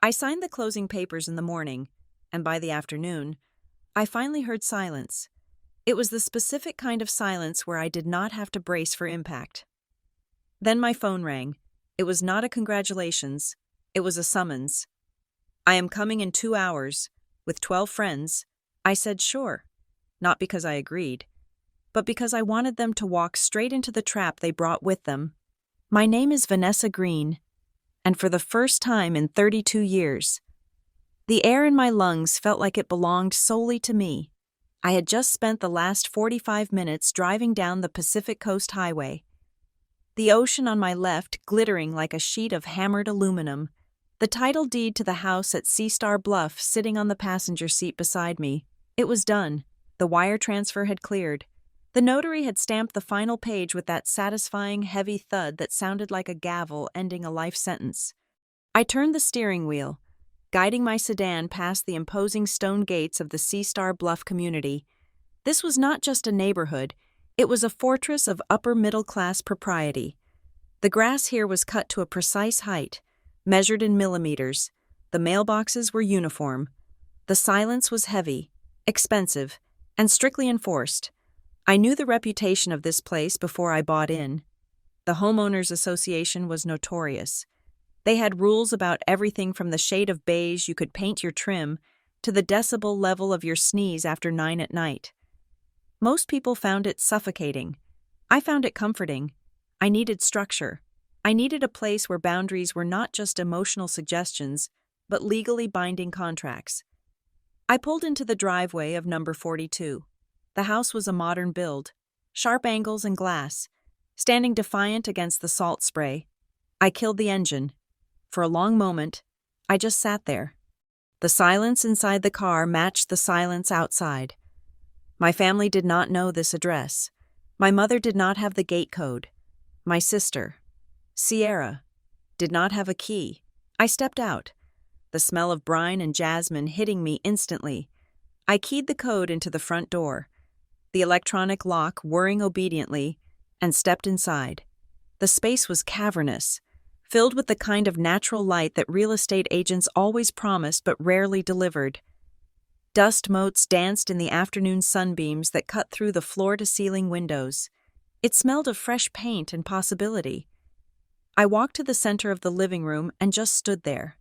I signed the closing papers in the morning, and by the afternoon, I finally heard silence. It was the specific kind of silence where I did not have to brace for impact. Then my phone rang. It was not a congratulations, it was a summons. "I am coming in 2 hours, with 12 friends." I said sure, not because I agreed, but because I wanted them to walk straight into the trap they brought with them. My name is Vanessa Green, and for the first time in 32 years, the air in my lungs felt like it belonged solely to me. I had just spent the last 45 minutes driving down the Pacific Coast Highway, the ocean on my left glittering like a sheet of hammered aluminum, the title deed to the house at Sea Star Bluff sitting on the passenger seat beside me. It was done. The wire transfer had cleared. The notary had stamped the final page with that satisfying, heavy thud that sounded like a gavel ending a life sentence. I turned the steering wheel, guiding my sedan past the imposing stone gates of the Sea Star Bluff community. This was not just a neighborhood, it was a fortress of upper-middle-class propriety. The grass here was cut to a precise height, measured in millimeters. The mailboxes were uniform. The silence was heavy, expensive, and strictly enforced. I knew the reputation of this place before I bought in. The Homeowners Association was notorious. They had rules about everything from the shade of beige you could paint your trim to the decibel level of your sneeze after 9 at night. Most people found it suffocating. I found it comforting. I needed structure. I needed a place where boundaries were not just emotional suggestions, but legally binding contracts. I pulled into the driveway of number 42. The house was a modern build, sharp angles and glass, standing defiant against the salt spray. I killed the engine. For a long moment, I just sat there. The silence inside the car matched the silence outside. My family did not know this address. My mother did not have the gate code. My sister, Sierra, did not have a key. I stepped out, the smell of brine and jasmine hitting me instantly. I keyed the code into the front door, the electronic lock whirring obediently, and stepped inside. The space was cavernous, filled with the kind of natural light that real estate agents always promised but rarely delivered. Dust motes danced in the afternoon sunbeams that cut through the floor-to-ceiling windows. It smelled of fresh paint and possibility. I walked to the center of the living room and just stood there.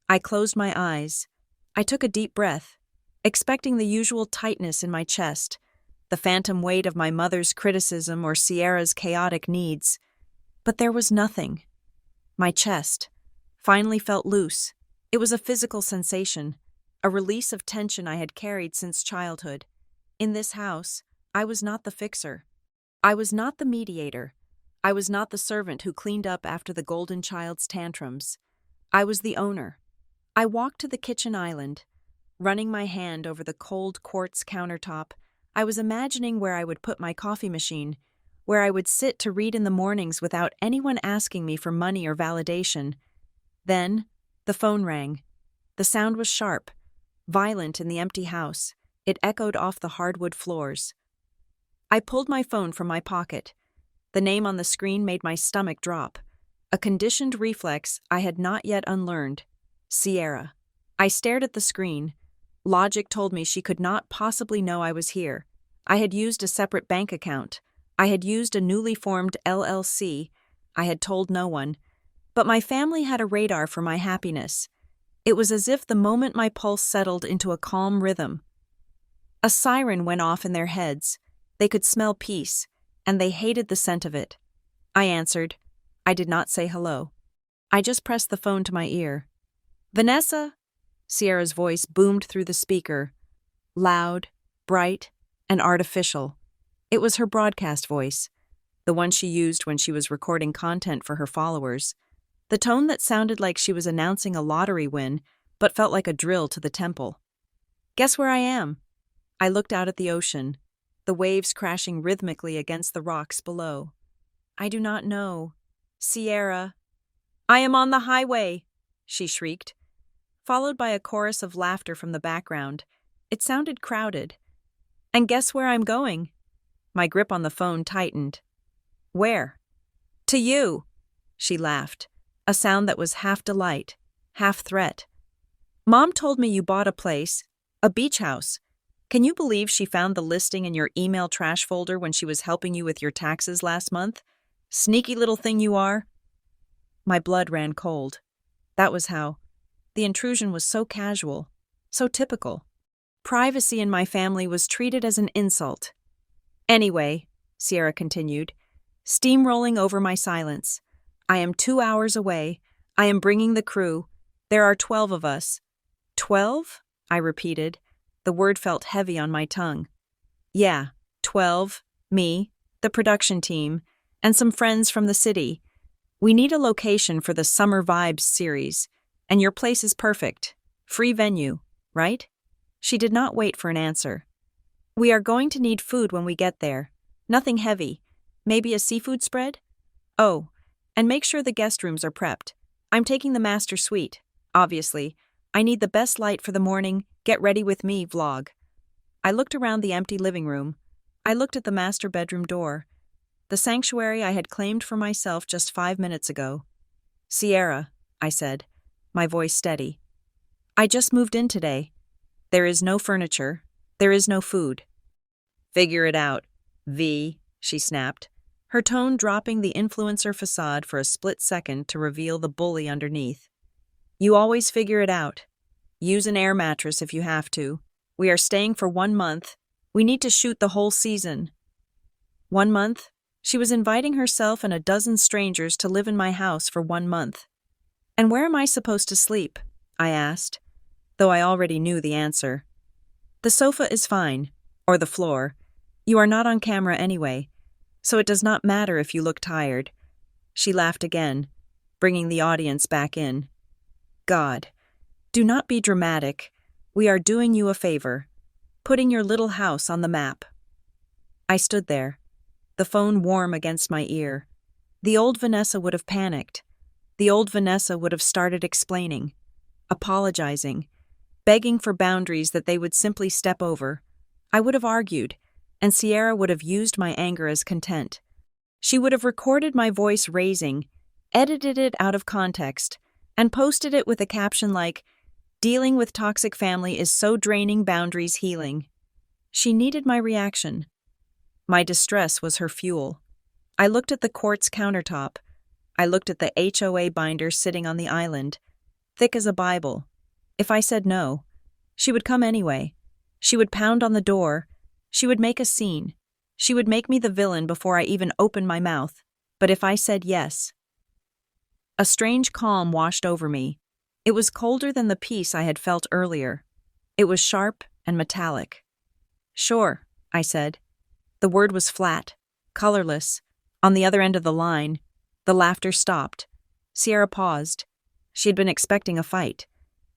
I closed my eyes. I took a deep breath, expecting the usual tightness in my chest, the phantom weight of my mother's criticism or Sierra's chaotic needs. But there was nothing. My chest finally felt loose. It was a physical sensation, a release of tension I had carried since childhood. In this house, I was not the fixer. I was not the mediator. I was not the servant who cleaned up after the golden child's tantrums. I was the owner. I walked to the kitchen island, running my hand over the cold quartz countertop. I was imagining where I would put my coffee machine, where I would sit to read in the mornings without anyone asking me for money or validation. Then, the phone rang. The sound was sharp, violent in the empty house. It echoed off the hardwood floors. I pulled my phone from my pocket. The name on the screen made my stomach drop. A conditioned reflex I had not yet unlearned. Sierra. I stared at the screen. Logic told me she could not possibly know I was here. I had used a separate bank account. I had used a newly formed LLC. I had told no one. But my family had a radar for my happiness. It was as if the moment my pulse settled into a calm rhythm. A siren went off in their heads. They could smell peace, and they hated the scent of it. I answered. I did not say hello. I just pressed the phone to my ear. "Vanessa!" Sierra's voice boomed through the speaker. Loud, bright, and artificial. It was her broadcast voice, the one she used when she was recording content for her followers. The tone that sounded like she was announcing a lottery win, but felt like a drill to the temple. "Guess where I am?" I looked out at the ocean, the waves crashing rhythmically against the rocks below. "I do not know. Sierra." "I am on the highway," she shrieked, followed by a chorus of laughter from the background. It sounded crowded. "And guess where I'm going?" My grip on the phone tightened. "Where?" "To you," she laughed, a sound that was half delight, half threat. Mom told me you bought a place, a beach house. Can you believe she found the listing in your email trash folder when she was helping you with your taxes last month? Sneaky little thing you are. My blood ran cold. That was how. The intrusion was so casual, so typical. Privacy in my family was treated as an insult. Anyway, Sierra continued, steamrolling over my silence. I am 2 hours away. I am bringing the crew. There are 12 of us. 12? I repeated. The word felt heavy on my tongue. Yeah, 12, me, the production team, and some friends from the city. We need a location for the Summer Vibes series, and your place is perfect. Free venue, right? She did not wait for an answer. We are going to need food when we get there. Nothing heavy. Maybe a seafood spread? Oh, and make sure the guest rooms are prepped. I'm taking the master suite, obviously. I need the best light for the morning, get ready with me vlog. I looked around the empty living room. I looked at the master bedroom door. The sanctuary I had claimed for myself just 5 minutes ago. Sierra, I said, my voice steady. I just moved in today. There is no furniture. There is no food. Figure it out, V, she snapped, her tone dropping the influencer facade for a split second to reveal the bully underneath. You always figure it out. Use an air mattress if you have to. We are staying for 1 month. We need to shoot the whole season. 1 month? She was inviting herself and a dozen strangers to live in my house for 1 month. And where am I supposed to sleep? I asked, though I already knew the answer. The sofa is fine, or the floor. You are not on camera anyway, so it does not matter if you look tired. She laughed again, bringing the audience back in. God, do not be dramatic. We are doing you a favor, putting your little house on the map. I stood there, the phone warm against my ear. The old Vanessa would have panicked. The old Vanessa would have started explaining, apologizing, begging for boundaries that they would simply step over. I would have argued, and Sierra would have used my anger as content. She would have recorded my voice raising, edited it out of context, and posted it with a caption like, "Dealing with toxic family is so draining, boundaries healing." She needed my reaction. My distress was her fuel. I looked at the quartz countertop. I looked at the HOA binder sitting on the island, thick as a Bible. If I said no, she would come anyway. She would pound on the door. She would make a scene. She would make me the villain before I even opened my mouth. But if I said yes... A strange calm washed over me. It was colder than the peace I had felt earlier. It was sharp and metallic. Sure, I said. The word was flat, colorless. On the other end of the line, the laughter stopped. Sierra paused. She had been expecting a fight.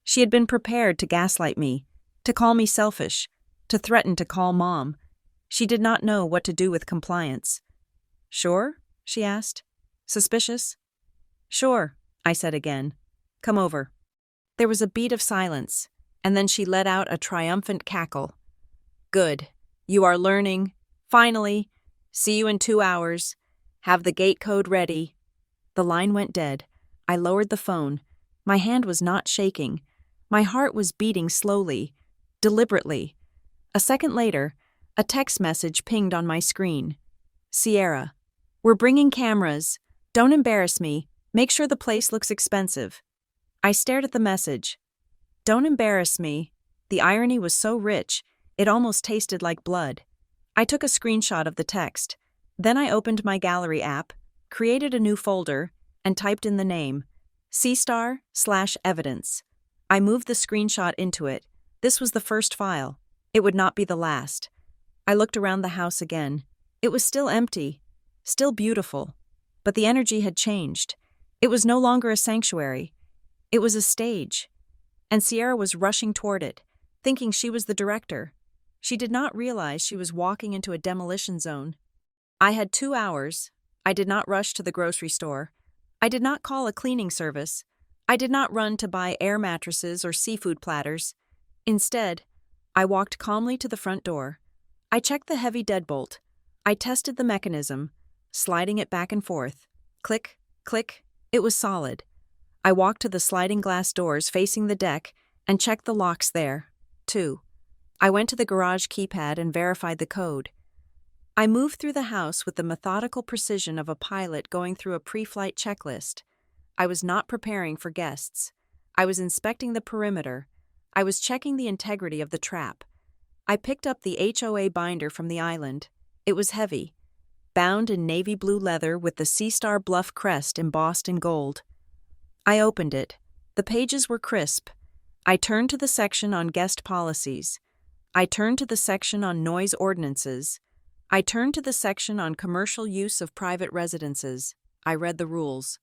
She had been prepared to gaslight me, to call me selfish, to threaten to call Mom. She did not know what to do with compliance. Sure? She asked. Suspicious? Sure, I said again. Come over. There was a beat of silence, and then she let out a triumphant cackle. Good. You are learning. Finally. See you in 2 hours. Have the gate code ready. The line went dead. I lowered the phone. My hand was not shaking. My heart was beating slowly, deliberately. A second later, a text message pinged on my screen. Sierra, we're bringing cameras. Don't embarrass me. Make sure the place looks expensive. I stared at the message. Don't embarrass me. The irony was so rich, it almost tasted like blood. I took a screenshot of the text. Then I opened my gallery app, created a new folder, and typed in the name, C*/evidence. I moved the screenshot into it. This was the first file. It would not be the last. I looked around the house again. It was still empty, still beautiful, but the energy had changed. It was no longer a sanctuary. It was a stage. And Sierra was rushing toward it, thinking she was the director. She did not realize she was walking into a demolition zone. I had 2 hours. I did not rush to the grocery store. I did not call a cleaning service. I did not run to buy air mattresses or seafood platters. Instead, I walked calmly to the front door. I checked the heavy deadbolt. I tested the mechanism, sliding it back and forth. Click, click. It was solid. I walked to the sliding glass doors facing the deck and checked the locks there, too. I went to the garage keypad and verified the code. I moved through the house with the methodical precision of a pilot going through a pre-flight checklist. I was not preparing for guests. I was inspecting the perimeter. I was checking the integrity of the trap. I picked up the HOA binder from the island. It was heavy, bound in navy blue leather with the Sea Star Bluff crest embossed in gold. I opened it. The pages were crisp. I turned to the section on guest policies. I turned to the section on noise ordinances. I turned to the section on commercial use of private residences. I read the rules.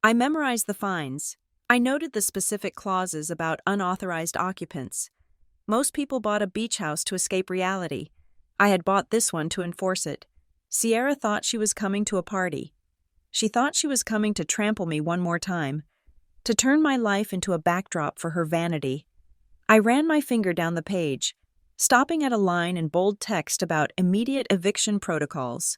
I memorized the fines. I noted the specific clauses about unauthorized occupants. Most people bought a beach house to escape reality. I had bought this one to enforce it. Sierra thought she was coming to a party. She thought she was coming to trample me one more time, to turn my life into a backdrop for her vanity. I ran my finger down the page, stopping at a line in bold text about immediate eviction protocols.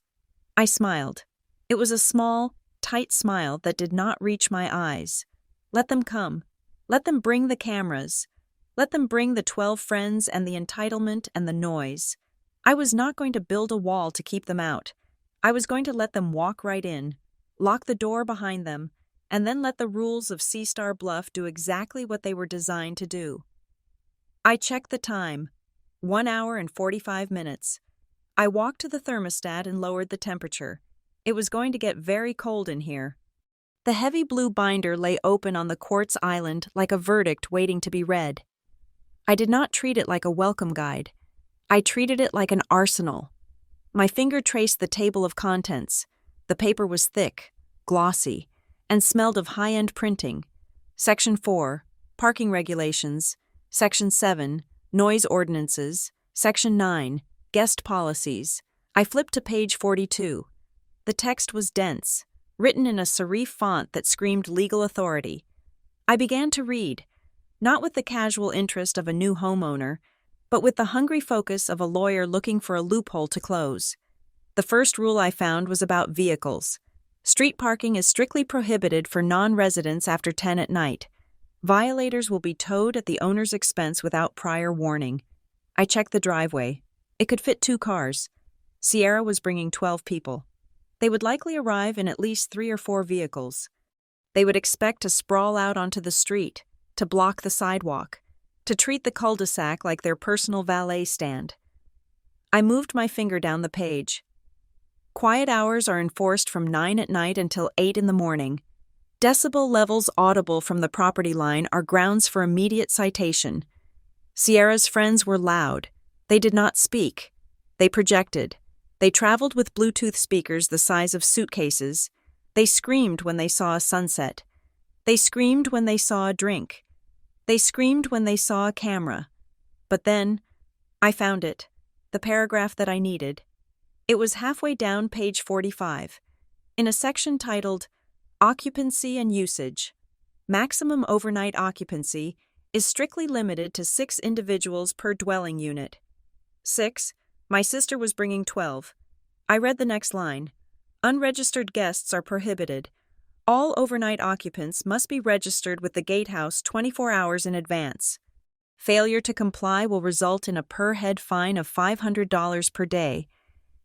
I smiled. It was a small, tight smile that did not reach my eyes. Let them come. Let them bring the cameras. Let them bring the 12 friends and the entitlement and the noise. I was not going to build a wall to keep them out. I was going to let them walk right in, lock the door behind them, and then let the rules of Sea Star Bluff do exactly what they were designed to do. I checked the time. 1 hour and 45 minutes. I walked to the thermostat and lowered the temperature. It was going to get very cold in here. The heavy blue binder lay open on the quartz island like a verdict waiting to be read. I did not treat it like a welcome guide. I treated it like an arsenal. My finger traced the table of contents. The paper was thick, glossy, and smelled of high-end printing. Section 4, Parking Regulations. Section 7, Noise Ordinances. Section 9, Guest Policies. I flipped to page 42. The text was dense, written in a serif font that screamed legal authority. I began to read, not with the casual interest of a new homeowner, but with the hungry focus of a lawyer looking for a loophole to close. The first rule I found was about vehicles. Street parking is strictly prohibited for non-residents after 10 at night. Violators will be towed at the owner's expense without prior warning. I checked the driveway. It could fit 2 cars. Sierra was bringing 12 people. They would likely arrive in at least 3 or 4 vehicles. They would expect to sprawl out onto the street, to block the sidewalk, to treat the cul-de-sac like their personal valet stand. I moved my finger down the page. Quiet hours are enforced from 9 at night until 8 in the morning. Decibel levels audible from the property line are grounds for immediate citation. Sierra's friends were loud. They did not speak. They projected. They traveled with Bluetooth speakers the size of suitcases. They screamed when they saw a sunset. They screamed when they saw a drink. They screamed when they saw a camera. But then, I found it, the paragraph that I needed. It was halfway down page 45, in a section titled Occupancy and Usage. Maximum overnight occupancy is strictly limited to 6 individuals per dwelling unit. 6. My sister was bringing 12. I read the next line. Unregistered guests are prohibited. All overnight occupants must be registered with the gatehouse 24 hours in advance. Failure to comply will result in a per-head fine of $500 per day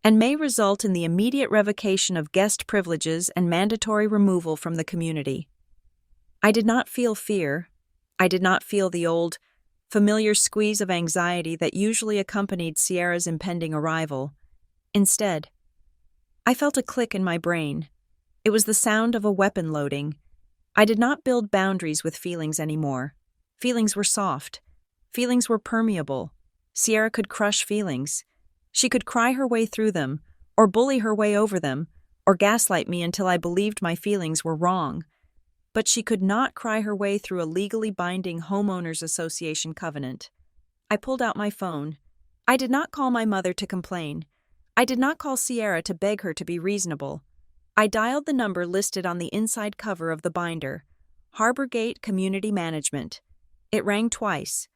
and may result in the immediate revocation of guest privileges and mandatory removal from the community. I did not feel fear. I did not feel the old, familiar squeeze of anxiety that usually accompanied Sierra's impending arrival. Instead, I felt a click in my brain. It was the sound of a weapon loading. I did not build boundaries with feelings anymore. Feelings were soft. Feelings were permeable. Sierra could crush feelings. She could cry her way through them, or bully her way over them, or gaslight me until I believed my feelings were wrong. But she could not cry her way through a legally binding homeowners association covenant. I pulled out my phone. I did not call my mother to complain. I did not call Sierra to beg her to be reasonable. I dialed the number listed on the inside cover of the binder, Harbor Gate Community Management. It rang twice.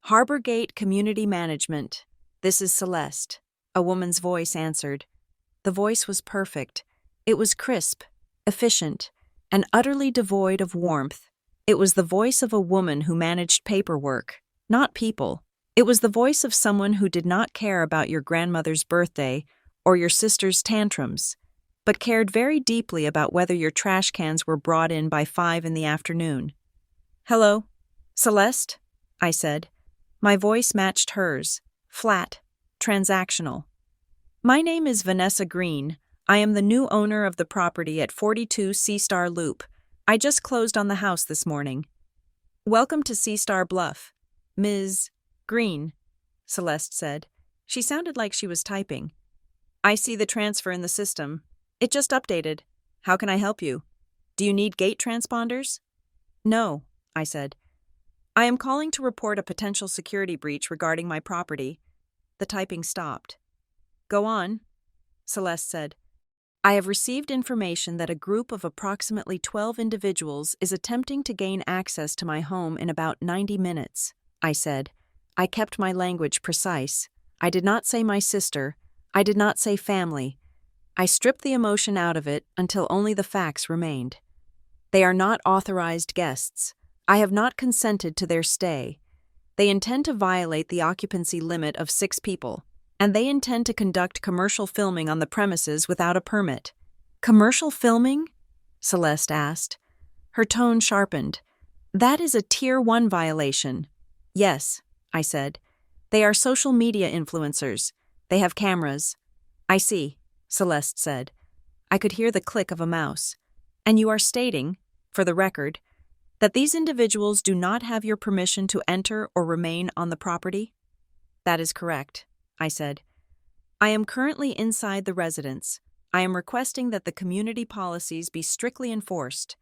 Harbor Gate Community Management. This is Celeste. A woman's voice answered. The voice was perfect. It was crisp, efficient, and utterly devoid of warmth. It was the voice of a woman who managed paperwork, not people. It was the voice of someone who did not care about your grandmother's birthday or your sister's tantrums, but cared very deeply about whether your trash cans were brought in by 5 in the afternoon. "Hello, Celeste?" I said. My voice matched hers, flat, transactional. "My name is Vanessa Green. I am the new owner of the property at 42 Seastar Loop. I just closed on the house this morning." "Welcome to Seastar Bluff, Ms. Green," Celeste said. She sounded like she was typing. "I see the transfer in the system. It just updated. How can I help you? Do you need gate transponders?" "No," I said. "I am calling to report a potential security breach regarding my property." The typing stopped. "Go on," Celeste said. "I have received information that a group of approximately 12 individuals is attempting to gain access to my home in about 90 minutes, I said. I kept my language precise. I did not say my sister. I did not say family. I stripped the emotion out of it until only the facts remained. They are not authorized guests. I have not consented to their stay. They intend to violate the occupancy limit of 6 people, and they intend to conduct commercial filming on the premises without a permit." "Commercial filming?" Celeste asked. Her tone sharpened. "That is a Tier 1 violation." "Yes," I said. "They are social media influencers. They have cameras." "I see," Celeste said. I could hear the click of a mouse. "And you are stating, for the record, that these individuals do not have your permission to enter or remain on the property?" "That is correct," I said. "I am currently inside the residence. I am requesting that the community policies be strictly enforced.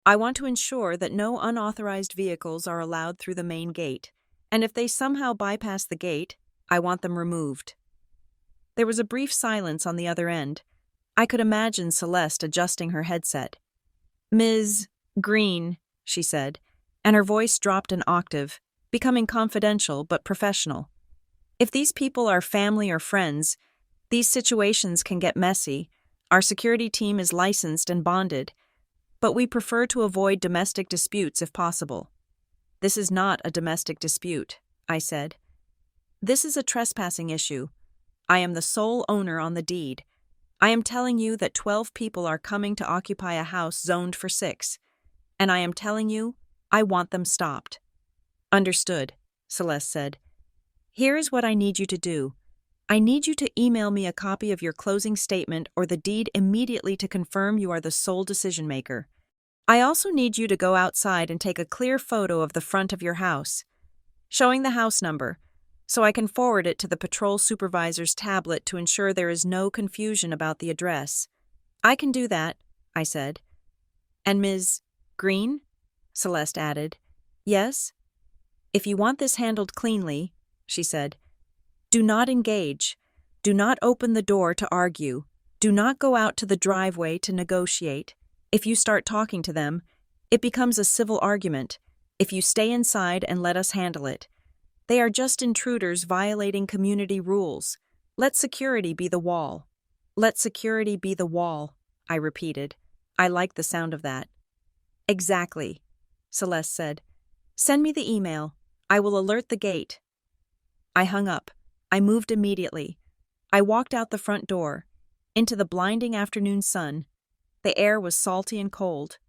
I want to ensure that no unauthorized vehicles are allowed through the main gate, and if they somehow bypass the gate, I want them removed." There was a brief silence on the other end. I could imagine Celeste adjusting her headset. "Ms. Green," she said, and her voice dropped an octave, becoming confidential but professional. "If these people are family or friends, these situations can get messy. Our security team is licensed and bonded, but we prefer to avoid domestic disputes if possible." "This is not a domestic dispute," I said. "This is a trespassing issue. I am the sole owner on the deed. I am telling you that 12 people are coming to occupy a house zoned for 6, and I am telling you I want them stopped." "Understood," Celeste said. "Here is what I need you to do. I need you to email me a copy of your closing statement or the deed immediately to confirm you are the sole decision-maker. I also need you to go outside and take a clear photo of the front of your house, showing the house number, so I can forward it to the patrol supervisor's tablet to ensure there is no confusion about the address." "I can do that," I said. "And Ms. Green?" Celeste added. "Yes?" "If you want this handled cleanly," she said, "do not engage. Do not open the door to argue. Do not go out to the driveway to negotiate. If you start talking to them, it becomes a civil argument. If you stay inside and let us handle it. They are just intruders violating community rules. Let security be the wall." "Let security be the wall," I repeated. I liked the sound of that. "Exactly," Celeste said. "Send me the email. I will alert the gate." I hung up. I moved immediately. I walked out the front door, into the blinding afternoon sun. The air was salty and cold.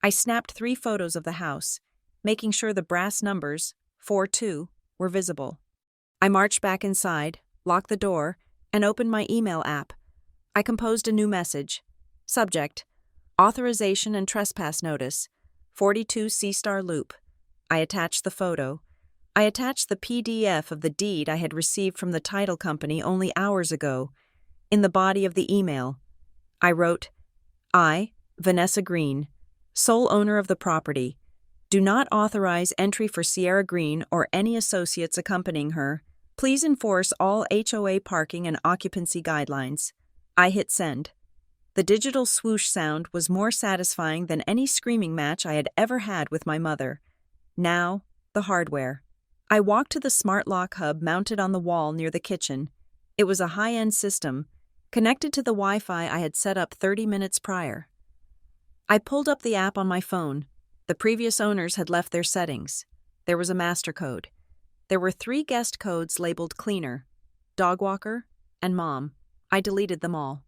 I snapped 3 photos of the house, making sure the brass numbers, 42, were visible. I marched back inside, locked the door, and opened my email app. I composed a new message. Subject: Authorization and Trespass Notice, 42 Seastar Loop. I attached the photo. I attached the PDF of the deed I had received from the title company only hours ago. In the body of the email, I wrote, "I, Vanessa Green, sole owner of the property, do not authorize entry for Sierra Green or any associates accompanying her. Please enforce all HOA parking and occupancy guidelines." I hit send. The digital swoosh sound was more satisfying than any screaming match I had ever had with my mother. Now, the hardware. I walked to the smart lock hub mounted on the wall near the kitchen. It was a high-end system, connected to the Wi-Fi I had set up 30 minutes prior. I pulled up the app on my phone. The previous owners had left their settings. There was a master code. There were 3 guest codes labeled Cleaner, Dog Walker, and Mom. I deleted them all.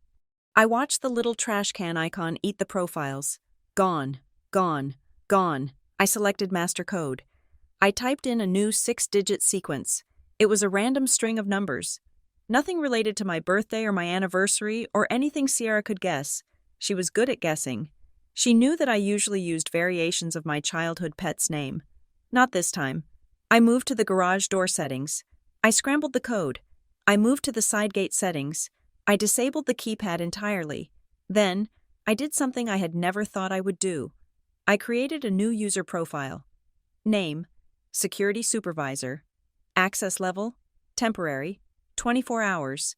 I watched the little trash can icon eat the profiles. Gone, gone, gone. I selected master code. I typed in a new 6-digit sequence. It was a random string of numbers. Nothing related to my birthday or my anniversary or anything Sierra could guess. She was good at guessing. She knew that I usually used variations of my childhood pet's name. Not this time. I moved to the garage door settings. I scrambled the code. I moved to the side gate settings. I disabled the keypad entirely. Then, I did something I had never thought I would do. I created a new user profile. Name, Security Supervisor. Access level, temporary, 24 hours.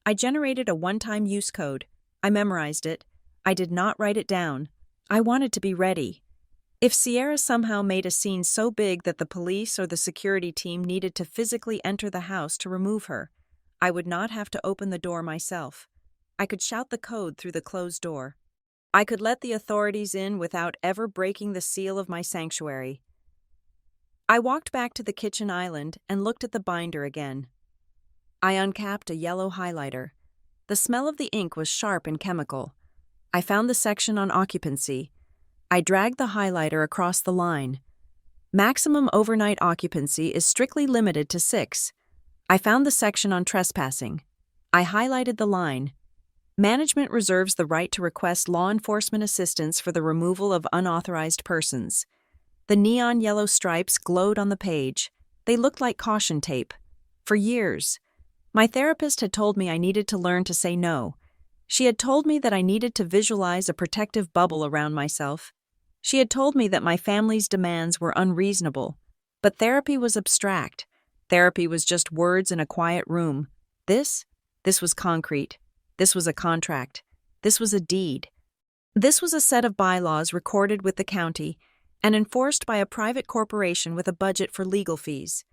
I generated a one-time use code. I memorized it. I did not write it down. I wanted to be ready. If Sierra somehow made a scene so big that the police or the security team needed to physically enter the house to remove her, I would not have to open the door myself. I could shout the code through the closed door. I could let the authorities in without ever breaking the seal of my sanctuary. I walked back to the kitchen island and looked at the binder again. I uncapped a yellow highlighter. The smell of the ink was sharp and chemical. I found the section on occupancy. I dragged the highlighter across the line. Maximum overnight occupancy is strictly limited to 6. I found the section on trespassing. I highlighted the line. Management reserves the right to request law enforcement assistance for the removal of unauthorized persons. The neon yellow stripes glowed on the page. They looked like caution tape. For years, my therapist had told me I needed to learn to say no. She had told me that I needed to visualize a protective bubble around myself. She had told me that my family's demands were unreasonable. But therapy was abstract. Therapy was just words in a quiet room. This was concrete. This was a contract. This was a deed. This was a set of bylaws recorded with the county and enforced by a private corporation with a budget for legal fees.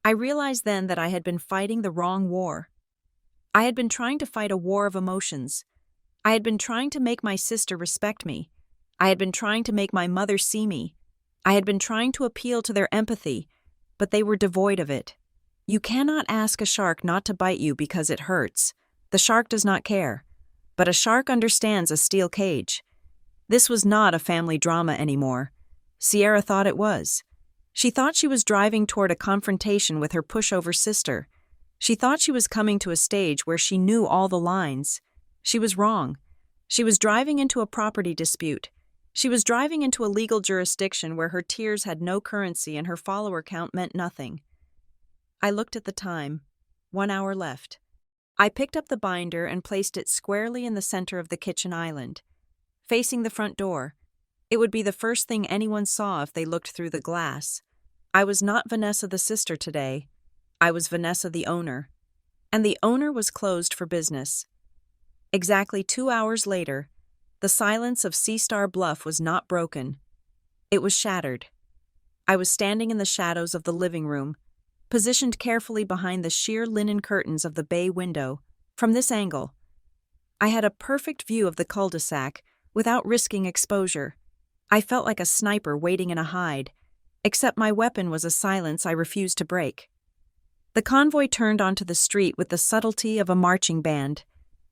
I realized then that I had been fighting the wrong war. I had been trying to fight a war of emotions. I had been trying to make my sister respect me. I had been trying to make my mother see me. I had been trying to appeal to their empathy, but they were devoid of it. You cannot ask a shark not to bite you because it hurts. The shark does not care. But a shark understands a steel cage. This was not a family drama anymore. Sierra thought it was. She thought she was driving toward a confrontation with her pushover sister. She thought she was coming to a stage where she knew all the lines. She was wrong. She was driving into a property dispute. She was driving into a legal jurisdiction where her tears had no currency and her follower count meant nothing. I looked at the time. 1 hour left. I picked up the binder and placed it squarely in the center of the kitchen island, facing the front door. It would be the first thing anyone saw if they looked through the glass. I was not Vanessa the sister today. I was Vanessa the owner. And the owner was closed for business. Exactly 2 hours later, the silence of Sea Star Bluff was not broken. It was shattered. I was standing in the shadows of the living room, positioned carefully behind the sheer linen curtains of the bay window. From this angle, I had a perfect view of the cul-de-sac without risking exposure. I felt like a sniper waiting in a hide, except my weapon was a silence I refused to break. The convoy turned onto the street with the subtlety of a marching band.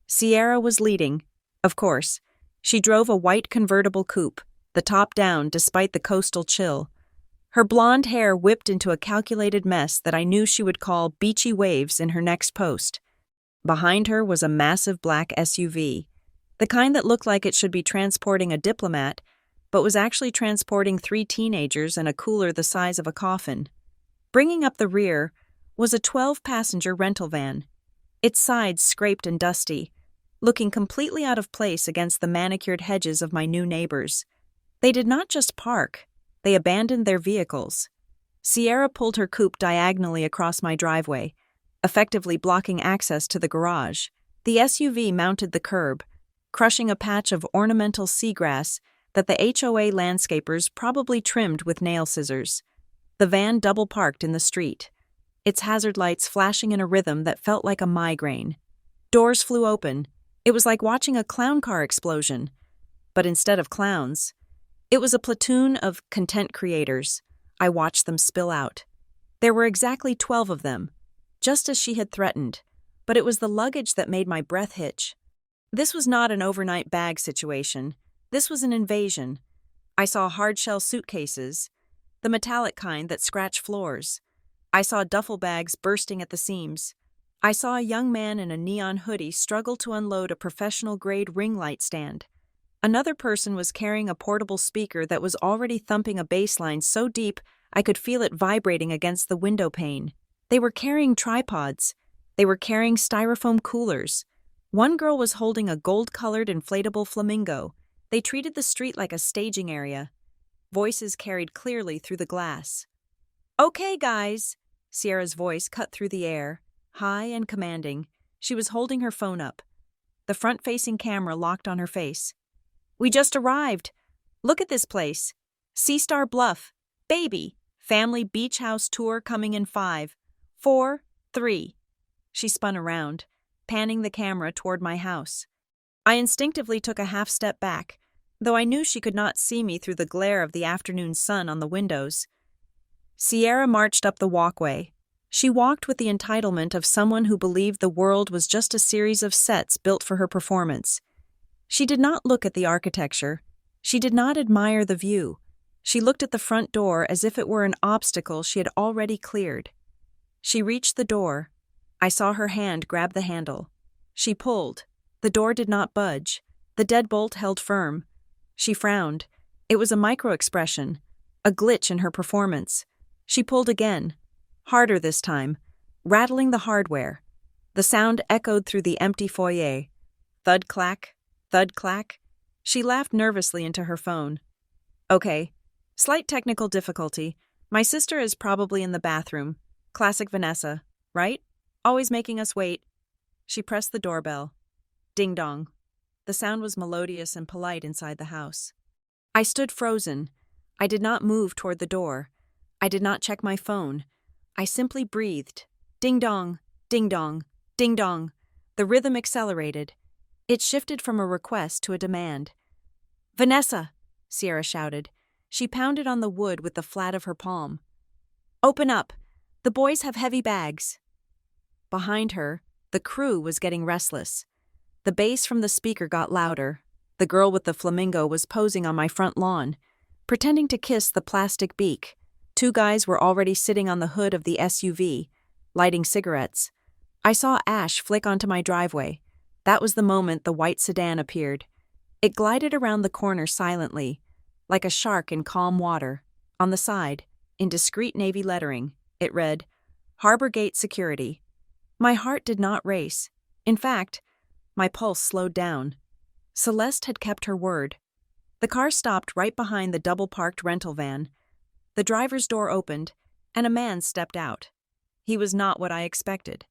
Sierra was leading, of course. She drove a white convertible coupe, the top down despite the coastal chill. Her blonde hair whipped into a calculated mess that I knew she would call beachy waves in her next post. Behind her was a massive black SUV, the kind that looked like it should be transporting a diplomat, but was actually transporting 3 teenagers and a cooler the size of a coffin. Bringing up the rear was a 12-passenger rental van, its sides scraped and dusty, looking completely out of place against the manicured hedges of my new neighbors. They did not just park, they abandoned their vehicles. Sierra pulled her coupe diagonally across my driveway, effectively blocking access to the garage. The SUV mounted the curb, crushing a patch of ornamental seagrass that the HOA landscapers probably trimmed with nail scissors. The van double-parked in the street, its hazard lights flashing in a rhythm that felt like a migraine. Doors flew open. It was like watching a clown car explosion. But instead of clowns, It was a platoon of content creators. I watched them spill out. There were exactly 12 of them, just as she had threatened, but it was the luggage that made my breath hitch. This was not an overnight bag situation. This was an invasion. I saw hard-shell suitcases, the metallic kind that scratch floors. I saw duffel bags bursting at the seams. I saw a young man in a neon hoodie struggle to unload a professional-grade ring light stand. Another person was carrying a portable speaker that was already thumping a bass line so deep I could feel it vibrating against the window pane. They were carrying tripods. They were carrying styrofoam coolers. One girl was holding a gold-colored inflatable flamingo. They treated the street like a staging area. Voices carried clearly through the glass. "Okay, guys," Sierra's voice cut through the air, high and commanding. She was holding her phone up. The front-facing camera locked on her face. "We just arrived. Look at this place. Sea-Star Bluff. Baby. Family beach house tour coming in 5, 4, 3. She spun around, panning the camera toward my house. I instinctively took a half step back, though I knew she could not see me through the glare of the afternoon sun on the windows. Sierra marched up the walkway. She walked with the entitlement of someone who believed the world was just a series of sets built for her performance. She did not look at the architecture. She did not admire the view. She looked at the front door as if it were an obstacle she had already cleared. She reached the door. I saw her hand grab the handle. She pulled. The door did not budge. The deadbolt held firm. She frowned. It was a micro-expression, a glitch in her performance. She pulled again, harder this time, rattling the hardware. The sound echoed through the empty foyer. Thud-clack, thud-clack. She laughed nervously into her phone. "Okay. Slight technical difficulty. My sister is probably in the bathroom. Classic Vanessa, right? Always making us wait." She pressed the doorbell. Ding-dong. The sound was melodious and polite inside the house. I stood frozen. I did not move toward the door. I did not check my phone. I simply breathed. Ding-dong, ding-dong, ding-dong. The rhythm accelerated. It shifted from a request to a demand. "Vanessa!" Sierra shouted. She pounded on the wood with the flat of her palm. "Open up! The boys have heavy bags." Behind her, the crew was getting restless. The bass from the speaker got louder. The girl with the flamingo was posing on my front lawn, pretending to kiss the plastic beak. 2 guys were already sitting on the hood of the SUV, lighting cigarettes. I saw ash flick onto my driveway. That was the moment the white sedan appeared. It glided around the corner silently, like a shark in calm water. On the side, in discreet navy lettering, it read, "Harbor Gate Security." My heart did not race. In fact, my pulse slowed down. Celeste had kept her word. The car stopped right behind the double-parked rental van. The driver's door opened, and a man stepped out. He was not what I expected.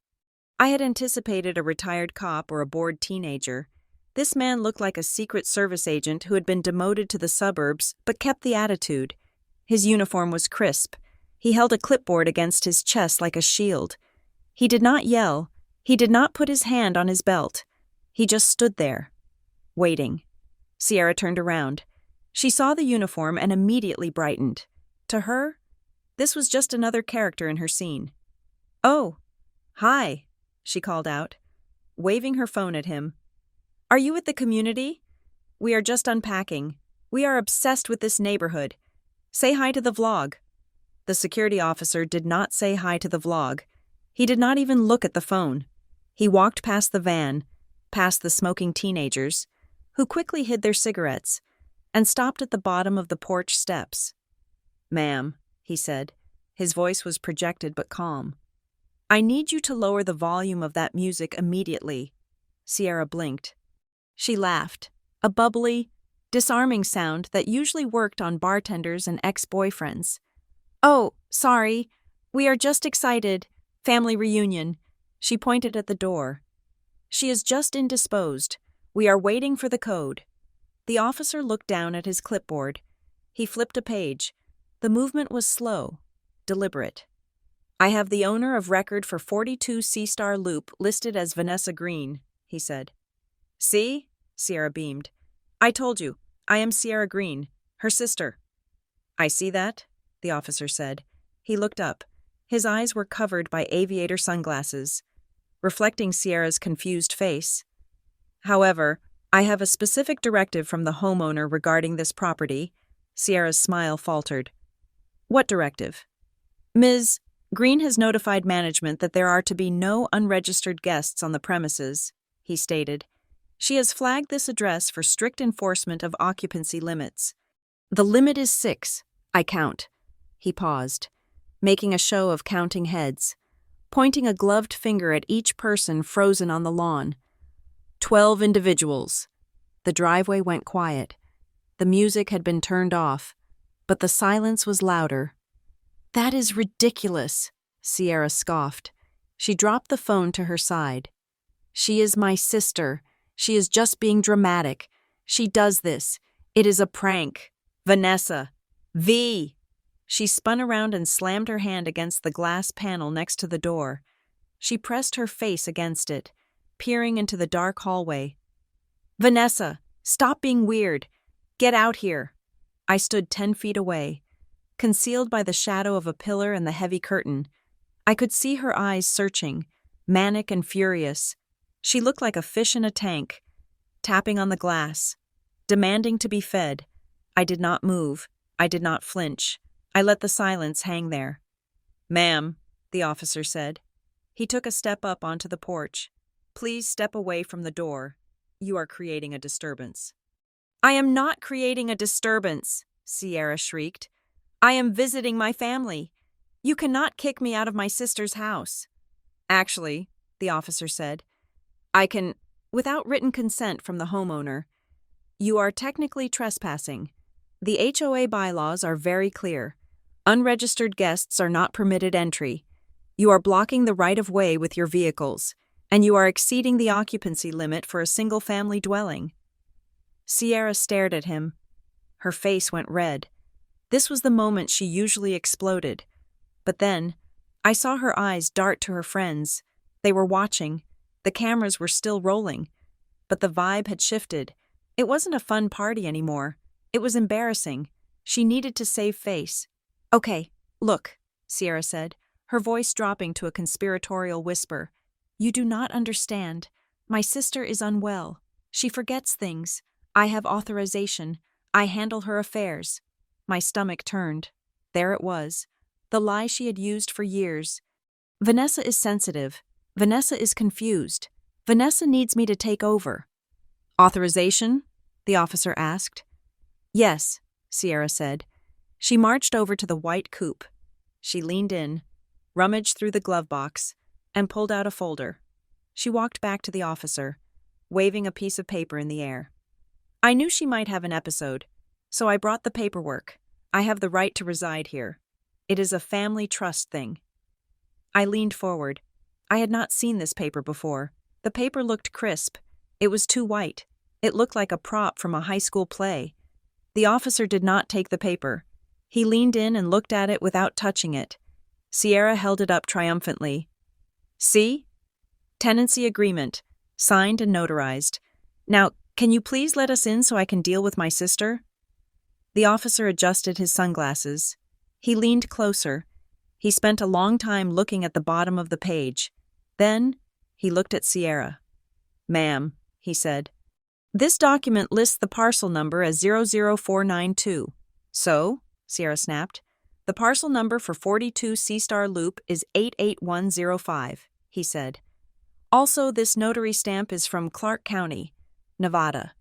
I had anticipated a retired cop or a bored teenager. This man looked like a Secret Service agent who had been demoted to the suburbs but kept the attitude. His uniform was crisp. He held a clipboard against his chest like a shield. He did not yell. He did not put his hand on his belt. He just stood there, waiting. Sierra turned around. She saw the uniform and immediately brightened. To her, this was just another character in her scene. "Oh, hi," she called out, waving her phone at him. "Are you at the community? We are just unpacking. We are obsessed with this neighborhood. Say hi to the vlog." The security officer did not say hi to the vlog. He did not even look at the phone. He walked past the van, past the smoking teenagers, who quickly hid their cigarettes, and stopped at the bottom of the porch steps. "Ma'am," he said. His voice was projected but calm. "I need you to lower the volume of that music immediately." Sierra blinked. She laughed, a bubbly, disarming sound that usually worked on bartenders and ex-boyfriends. "Oh, sorry. We are just excited. Family reunion." She pointed at the door. "She is just indisposed. We are waiting for the code." The officer looked down at his clipboard. He flipped a page. The movement was slow, deliberate. "I have the owner of record for 42 Sea-Star Loop listed as Vanessa Green," he said. "See?" Sierra beamed. "I told you, I am Sierra Green. Her sister. I see that, the officer said. He looked up. His eyes were covered by aviator sunglasses, reflecting Sierra's confused face. However, I have a specific directive from the homeowner regarding this property. Sierra's smile faltered. What directive? Ms. Green has notified management that there are to be no unregistered guests on the premises, he stated. She has flagged this address for strict enforcement of occupancy limits. The limit is 6, I count. He paused, making a show of counting heads, pointing a gloved finger at each person frozen on the lawn. 12 individuals. The driveway went quiet. The music had been turned off, but the silence was louder. That is ridiculous, Sierra scoffed. She dropped the phone to her side. She is my sister. She is just being dramatic. She does this. It is a prank. Vanessa. V. She spun around and slammed her hand against the glass panel next to the door. She pressed her face against it, peering into the dark hallway. Vanessa, stop being weird. Get out here. I stood 10 feet away, concealed by the shadow of a pillar and the heavy curtain. I could see her eyes searching, manic and furious. She looked like a fish in a tank, tapping on the glass, demanding to be fed. I did not move. I did not flinch. I let the silence hang there. Ma'am, the officer said. He took a step up onto the porch. Please step away from the door. You are creating a disturbance. I am not creating a disturbance, Sierra shrieked. I am visiting my family. You cannot kick me out of my sister's house. Actually, the officer said, I can, without written consent from the homeowner. You are technically trespassing. The HOA bylaws are very clear. Unregistered guests are not permitted entry. You are blocking the right-of-way with your vehicles, and you are exceeding the occupancy limit for a single-family dwelling. Sierra stared at him. Her face went red. This was the moment she usually exploded. But then, I saw her eyes dart to her friends. They were watching. The cameras were still rolling. But the vibe had shifted. It wasn't a fun party anymore. It was embarrassing. She needed to save face. Okay, look, Sierra said, her voice dropping to a conspiratorial whisper. You do not understand. My sister is unwell. She forgets things. I have authorization. I handle her affairs. My stomach turned. There it was. The lie she had used for years. Vanessa is sensitive. Vanessa is confused. Vanessa needs me to take over. Authorization? The officer asked. Yes, Sierra said. She marched over to the white coupe. She leaned in, rummaged through the glove box, and pulled out a folder. She walked back to the officer, waving a piece of paper in the air. I knew she might have an episode, so I brought the paperwork. I have the right to reside here. It is a family trust thing. I leaned forward. I had not seen this paper before. The paper looked crisp. It was too white. It looked like a prop from a high school play. The officer did not take the paper. He leaned in and looked at it without touching it. Sierra held it up triumphantly. See? Tenancy agreement, signed and notarized. Now, can you please let us in so I can deal with my sister? The officer adjusted his sunglasses. He leaned closer. He spent a long time looking at the bottom of the page. Then, he looked at Sierra. Ma'am, he said. This document lists the parcel number as 00492. So, Sierra snapped, the parcel number for 42 C-Star Loop is 88105, he said. Also, this notary stamp is from Clark County, Nevada.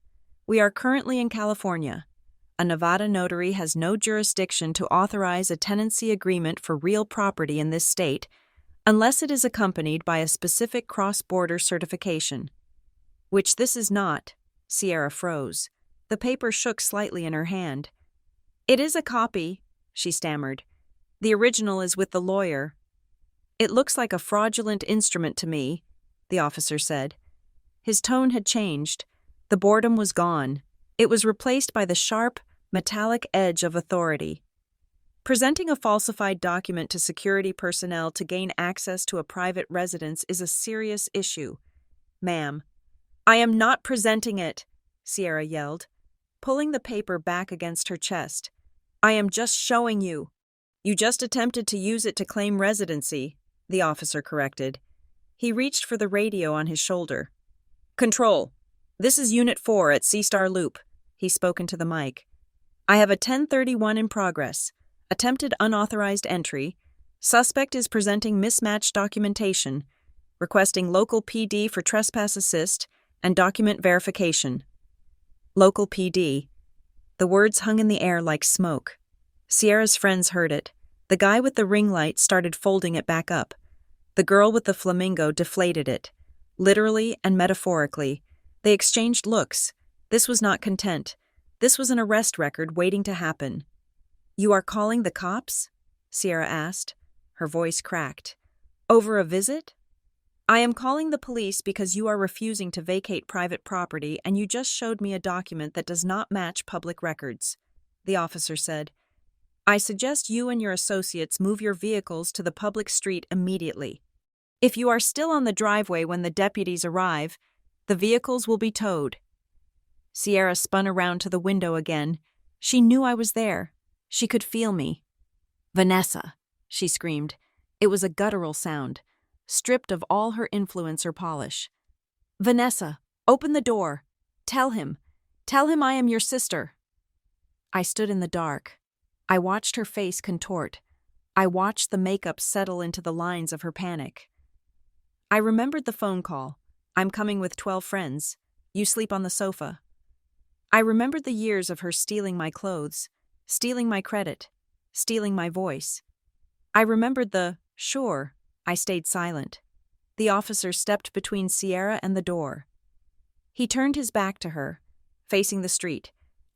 We are currently in California. A Nevada notary has no jurisdiction to authorize a tenancy agreement for real property in this state unless it is accompanied by a specific cross-border certification. Which this is not. Sierra froze. The paper shook slightly in her hand. It is a copy, she stammered. The original is with the lawyer. It looks like a fraudulent instrument to me, the officer said. His tone had changed. The boredom was gone. It was replaced by the sharp, metallic edge of authority. Presenting a falsified document to security personnel to gain access to a private residence is a serious issue. Ma'am. I am not presenting it, Sierra yelled. pulling the paper back against her chest. "I am just showing you." "You just attempted to use it to claim residency," the officer corrected. He reached for the radio on his shoulder. "Control, this is Unit 4 at Seastar Loop," he spoke into the mic. "I have a 1031 in progress. Attempted unauthorized entry. Suspect is presenting mismatched documentation. Requesting local PD for trespass assist and document verification." Local PD. The words hung in the air like smoke. Sierra's friends heard it. The guy with the ring light started folding it back up. The girl with the flamingo deflated it. Literally and metaphorically. They exchanged looks. This was not content. This was an arrest record waiting to happen. "You are calling the cops?" Sierra asked. Her voice cracked. "Over a visit?" "I am calling the police because you are refusing to vacate private property and you just showed me a document that does not match public records," the officer said. "I suggest you and your associates move your vehicles to the public street immediately. If you are still on the driveway when the deputies arrive, the vehicles will be towed." Sierra spun around to the window again. She knew I was there. She could feel me. "Vanessa," she screamed. It was a guttural sound, stripped of all her influence or polish. "Vanessa, open the door. Tell him I am your sister." I stood in the dark. I watched her face contort. I watched the makeup settle into the lines of her panic. I remembered the phone call. "I'm coming with 12 friends. You sleep on the sofa." I remembered the years of her stealing my clothes, stealing my credit, stealing my voice. I remembered the, "Sure." I stayed silent. The officer stepped between Sierra and the door. He turned his back to her, facing the street,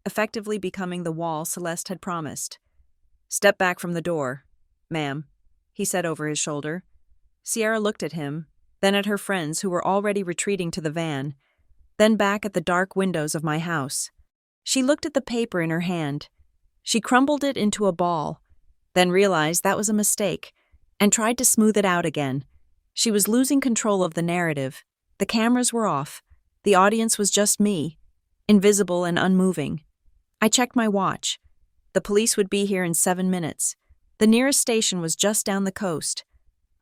effectively becoming the wall Celeste had promised. "Step back from the door, ma'am," he said over his shoulder. Sierra looked at him, then at her friends who were already retreating to the van, then back at the dark windows of my house. She looked at the paper in her hand. She crumbled it into a ball, then realized that was a mistake, and tried to smooth it out again. She was losing control of the narrative. The cameras were off. The audience was just me, invisible and unmoving. I checked my watch. The police would be here in 7 minutes. The nearest station was just down the coast.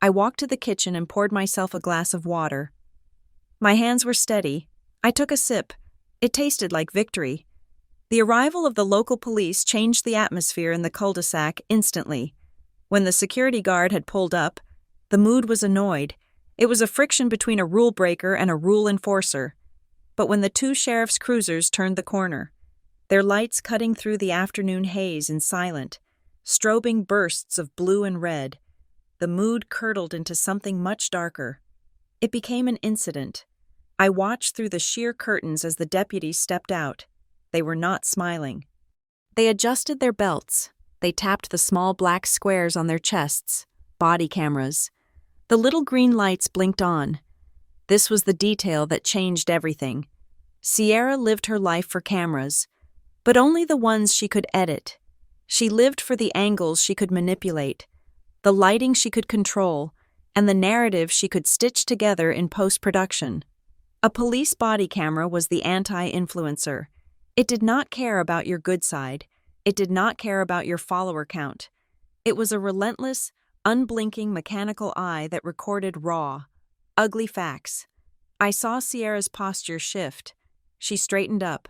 I walked to the kitchen and poured myself a glass of water. My hands were steady. I took a sip. It tasted like victory. The arrival of the local police changed the atmosphere in the cul-de-sac instantly. When the security guard had pulled up, the mood was annoyed. It was a friction between a rule breaker and a rule enforcer. But when the 2 sheriff's cruisers turned the corner, their lights cutting through the afternoon haze in silent, strobing bursts of blue and red, the mood curdled into something much darker. It became an incident. I watched through the sheer curtains as the deputies stepped out. They were not smiling. They adjusted their belts. They tapped the small black squares on their chests, body cameras. The little green lights blinked on. This was the detail that changed everything. Sierra lived her life for cameras, but only the ones she could edit. She lived for the angles she could manipulate, the lighting she could control, and the narrative she could stitch together in post-production. A police body camera was the anti-influencer. It did not care about your good side. It did not care about your follower count. It was a relentless, unblinking mechanical eye that recorded raw, ugly facts. I saw Sierra's posture shift. She straightened up.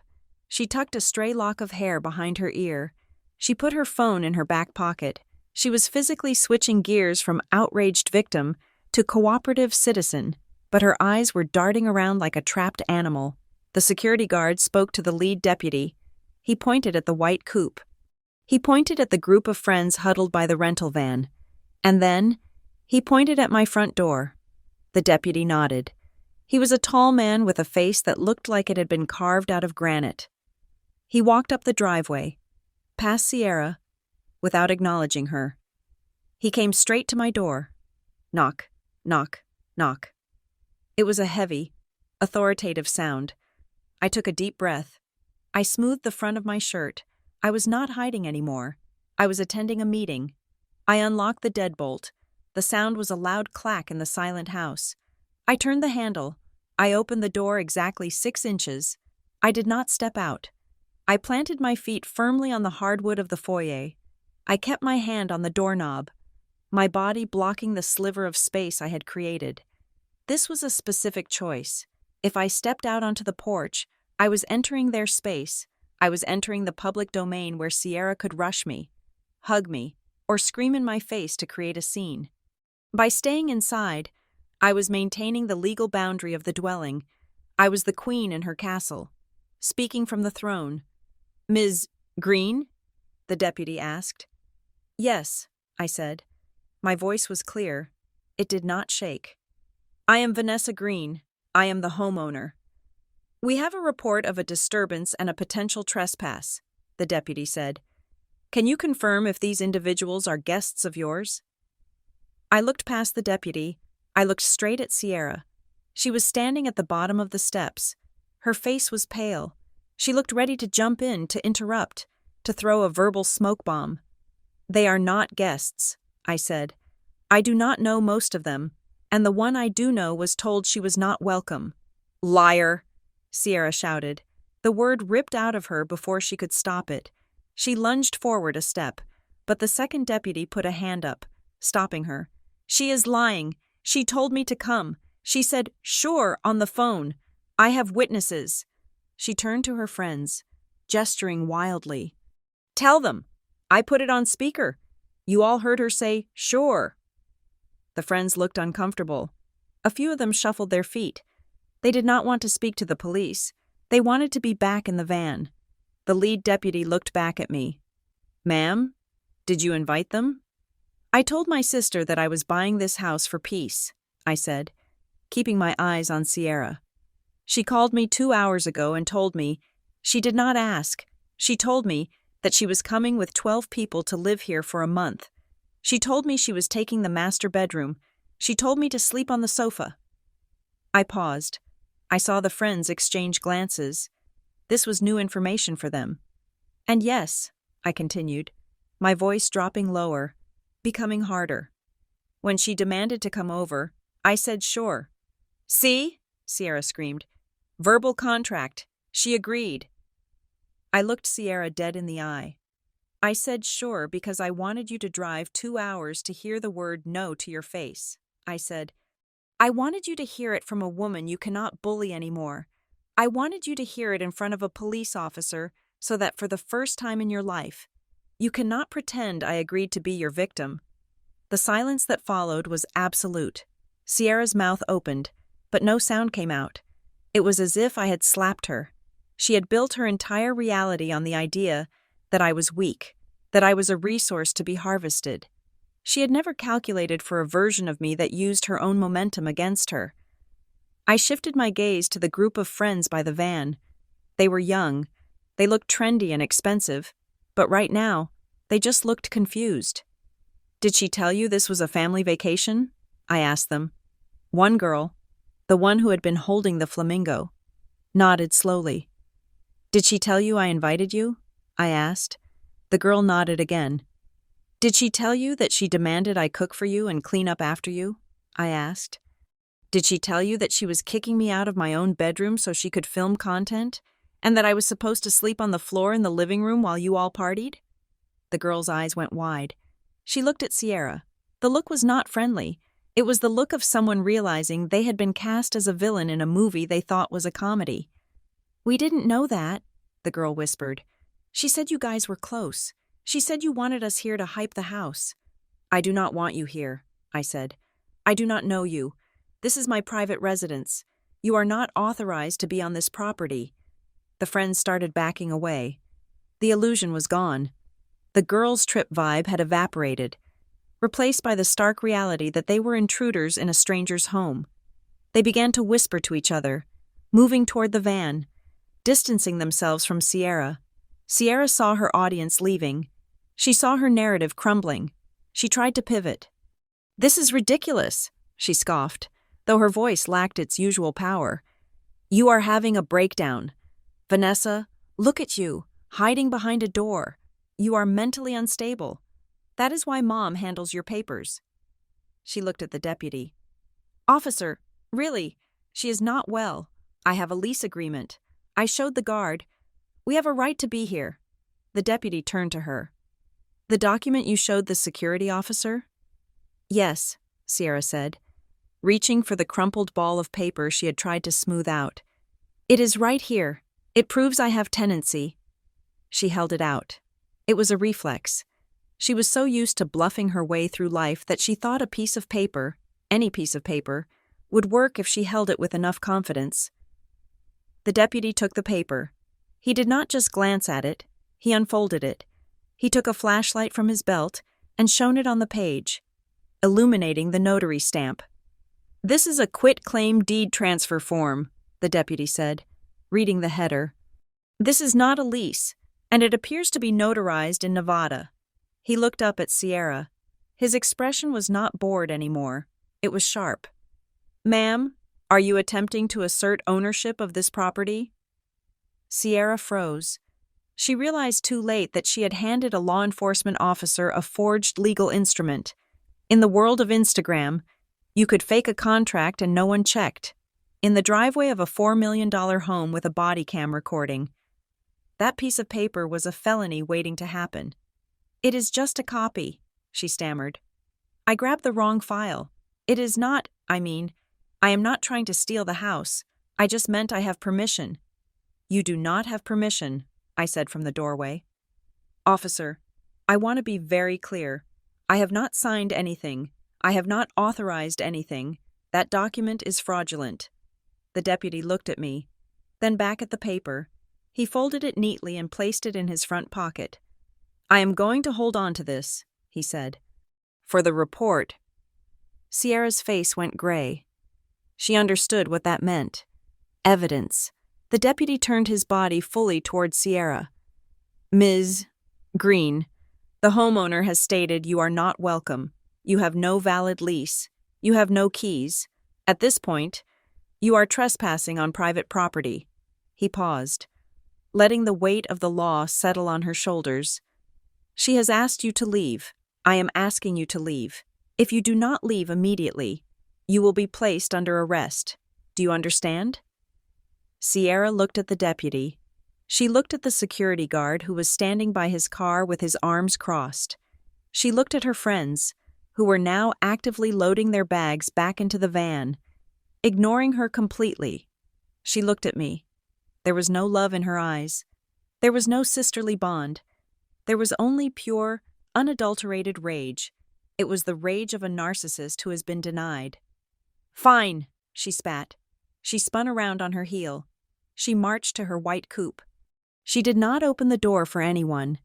She tucked a stray lock of hair behind her ear. She put her phone in her back pocket. She was physically switching gears from outraged victim to cooperative citizen, but her eyes were darting around like a trapped animal. The security guard spoke to the lead deputy. He pointed at the white coupe. He pointed at the group of friends huddled by the rental van. And then, he pointed at my front door. The deputy nodded. He was a tall man with a face that looked like it had been carved out of granite. He walked up the driveway, past Sierra, without acknowledging her. He came straight to my door. Knock, knock, knock. It was a heavy, authoritative sound. I took a deep breath. I smoothed the front of my shirt. I was not hiding anymore. I was attending a meeting. I unlocked the deadbolt. The sound was a loud clack in the silent house. I turned the handle. I opened the door exactly 6 inches. I did not step out. I planted my feet firmly on the hardwood of the foyer. I kept my hand on the doorknob, my body blocking the sliver of space I had created. This was a specific choice. If I stepped out onto the porch, I was entering their space. I was entering the public domain where Sierra could rush me, hug me, or scream in my face to create a scene. By staying inside, I was maintaining the legal boundary of the dwelling. I was the queen in her castle, speaking from the throne. "Ms. Green?" the deputy asked. "Yes," I said. My voice was clear. It did not shake. "I am Vanessa Green. I am the homeowner." "We have a report of a disturbance and a potential trespass," the deputy said. "Can you confirm if these individuals are guests of yours?" I looked past the deputy. I looked straight at Sierra. She was standing at the bottom of the steps. Her face was pale. She looked ready to jump in, to interrupt, to throw a verbal smoke bomb. "They are not guests," I said. "I do not know most of them, and the one I do know was told she was not welcome." "Liar!" Sierra shouted. The word ripped out of her before she could stop it. She lunged forward a step, but the second deputy put a hand up, stopping her. "She is lying. She told me to come. She said, 'Sure,' on the phone. I have witnesses." She turned to her friends, gesturing wildly. "Tell them. I put it on speaker. You all heard her say, 'Sure.'" The friends looked uncomfortable. A few of them shuffled their feet. They did not want to speak to the police. They wanted to be back in the van. The lead deputy looked back at me. "Ma'am, did you invite them?" "I told my sister that I was buying this house for peace," I said, keeping my eyes on Sierra. "She called me 2 hours ago and told me, she did not ask, she told me that she was coming with 12 people to live here for a month. She told me she was taking the master bedroom. She told me to sleep on the sofa." I paused. I saw the friends exchange glances. This was new information for them. "And yes," I continued, my voice dropping lower, becoming harder. "When she demanded to come over, I said sure." "See?" Sierra screamed. "Verbal contract. She agreed." I looked Sierra dead in the eye. "I said sure because I wanted you to drive 2 hours to hear the word no to your face," I said. "I wanted you to hear it from a woman you cannot bully anymore. I wanted you to hear it in front of a police officer so that for the first time in your life, you cannot pretend I agreed to be your victim." The silence that followed was absolute. Sierra's mouth opened, but no sound came out. It was as if I had slapped her. She had built her entire reality on the idea that I was weak, that I was a resource to be harvested. She had never calculated for a version of me that used her own momentum against her. I shifted my gaze to the group of friends by the van. They were young. They looked trendy and expensive, but right now, they just looked confused. "Did she tell you this was a family vacation?" I asked them. One girl, the one who had been holding the flamingo, nodded slowly. "Did she tell you I invited you?" I asked. The girl nodded again. "Did she tell you that she demanded I cook for you and clean up after you?" I asked. "Did she tell you that she was kicking me out of my own bedroom so she could film content, and that I was supposed to sleep on the floor in the living room while you all partied?" The girl's eyes went wide. She looked at Sierra. The look was not friendly. It was the look of someone realizing they had been cast as a villain in a movie they thought was a comedy. "We didn't know that," the girl whispered. "She said you guys were close. She said you wanted us here to hype the house." "I do not want you here," I said. "I do not know you. This is my private residence. You are not authorized to be on this property." The friends started backing away. The illusion was gone. The girls' trip vibe had evaporated, replaced by the stark reality that they were intruders in a stranger's home. They began to whisper to each other, moving toward the van, distancing themselves from Sierra. Sierra saw her audience leaving. She saw her narrative crumbling. She tried to pivot. "This is ridiculous," she scoffed, though her voice lacked its usual power. "You are having a breakdown. Vanessa, look at you, hiding behind a door. You are mentally unstable. That is why Mom handles your papers." She looked at the deputy. "Officer, really, she is not well. I have a lease agreement. I showed the guard. We have a right to be here. The deputy turned to her. The document you showed the security officer? Yes, Sierra said, reaching for the crumpled ball of paper she had tried to smooth out. It is right here. It proves I have tenancy. She held it out. It was a reflex. She was so used to bluffing her way through life that she thought a piece of paper, any piece of paper, would work if she held it with enough confidence. The deputy took the paper. He did not just glance at it, he unfolded it. He took a flashlight from his belt and shone it on the page, illuminating the notary stamp. This is a quit-claim deed transfer form, the deputy said, reading the header. This is not a lease, and it appears to be notarized in Nevada. He looked up at Sierra. His expression was not bored anymore. It was sharp. Ma'am, are you attempting to assert ownership of this property? Sierra froze. She realized too late that she had handed a law enforcement officer a forged legal instrument. In the world of Instagram, you could fake a contract and no one checked. In the driveway of a $4 million home with a body cam recording. That piece of paper was a felony waiting to happen. It is just a copy, she stammered. I grabbed the wrong file. It is not, I am not trying to steal the house. I just meant I have permission. You do not have permission, I said from the doorway. Officer, I want to be very clear. I have not signed anything. I have not authorized anything. That document is fraudulent. The deputy looked at me, then back at the paper. He folded it neatly and placed it in his front pocket. I am going to hold on to this, he said. For the report. Sierra's face went gray. She understood what that meant. Evidence. The deputy turned his body fully toward Sierra. Ms. Green, the homeowner has stated you are not welcome. You have no valid lease. You have no keys. At this point, you are trespassing on private property. He paused, letting the weight of the law settle on her shoulders. She has asked you to leave. I am asking you to leave. If you do not leave immediately, you will be placed under arrest. Do you understand? Sierra looked at the deputy. She looked at the security guard who was standing by his car with his arms crossed. She looked at her friends, who were now actively loading their bags back into the van, ignoring her completely. She looked at me. There was no love in her eyes. There was no sisterly bond. There was only pure, unadulterated rage. It was the rage of a narcissist who has been denied. Fine, she spat. She spun around on her heel. She marched to her white coupe. She did not open the door for anyone.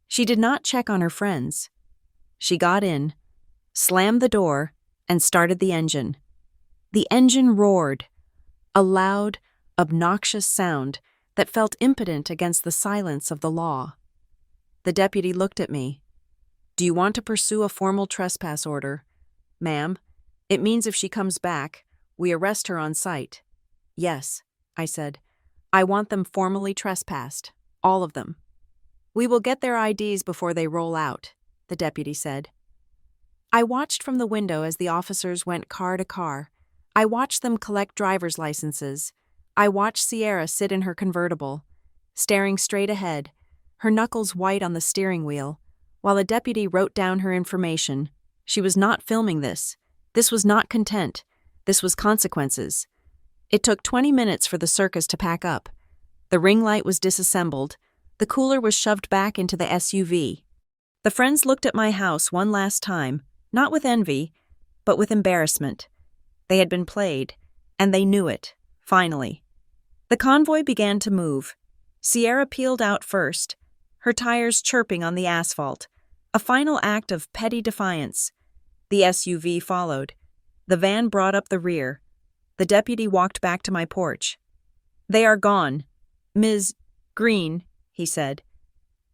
She did not check on her friends. She got in, slammed the door, and started the engine. The engine roared, a loud, obnoxious sound that felt impotent against the silence of the law. The deputy looked at me. Do you want to pursue a formal trespass order? Ma'am, it means if she comes back, we arrest her on sight. Yes, I said. I want them formally trespassed. All of them. We will get their IDs before they roll out, the deputy said. I watched from the window as the officers went car to car. I watched them collect driver's licenses. I watched Sierra sit in her convertible, staring straight ahead, her knuckles white on the steering wheel, while a deputy wrote down her information. She was not filming this. This was not content. This was consequences. It took 20 minutes for the circus to pack up. The ring light was disassembled. The cooler was shoved back into the SUV. The friends looked at my house one last time, not with envy, but with embarrassment. They had been played, and they knew it, finally. The convoy began to move. Sierra peeled out first, her tires chirping on the asphalt, a final act of petty defiance. The SUV followed. The van brought up the rear. The deputy walked back to my porch. They are gone. Ms. Green, he said.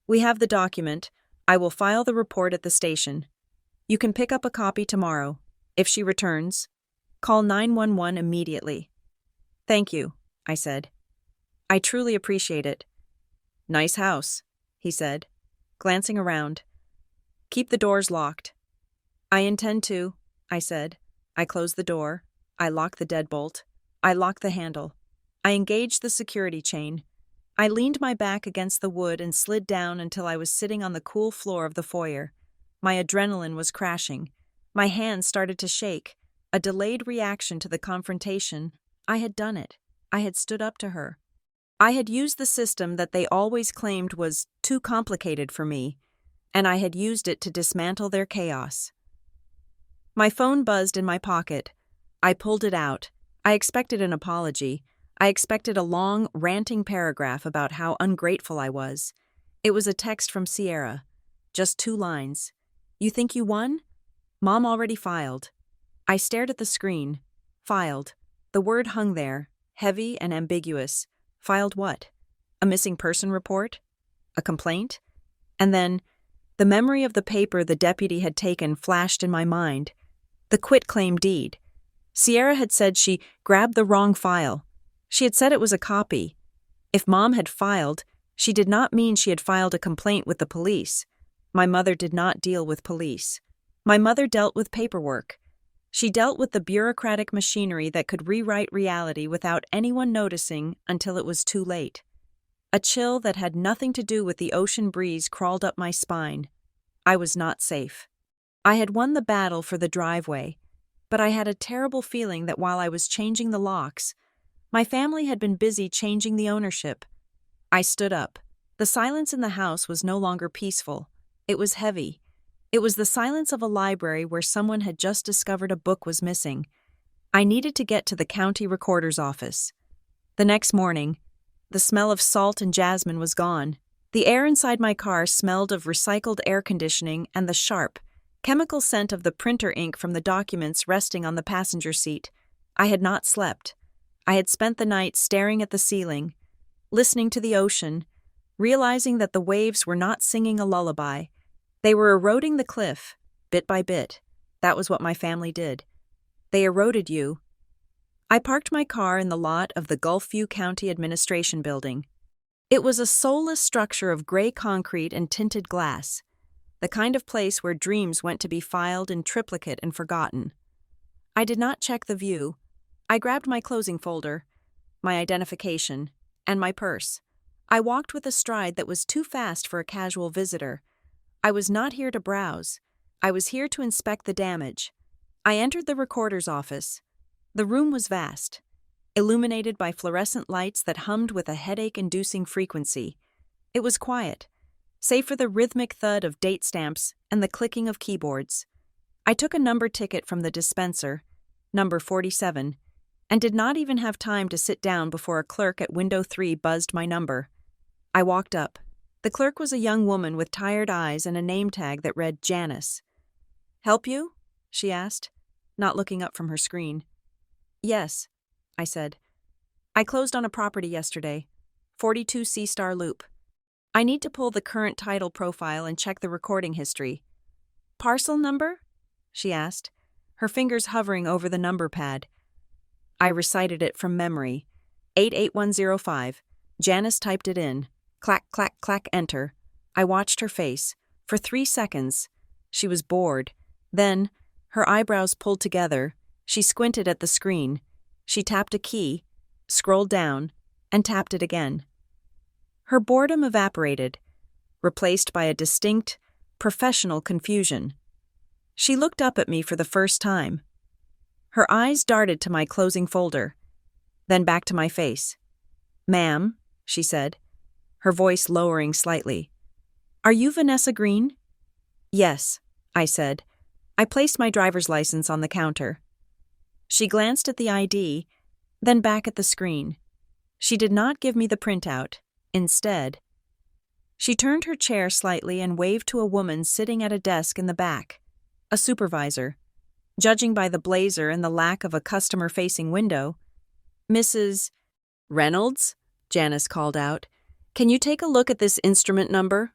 We have the document. I will file the report at the station. You can pick up a copy tomorrow. If she returns, call 911 immediately. Thank you, I said. I truly appreciate it. Nice house, he said, glancing around. Keep the doors locked. I intend to, I said. I closed the door. I locked the deadbolt. I locked the handle. I engaged the security chain. I leaned my back against the wood and slid down until I was sitting on the cool floor of the foyer. My adrenaline was crashing. My hands started to shake, a delayed reaction to the confrontation. I had done it. I had stood up to her. I had used the system that they always claimed was too complicated for me, and I had used it to dismantle their chaos. My phone buzzed in my pocket. I pulled it out. I expected an apology. I expected a long, ranting paragraph about how ungrateful I was. It was a text from Sierra. Just 2 lines. "You think you won? Mom already filed." I stared at the screen. Filed. The word hung there, heavy and ambiguous. Filed what? A missing person report? A complaint? And then, the memory of the paper the deputy had taken flashed in my mind. The quitclaim deed. Sierra had said she grabbed the wrong file. She had said it was a copy. If Mom had filed, she did not mean she had filed a complaint with the police. My mother did not deal with police. My mother dealt with paperwork. She dealt with the bureaucratic machinery that could rewrite reality without anyone noticing until it was too late. A chill that had nothing to do with the ocean breeze crawled up my spine. I was not safe. I had won the battle for the driveway, but I had a terrible feeling that while I was changing the locks, my family had been busy changing the ownership. I stood up. The silence in the house was no longer peaceful. It was heavy. It was the silence of a library where someone had just discovered a book was missing. I needed to get to the county recorder's office. The next morning, the smell of salt and jasmine was gone. The air inside my car smelled of recycled air conditioning and the sharp, chemical scent of the printer ink from the documents resting on the passenger seat. I had not slept. I had spent the night staring at the ceiling, listening to the ocean, realizing that the waves were not singing a lullaby. They were eroding the cliff, bit by bit. That was what my family did. They eroded you. I parked my car in the lot of the Gulfview County Administration Building. It was a soulless structure of gray concrete and tinted glass, the kind of place where dreams went to be filed in triplicate and forgotten. I did not check the view. I grabbed my closing folder, my identification, and my purse. I walked with a stride that was too fast for a casual visitor. I was not here to browse. I was here to inspect the damage. I entered the recorder's office. The room was vast, illuminated by fluorescent lights that hummed with a headache-inducing frequency. It was quiet, save for the rhythmic thud of date stamps and the clicking of keyboards. I took a number ticket from the dispenser, number 47, and did not even have time to sit down before a clerk at window 3 buzzed my number. I walked up. The clerk was a young woman with tired eyes and a name tag that read Janice. "Help you?" she asked, not looking up from her screen. "Yes," I said. "I closed on a property yesterday, 42 Sea Star Loop. I need to pull the current title profile and check the recording history." "Parcel number?" she asked, her fingers hovering over the number pad. I recited it from memory. 88105. Janice typed it in. Clack, clack, clack, enter. I watched her face. For 3 seconds. She was bored. Then, her eyebrows pulled together, she squinted at the screen. She tapped a key, scrolled down, and tapped it again. Her boredom evaporated, replaced by a distinct, professional confusion. She looked up at me for the first time. Her eyes darted to my closing folder, then back to my face. "Ma'am," she said, her voice lowering slightly. "Are you Vanessa Green?" "Yes," I said. I placed my driver's license on the counter. She glanced at the ID, then back at the screen. She did not give me the printout. Instead, she turned her chair slightly and waved to a woman sitting at a desk in the back, a supervisor. Judging by the blazer and the lack of a customer-facing window, "Mrs. Reynolds?" Janice called out. "Can you take a look at this instrument number?"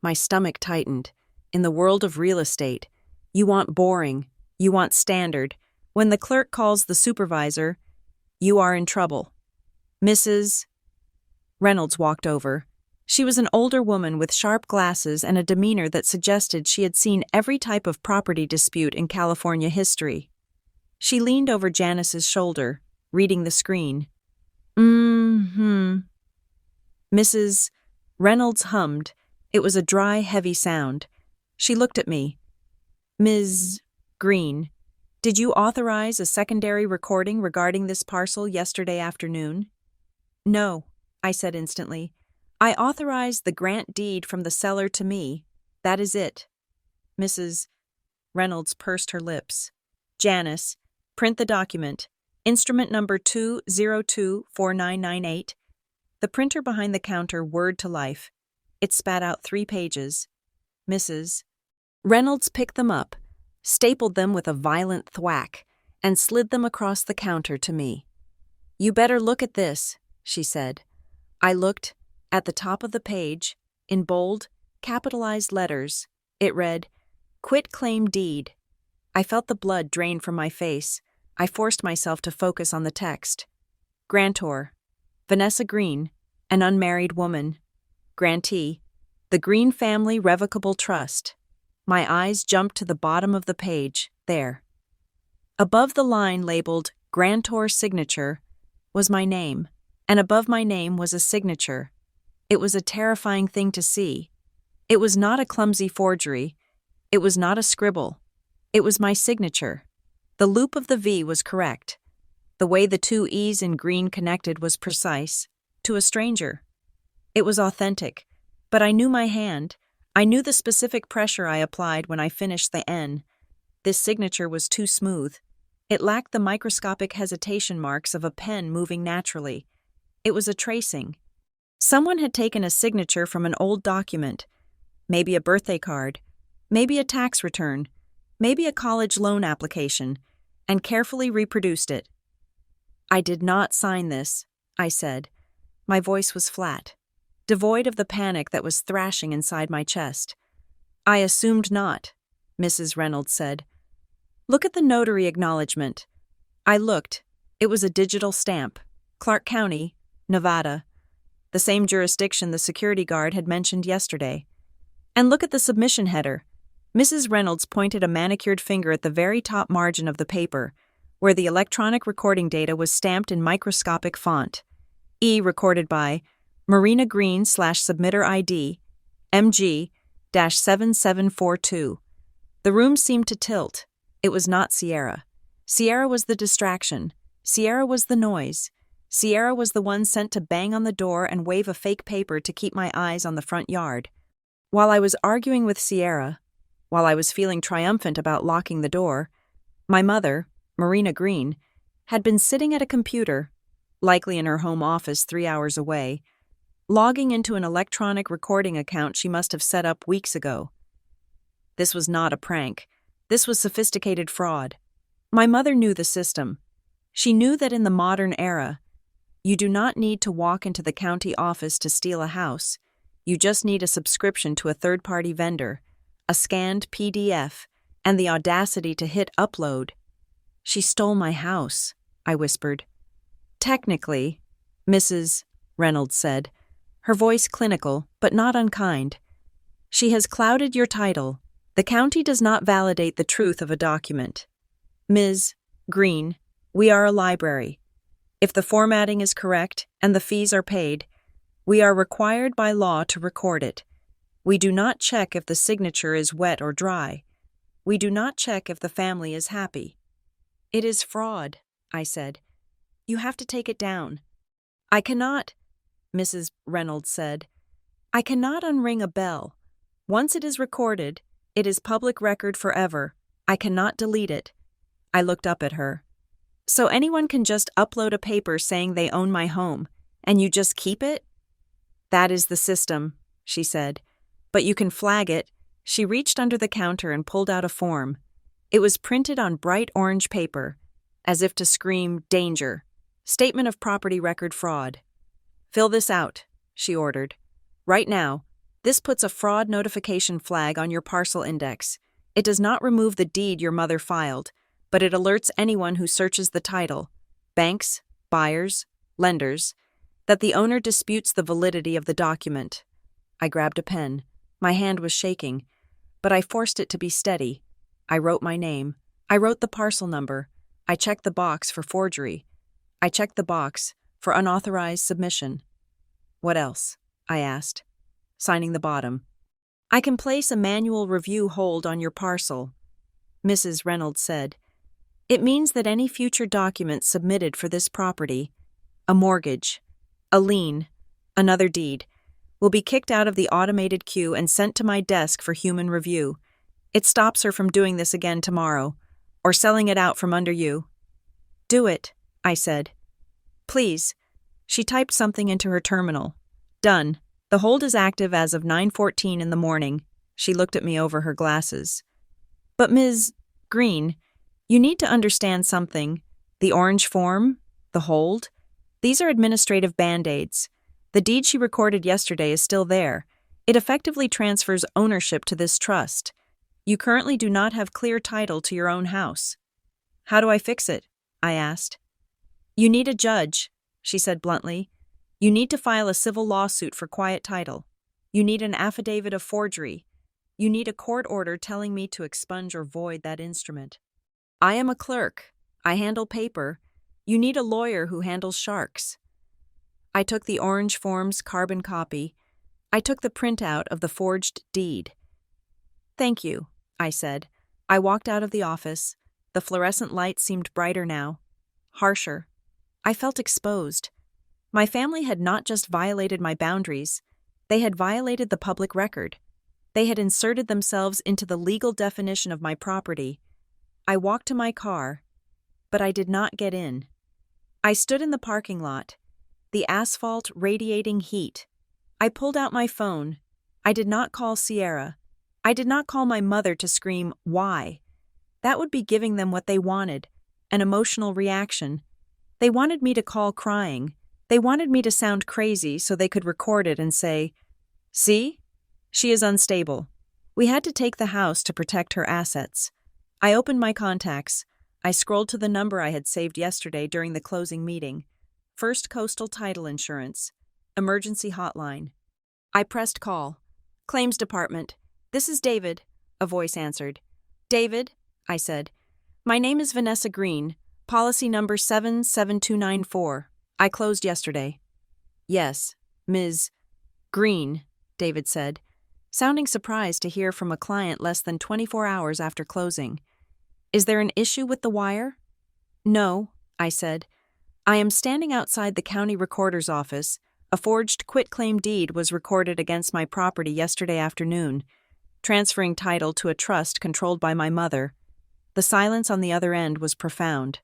My stomach tightened. In the world of real estate, you want boring, you want standard. When the clerk calls the supervisor, you are in trouble. "Mrs. Reynolds walked over. She was an older woman with sharp glasses and a demeanor that suggested she had seen every type of property dispute in California history. She leaned over Janice's shoulder, reading the screen. Mrs. Reynolds hummed. It was a dry, heavy sound. She looked at me. Ms. Green, did you authorize a secondary recording regarding this parcel yesterday afternoon? No, I said instantly. I authorized the grant deed from the seller to me. That is it. Mrs. Reynolds pursed her lips. Janice, print the document. Instrument number 2024998. The printer behind the counter whirred to life. It spat out 3 pages. Mrs. Reynolds picked them up, stapled them with a violent thwack, and slid them across the counter to me. You better look at this, she said. I looked. At the top of the page, in bold, capitalized letters, it read, Quit claim deed. I felt the blood drain from my face. I forced myself to focus on the text. Grantor, Vanessa Green, an unmarried woman. Grantee, the Green Family Revocable Trust. My eyes jumped to the bottom of the page, there. Above the line labeled Grantor Signature was my name, and above my name was a signature. It was a terrifying thing to see. It was not a clumsy forgery. It was not a scribble. It was my signature. The loop of the V was correct. The way the 2 E's in green connected was precise, to a stranger. It was authentic, but I knew my hand. I knew the specific pressure I applied when I finished the N. This signature was too smooth. It lacked the microscopic hesitation marks of a pen moving naturally. It was a tracing. Someone had taken a signature from an old document, maybe a birthday card, maybe a tax return, maybe a college loan application, and carefully reproduced it. I did not sign this, I said. My voice was flat, devoid of the panic that was thrashing inside my chest. I assumed not, Mrs. Reynolds said. Look at the notary acknowledgement. I looked. It was a digital stamp. Clark County, Nevada. The same jurisdiction the security guard had mentioned yesterday. And look at the submission header. Mrs. Reynolds pointed a manicured finger at the very top margin of the paper, where the electronic recording data was stamped in microscopic font. E recorded by Marina Green /submitter ID, MG-7742. The room seemed to tilt. It was not Sierra. Sierra was the distraction. Sierra was the noise. Sierra was the one sent to bang on the door and wave a fake paper to keep my eyes on the front yard. While I was arguing with Sierra, while I was feeling triumphant about locking the door, my mother, Marina Green, had been sitting at a computer, likely in her home office 3 hours away, logging into an electronic recording account she must have set up weeks ago. This was not a prank. This was sophisticated fraud. My mother knew the system. She knew that in the modern era, you do not need to walk into the county office to steal a house. You just need a subscription to a third-party vendor, a scanned PDF, and the audacity to hit upload. She stole my house, I whispered. Technically, Mrs. Reynolds said, her voice clinical but not unkind. She has clouded your title. The county does not validate the truth of a document. Ms. Green, we are a library. If the formatting is correct and the fees are paid, we are required by law to record it. We do not check if the signature is wet or dry. We do not check if the family is happy. It is fraud, I said. You have to take it down. I cannot, Mrs. Reynolds said. I cannot unring a bell. Once it is recorded, it is public record forever. I cannot delete it. I looked up at her. So anyone can just upload a paper saying they own my home, and you just keep it? That is the system, she said. But you can flag it. She reached under the counter and pulled out a form. It was printed on bright orange paper, as if to scream, danger. Statement of property record fraud. Fill this out, she ordered. Right now. This puts a fraud notification flag on your parcel index. It does not remove the deed your mother filed, but it alerts anyone who searches the title, banks, buyers, lenders, that the owner disputes the validity of the document. I grabbed a pen. My hand was shaking, but I forced it to be steady. I wrote my name. I wrote the parcel number. I checked the box for forgery. I checked the box for unauthorized submission. What else? I asked, signing the bottom. I can place a manual review hold on your parcel, Mrs. Reynolds said. It means that any future documents submitted for this property, a mortgage, a lien, another deed, will be kicked out of the automated queue and sent to my desk for human review. It stops her from doing this again tomorrow, or selling it out from under you. Do it, I said. Please. She typed something into her terminal. Done. The hold is active as of 9:14 in the morning. She looked at me over her glasses. But Ms. Green, you need to understand something. The orange form, the hold, these are administrative band-aids. The deed she recorded yesterday is still there. It effectively transfers ownership to this trust. You currently do not have clear title to your own house. How do I fix it? I asked. You need a judge, she said bluntly. You need to file a civil lawsuit for quiet title. You need an affidavit of forgery. You need a court order telling me to expunge or void that instrument. I am a clerk. I handle paper. You need a lawyer who handles sharks. I took the orange form's carbon copy. I took the printout of the forged deed. Thank you, I said. I walked out of the office. The fluorescent light seemed brighter now, harsher. I felt exposed. My family had not just violated my boundaries, they had violated the public record. They had inserted themselves into the legal definition of my property. I walked to my car, but I did not get in. I stood in the parking lot, the asphalt radiating heat. I pulled out my phone. I did not call Sierra. I did not call my mother to scream, "Why?" That would be giving them what they wanted, an emotional reaction. They wanted me to call crying. They wanted me to sound crazy so they could record it and say, "See? She is unstable." We had to take the house to protect her assets. I opened my contacts. I scrolled to the number I had saved yesterday during the closing meeting. First Coastal Title Insurance. Emergency hotline. I pressed call. Claims department. This is David, a voice answered. David, I said. My name is Vanessa Green. Policy number 77294. I closed yesterday. Yes, Ms. Green, David said, sounding surprised to hear from a client less than 24 hours after closing. Is there an issue with the wire? No, I said. I am standing outside the county recorder's office. A forged quitclaim deed was recorded against my property yesterday afternoon, transferring title to a trust controlled by my mother. The silence on the other end was profound.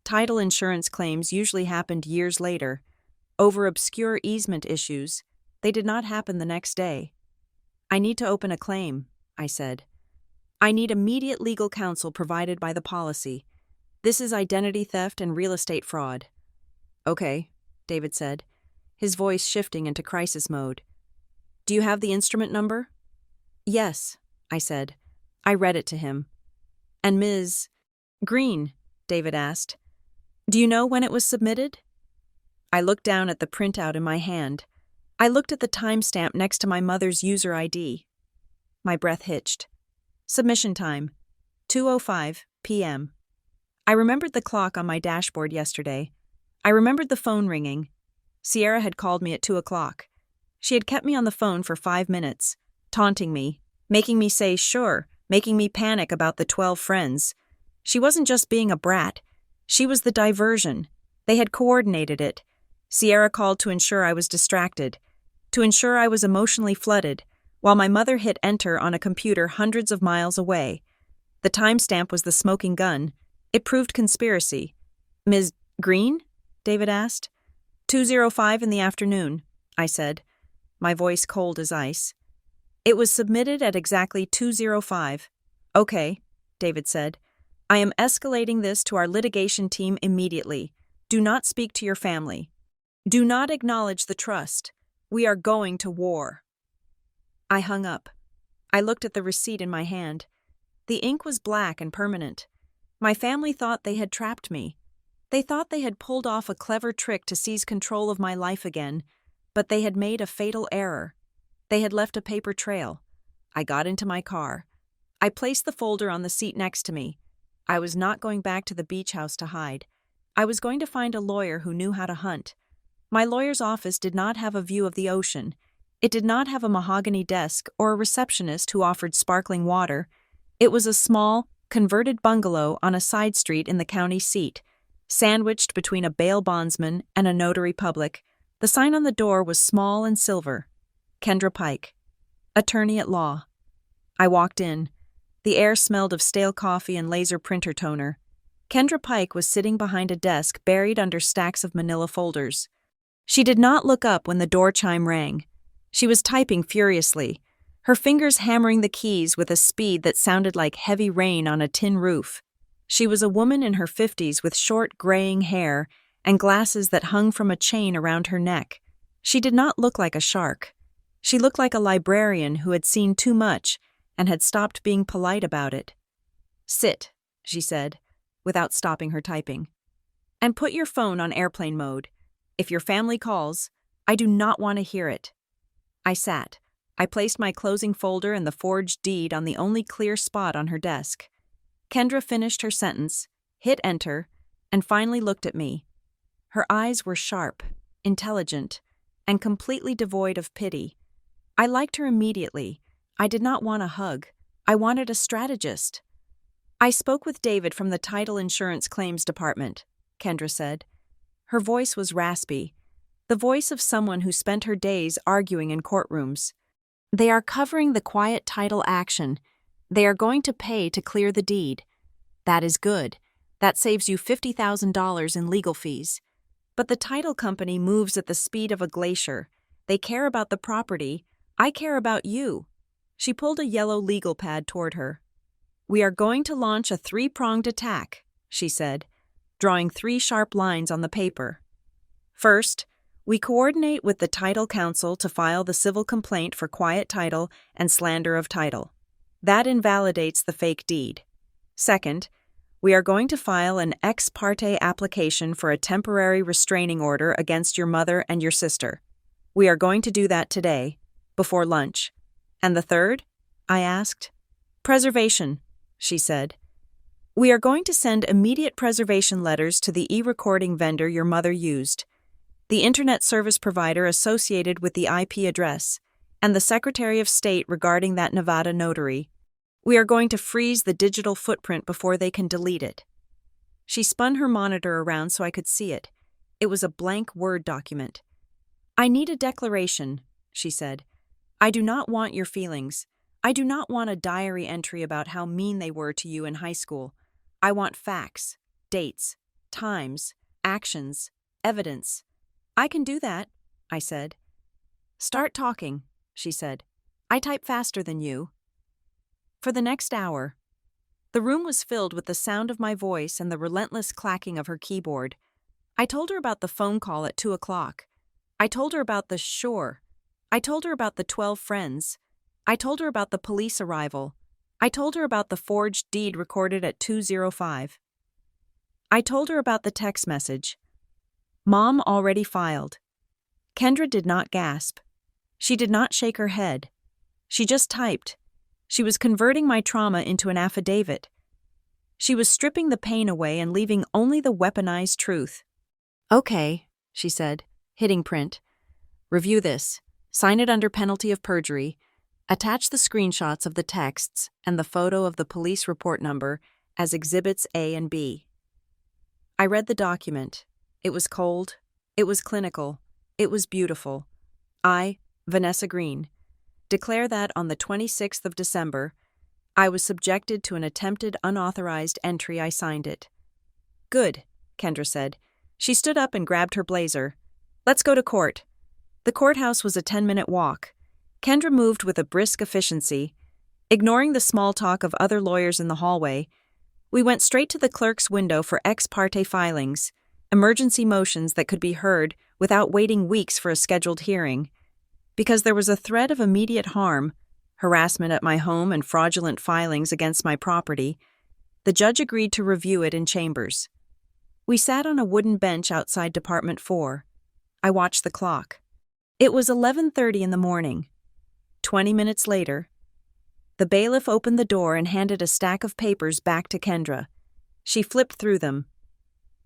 Title insurance claims usually happened years later. Over obscure easement issues, they did not happen the next day. I need to open a claim, I said. I need immediate legal counsel provided by the policy. This is identity theft and real estate fraud. Okay, David said, his voice shifting into crisis mode. Do you have the instrument number? Yes, I said. I read it to him. And Ms. Green, David asked, do you know when it was submitted? I looked down at the printout in my hand. I looked at the timestamp next to my mother's user ID. My breath hitched. Submission time, 2:05 p.m. I remembered the clock on my dashboard yesterday. I remembered the phone ringing. Sierra had called me at 2 o'clock. She had kept me on the phone for 5 minutes, taunting me, making me say sure, making me panic about the 12 friends. She wasn't just being a brat. She was the diversion. They had coordinated it. Sierra called to ensure I was distracted, to ensure I was emotionally flooded, while my mother hit enter on a computer hundreds of miles away. The timestamp was the smoking gun. It proved conspiracy. Ms. Green? David asked. 2:05 in the afternoon, I said, my voice cold as ice. It was submitted at exactly 2:05. Okay, David said. I am escalating this to our litigation team immediately. Do not speak to your family. Do not acknowledge the trust. We are going to war. I hung up. I looked at the receipt in my hand. The ink was black and permanent. My family thought they had trapped me. They thought they had pulled off a clever trick to seize control of my life again, but they had made a fatal error. They had left a paper trail. I got into my car. I placed the folder on the seat next to me. I was not going back to the beach house to hide. I was going to find a lawyer who knew how to hunt. My lawyer's office did not have a view of the ocean. It did not have a mahogany desk or a receptionist who offered sparkling water. It was a small, converted bungalow on a side street in the county seat, sandwiched between a bail bondsman and a notary public. The sign on the door was small and silver. Kendra Pike, attorney at law. I walked in. The air smelled of stale coffee and laser printer toner. Kendra Pike was sitting behind a desk buried under stacks of manila folders. She did not look up when the door chime rang. She was typing furiously, her fingers hammering the keys with a speed that sounded like heavy rain on a tin roof. She was a woman in her 50s with short, graying hair and glasses that hung from a chain around her neck. She did not look like a shark. She looked like a librarian who had seen too much and had stopped being polite about it. "Sit," she said, without stopping her typing. "And put your phone on airplane mode. If your family calls, I do not want to hear it." I sat. I placed my closing folder and the forged deed on the only clear spot on her desk. Kendra finished her sentence, hit enter, and finally looked at me. Her eyes were sharp, intelligent, and completely devoid of pity. I liked her immediately. I did not want a hug. I wanted a strategist. "I spoke with David from the Title Insurance Claims Department," Kendra said. Her voice was raspy, the voice of someone who spent her days arguing in courtrooms. "They are covering the quiet title action. They are going to pay to clear the deed. That is good. That saves you $50,000 in legal fees. But the title company moves at the speed of a glacier. They care about the property. I care about you." She pulled a yellow legal pad toward her. "We are going to launch a 3-pronged attack," she said, drawing 3 sharp lines on the paper. "First, we coordinate with the Title Council to file the civil complaint for quiet title and slander of title. That invalidates the fake deed. Second, we are going to file an ex parte application for a temporary restraining order against your mother and your sister. We are going to do that today, before lunch. And the third?" I asked. "Preservation," she said. "We are going to send immediate preservation letters to the e-recording vendor your mother used, the internet service provider associated with the IP address, and the Secretary of State regarding that Nevada notary. We are going to freeze the digital footprint before they can delete it." She spun her monitor around so I could see it. It was a blank Word document. "I need a declaration," she said. "I do not want your feelings. I do not want a diary entry about how mean they were to you in high school. I want facts, dates, times, actions, evidence." "I can do that," I said. "Start talking," she said. "I type faster than you." For the next hour, the room was filled with the sound of my voice and the relentless clacking of her keyboard. I told her about the phone call at 2 o'clock. I told her about the sure. I told her about the 12 friends. I told her about the police arrival. I told her about the forged deed recorded at 2:05. I told her about the text message. "Mom already filed." Kendra did not gasp. She did not shake her head. She just typed. She was converting my trauma into an affidavit. She was stripping the pain away and leaving only the weaponized truth. "Okay," she said, hitting print. "Review this. Sign it under penalty of perjury. Attach the screenshots of the texts and the photo of the police report number as Exhibits A and B." I read the document. It was cold. It was clinical. It was beautiful. I, Vanessa Green, declare that on the 26th of December, I was subjected to an attempted unauthorized entry. I signed it. "Good," Kendra said. She stood up and grabbed her blazer. "Let's go to court." The courthouse was a 10-minute walk. Kendra moved with a brisk efficiency. Ignoring the small talk of other lawyers in the hallway, we went straight to the clerk's window for ex parte filings, emergency motions that could be heard without waiting weeks for a scheduled hearing. Because there was a threat of immediate harm, harassment at my home and fraudulent filings against my property, the judge agreed to review it in chambers. We sat on a wooden bench outside Department 4. I watched the clock. It was 11:30 in the morning. 20 minutes later, the bailiff opened the door and handed a stack of papers back to Kendra. She flipped through them.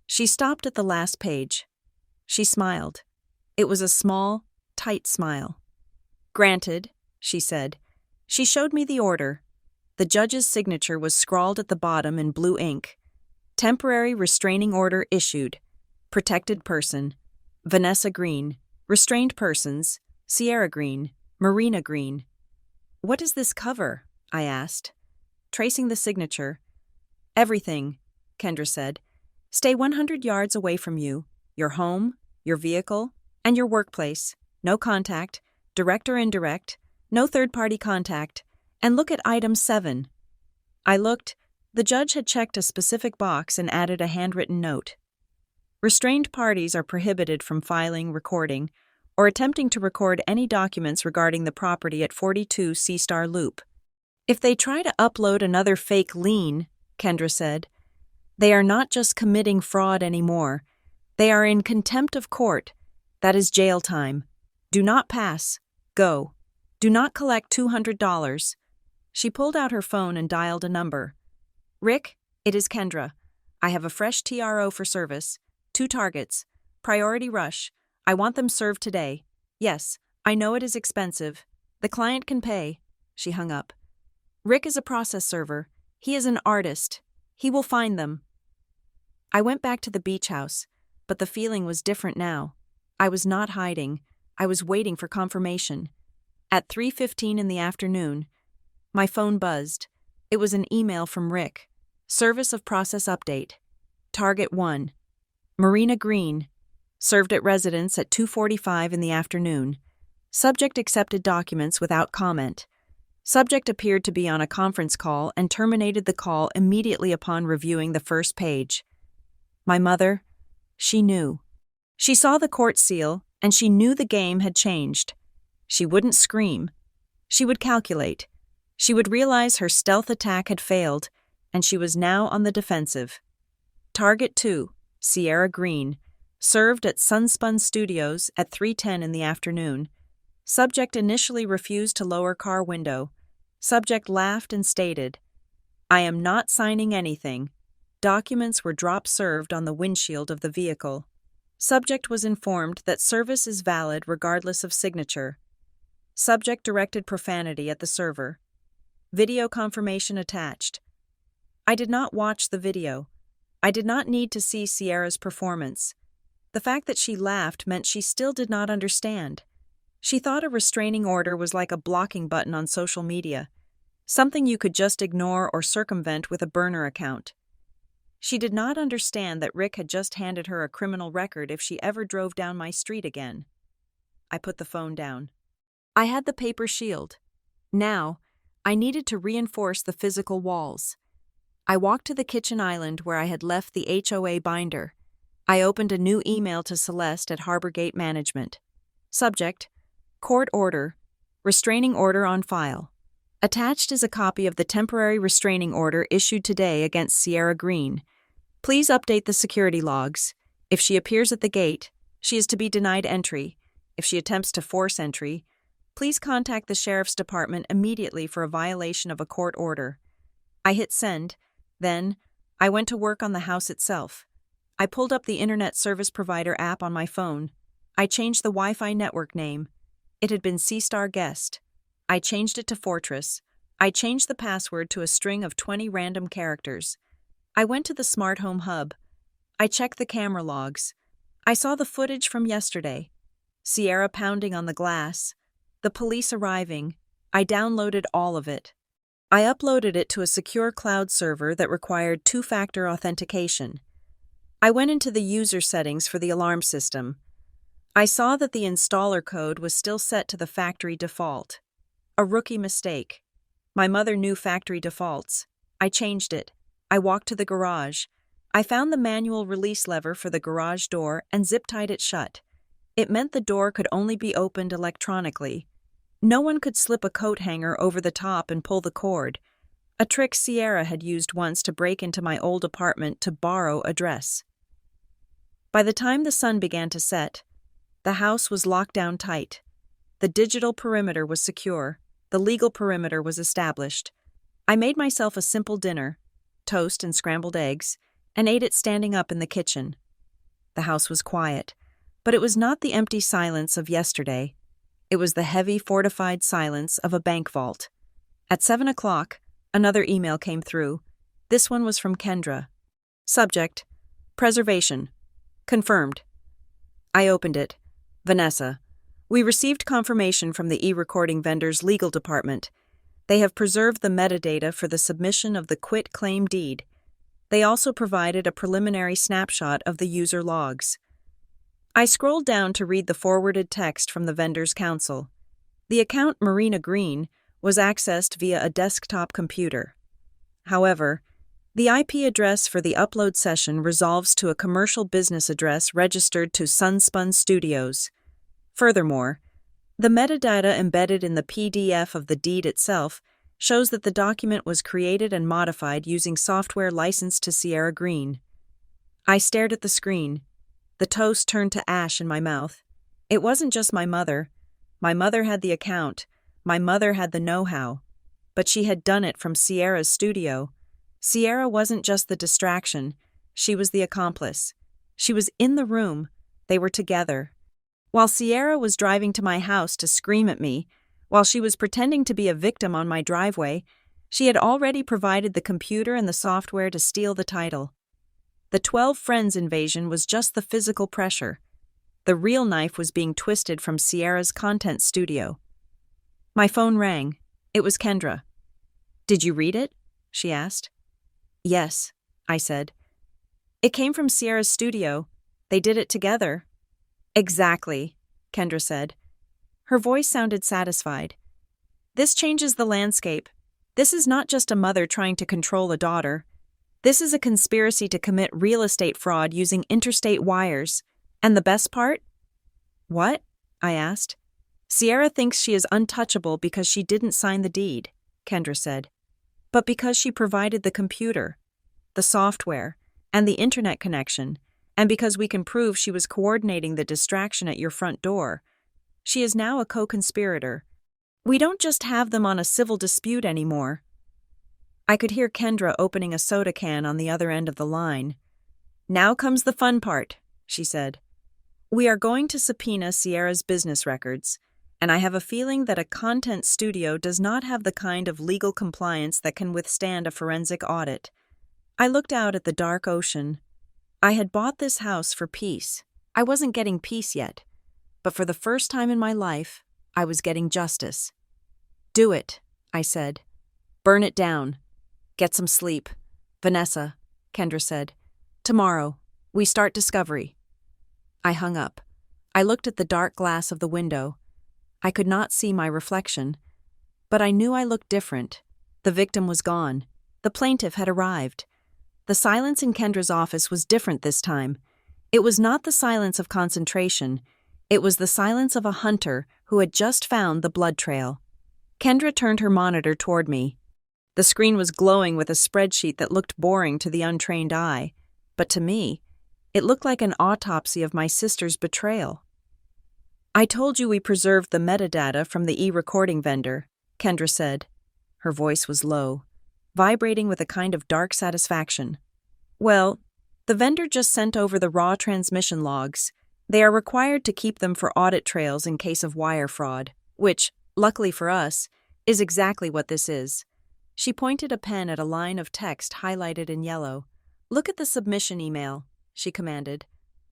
She stopped at the last page. She smiled. It was a small, tight smile. "Granted," she said. She showed me the order. The judge's signature was scrawled at the bottom in blue ink. Temporary restraining order issued. Protected person: Vanessa Green. Restrained persons: Sierra Green, Marina Green. "What does this cover?" I asked. Tracing the signature. "Everything," Kendra said. "Stay 100 yards away from you, your home, your vehicle, and your workplace. No contact, direct or indirect, no third-party contact, and look at item 7. I looked. The judge had checked a specific box and added a handwritten note. Restrained parties are prohibited from filing, recording, or attempting to record any documents regarding the property at 42 C-Star Loop. If they try to upload another fake lien, Kendra said, they are not just committing fraud anymore. They are in contempt of court. That is jail time. Do not pass. Go. Do not collect $200. She pulled out her phone and dialed a number. "Rick, it is Kendra. I have a fresh TRO for service. 2 targets. Priority rush. I want them served today. Yes, I know it is expensive. The client can pay." She hung up. "Rick is a process server. He is an artist. He will find them." I went back to the beach house, but the feeling was different now. I was not hiding. I was waiting for confirmation. At 3:15 in the afternoon, my phone buzzed. It was an email from Rick. Service of process update. Target 1. Marina Green. Served at residence at 2:45 in the afternoon. Subject accepted documents without comment. Subject appeared to be on a conference call and terminated the call immediately upon reviewing the first page. My mother, she knew. She saw the court seal, and she knew the game had changed. She wouldn't scream. She would calculate. She would realize her stealth attack had failed, and she was now on the defensive. Target 2, Sierra Green, served at Sunspun Studios at 3:10 in the afternoon. Subject initially refused to lower car window. Subject laughed and stated, "I am not signing anything." Documents were drop-served on the windshield of the vehicle. Subject was informed that service is valid regardless of signature. Subject directed profanity at the server. Video confirmation attached. I did not watch the video. I did not need to see Sierra's performance. The fact that she laughed meant she still did not understand. She thought a restraining order was like a blocking button on social media, something you could just ignore or circumvent with a burner account. She did not understand that Rick had just handed her a criminal record if she ever drove down my street again. I put the phone down. I had the paper shield. Now, I needed to reinforce the physical walls. I walked to the kitchen island where I had left the HOA binder. I opened a new email to Celeste at Harborgate Management. Subject: Court order. Restraining order on file. Attached is a copy of the temporary restraining order issued today against Sierra Green. Please update the security logs. If she appears at the gate, she is to be denied entry. If she attempts to force entry, please contact the Sheriff's Department immediately for a violation of a court order. I hit send. Then, I went to work on the house itself. I pulled up the Internet Service Provider app on my phone. I changed the Wi-Fi network name. It had been C-Star Guest. I changed it to Fortress. I changed the password to a string of 20 random characters. I went to the Smart Home Hub. I checked the camera logs. I saw the footage from yesterday. Sierra pounding on the glass. The police arriving. I downloaded all of it. I uploaded it to a secure cloud server that required 2-factor authentication. I went into the user settings for the alarm system. I saw that the installer code was still set to the factory default. A rookie mistake. My mother knew factory defaults. I changed it. I walked to the garage. I found the manual release lever for the garage door and zip-tied it shut. It meant the door could only be opened electronically. No one could slip a coat hanger over the top and pull the cord, a trick Sierra had used once to break into my old apartment to borrow a dress. By the time the sun began to set, the house was locked down tight. The digital perimeter was secure. The legal perimeter was established. I made myself a simple dinner, toast and scrambled eggs, and ate it standing up in the kitchen. The house was quiet. But it was not the empty silence of yesterday. It was the heavy, fortified silence of a bank vault. At 7 o'clock, another email came through. This one was from Kendra. Subject: Preservation. Confirmed. I opened it. Vanessa, we received confirmation from the e-recording vendor's legal department. They have preserved the metadata for the submission of the quit claim deed. They also provided a preliminary snapshot of the user logs. I scrolled down to read the forwarded text from the vendor's counsel. The account Marina Green was accessed via a desktop computer. However, the IP address for the upload session resolves to a commercial business address registered to Sunspun Studios. Furthermore, the metadata embedded in the PDF of the deed itself shows that the document was created and modified using software licensed to Sierra Green. I stared at the screen. The toast turned to ash in my mouth. It wasn't just my mother. My mother had the account. My mother had the know-how. But she had done it from Sierra's studio. Sierra wasn't just the distraction. She was the accomplice. She was in the room. They were together. While Sierra was driving to my house to scream at me, while she was pretending to be a victim on my driveway, she had already provided the computer and the software to steal the title. The 12 Friends invasion was just the physical pressure. The real knife was being twisted from Sierra's content studio. My phone rang. It was Kendra. "Did you read it?" she asked. "Yes," I said. "It came from Sierra's studio. They did it together." "Exactly," Kendra said. Her voice sounded satisfied. "This changes the landscape. This is not just a mother trying to control a daughter. This is a conspiracy to commit real estate fraud using interstate wires. And the best part?" "What?" I asked. "Sierra thinks she is untouchable because she didn't sign the deed," Kendra said. "But because she provided the computer, the software, and the internet connection, and because we can prove she was coordinating the distraction at your front door, she is now a co-conspirator. We don't just have them on a civil dispute anymore." I could hear Kendra opening a soda can on the other end of the line. "Now comes the fun part," she said. "We are going to subpoena Sierra's business records, and I have a feeling that a content studio does not have the kind of legal compliance that can withstand a forensic audit." I looked out at the dark ocean. I had bought this house for peace. I wasn't getting peace yet, but for the first time in my life, I was getting justice. "Do it," I said. "Burn it down. Get some sleep. Vanessa," Kendra said. "Tomorrow, we start discovery." I hung up. I looked at the dark glass of the window. I could not see my reflection, but I knew I looked different. The victim was gone. The plaintiff had arrived. The silence in Kendra's office was different this time. It was not the silence of concentration. It was the silence of a hunter who had just found the blood trail. Kendra turned her monitor toward me. The screen was glowing with a spreadsheet that looked boring to the untrained eye, but to me, it looked like an autopsy of my sister's betrayal. "I told you we preserved the metadata from the e-recording vendor," Kendra said. Her voice was low, vibrating with a kind of dark satisfaction. "Well, the vendor just sent over the raw transmission logs. They are required to keep them for audit trails in case of wire fraud, which, luckily for us, is exactly what this is." She pointed a pen at a line of text highlighted in yellow. "Look at the submission email," she commanded.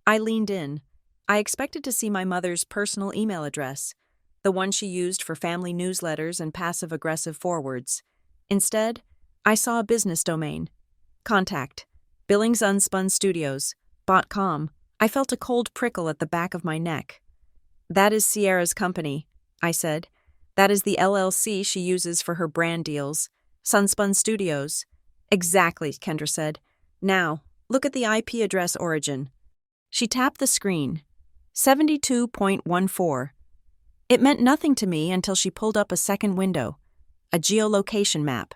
I leaned in. I expected to see my mother's personal email address, the one she used for family newsletters and passive-aggressive forwards. Instead, I saw a business domain. Contact: Billings Unspun Studios, .com. I felt a cold prickle at the back of my neck. "That is Sierra's company," I said. "That is the LLC she uses for her brand deals. Sunspun Studios." "Exactly," Kendra said. "Now, look at the IP address origin." She tapped the screen. 72.14. It meant nothing to me until she pulled up a second window, a geolocation map.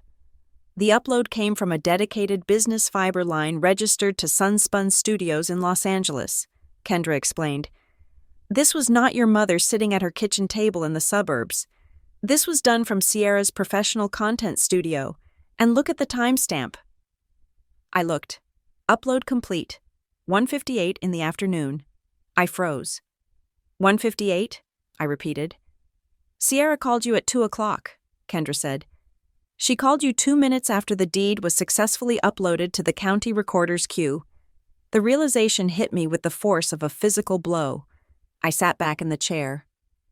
The upload came from a dedicated business fiber line registered to Sunspun Studios in Los Angeles, Kendra explained. "This was not your mother sitting at her kitchen table in the suburbs. This was done from Sierra's professional content studio, and look at the timestamp." I looked. Upload complete. 1:58 in the afternoon. I froze. 1:58? I repeated. Sierra called you at 2 o'clock, Kendra said. She called you 2 minutes after the deed was successfully uploaded to the county recorder's queue. The realization hit me with the force of a physical blow. I sat back in the chair,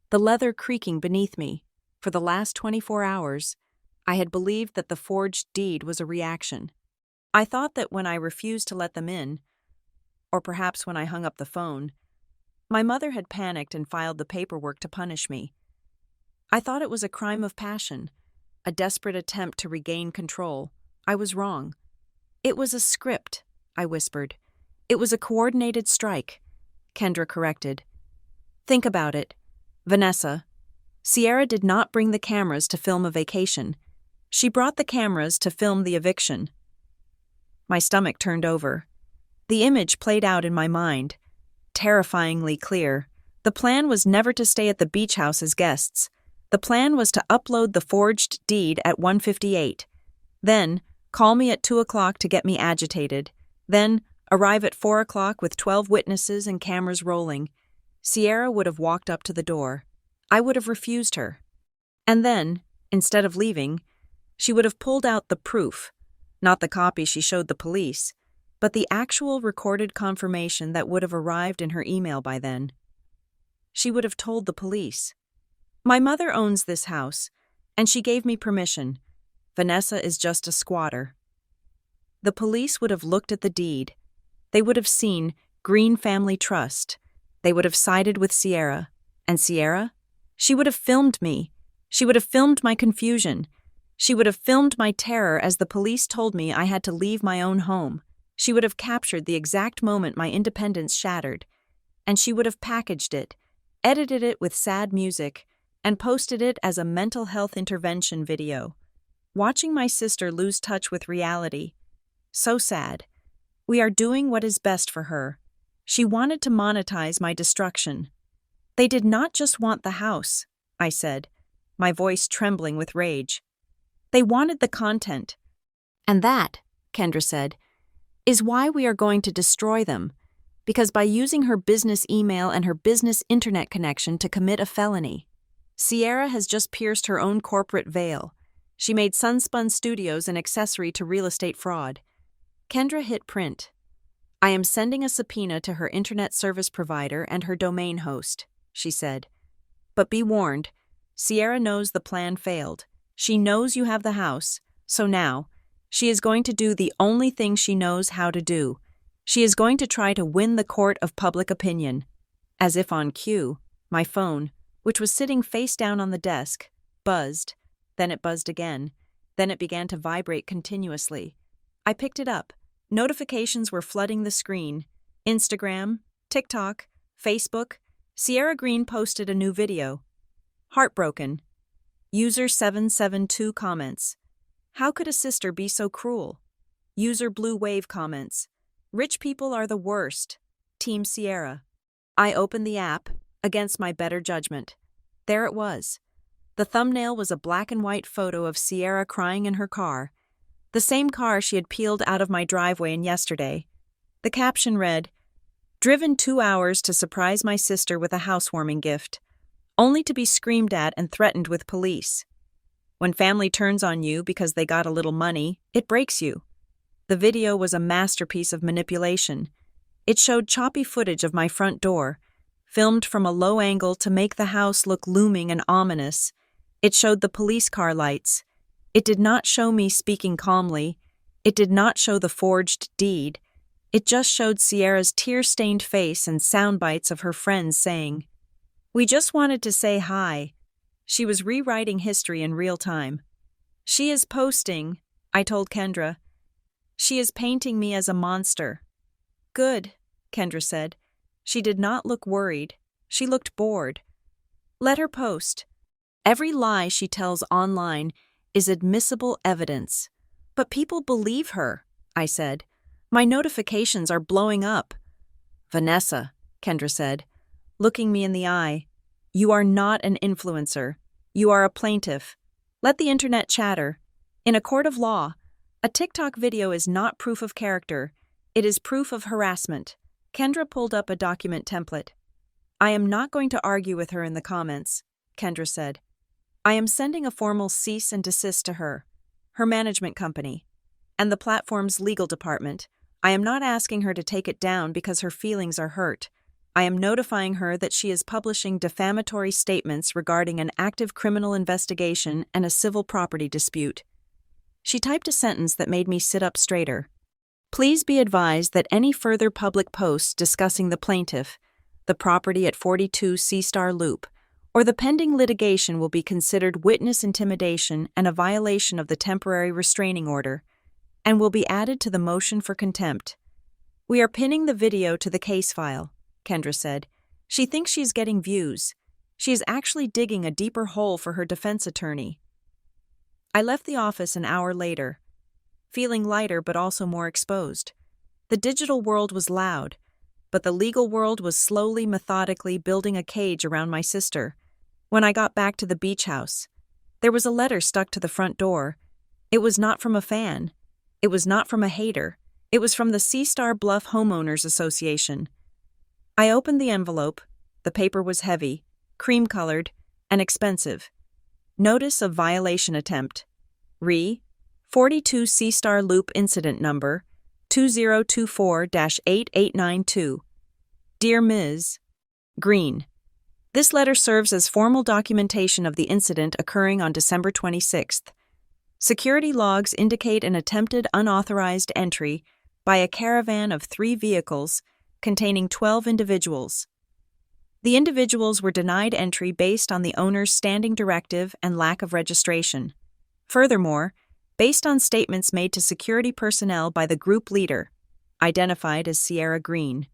the leather creaking beneath me. For the last 24 hours, I had believed that the forged deed was a reaction. I thought that when I refused to let them in, or perhaps when I hung up the phone, my mother had panicked and filed the paperwork to punish me. I thought it was a crime of passion, a desperate attempt to regain control. I was wrong. It was a script, I whispered. It was a coordinated strike, Kendra corrected. Think about it, Vanessa. Sierra did not bring the cameras to film a vacation. She brought the cameras to film the eviction. My stomach turned over. The image played out in my mind, terrifyingly clear. The plan was never to stay at the beach house as guests. The plan was to upload the forged deed at 1:58. Then, call me at 2 o'clock to get me agitated. Then, arrive at 4 o'clock with 12 witnesses and cameras rolling. Sierra would have walked up to the door. I would have refused her. And then, instead of leaving, she would have pulled out the proof, not the copy she showed the police, but the actual recorded confirmation that would have arrived in her email by then. She would have told the police. My mother owns this house, and she gave me permission. Vanessa is just a squatter. The police would have looked at the deed. They would have seen Green Family Trust. They would have sided with Sierra. And Sierra? She would have filmed me. She would have filmed my confusion. She would have filmed my terror as the police told me I had to leave my own home. She would have captured the exact moment my independence shattered. And she would have packaged it, edited it with sad music, and posted it as a mental health intervention video. Watching my sister lose touch with reality. So sad. We are doing what is best for her. She wanted to monetize my destruction. They did not just want the house, I said, my voice trembling with rage. They wanted the content. And that, Kendra said, is why we are going to destroy them. Because by using her business email and her business internet connection to commit a felony, Sierra has just pierced her own corporate veil. She made Sunspun Studios an accessory to real estate fraud. Kendra hit print. I am sending a subpoena to her internet service provider and her domain host, she said. But be warned, Sierra knows the plan failed. She knows you have the house, so now, she is going to do the only thing she knows how to do. She is going to try to win the court of public opinion. As if on cue, my phone, which was sitting face down on the desk, buzzed. Then it buzzed again. Then it began to vibrate continuously. I picked it up. Notifications were flooding the screen. Instagram, TikTok, Facebook. Sierra Green posted a new video. Heartbroken. User 772 comments. How could a sister be so cruel? User Blue Wave comments. Rich people are the worst. Team Sierra. I opened the app, against my better judgment. There it was. The thumbnail was a black and white photo of Sierra crying in her car, the same car she had peeled out of my driveway in yesterday. The caption read, "Driven 2 hours to surprise my sister with a housewarming gift, only to be screamed at and threatened with police. When family turns on you because they got a little money, it breaks you." The video was a masterpiece of manipulation. It showed choppy footage of my front door, filmed from a low angle to make the house look looming and ominous. It showed the police car lights. It did not show me speaking calmly. It did not show the forged deed. It just showed Sierra's tear-stained face and sound bites of her friends saying, "We just wanted to say hi." She was rewriting history in real time. "She is posting," I told Kendra. "She is painting me as a monster." "Good," Kendra said. She did not look worried. She looked bored. "Let her post. Every lie she tells online is admissible evidence." "But people believe her," I said. "My notifications are blowing up." "Vanessa," Kendra said, looking me in the eye, "you are not an influencer. You are a plaintiff. Let the internet chatter. In a court of law, a TikTok video is not proof of character. It is proof of harassment. Kendra pulled up a document template. I am not going to argue with her in the comments, Kendra said. I am sending a formal cease and desist to her management company, and the platform's legal department. I am not asking her to take it down because her feelings are hurt. I am notifying her that she is publishing defamatory statements regarding an active criminal investigation and a civil property dispute. She typed a sentence that made me sit up straighter. Please be advised that any further public posts discussing the plaintiff, the property at 42 C-Star Loop, or the pending litigation will be considered witness intimidation and a violation of the temporary restraining order, and will be added to the motion for contempt. We are pinning the video to the case file, Kendra said. She thinks she's getting views. She is actually digging a deeper hole for her defense attorney. I left the office an hour later, feeling lighter but also more exposed. The digital world was loud, but the legal world was slowly, methodically building a cage around my sister. When I got back to the beach house, there was a letter stuck to the front door. It was not from a fan. It was not from a hater. It was from the C-Star Bluff Homeowners Association. I opened the envelope. The paper was heavy, cream-colored, and expensive. Notice of violation attempt. Re. 42 C-Star Loop Incident Number 2024-8892. Dear Ms. Green, this letter serves as formal documentation of the incident occurring on December 26th. Security logs indicate an attempted unauthorized entry by a caravan of 3 vehicles containing 12 individuals. The individuals were denied entry based on the owner's standing directive and lack of registration. Furthermore, based on statements made to security personnel by the group leader, identified as Sierra Green.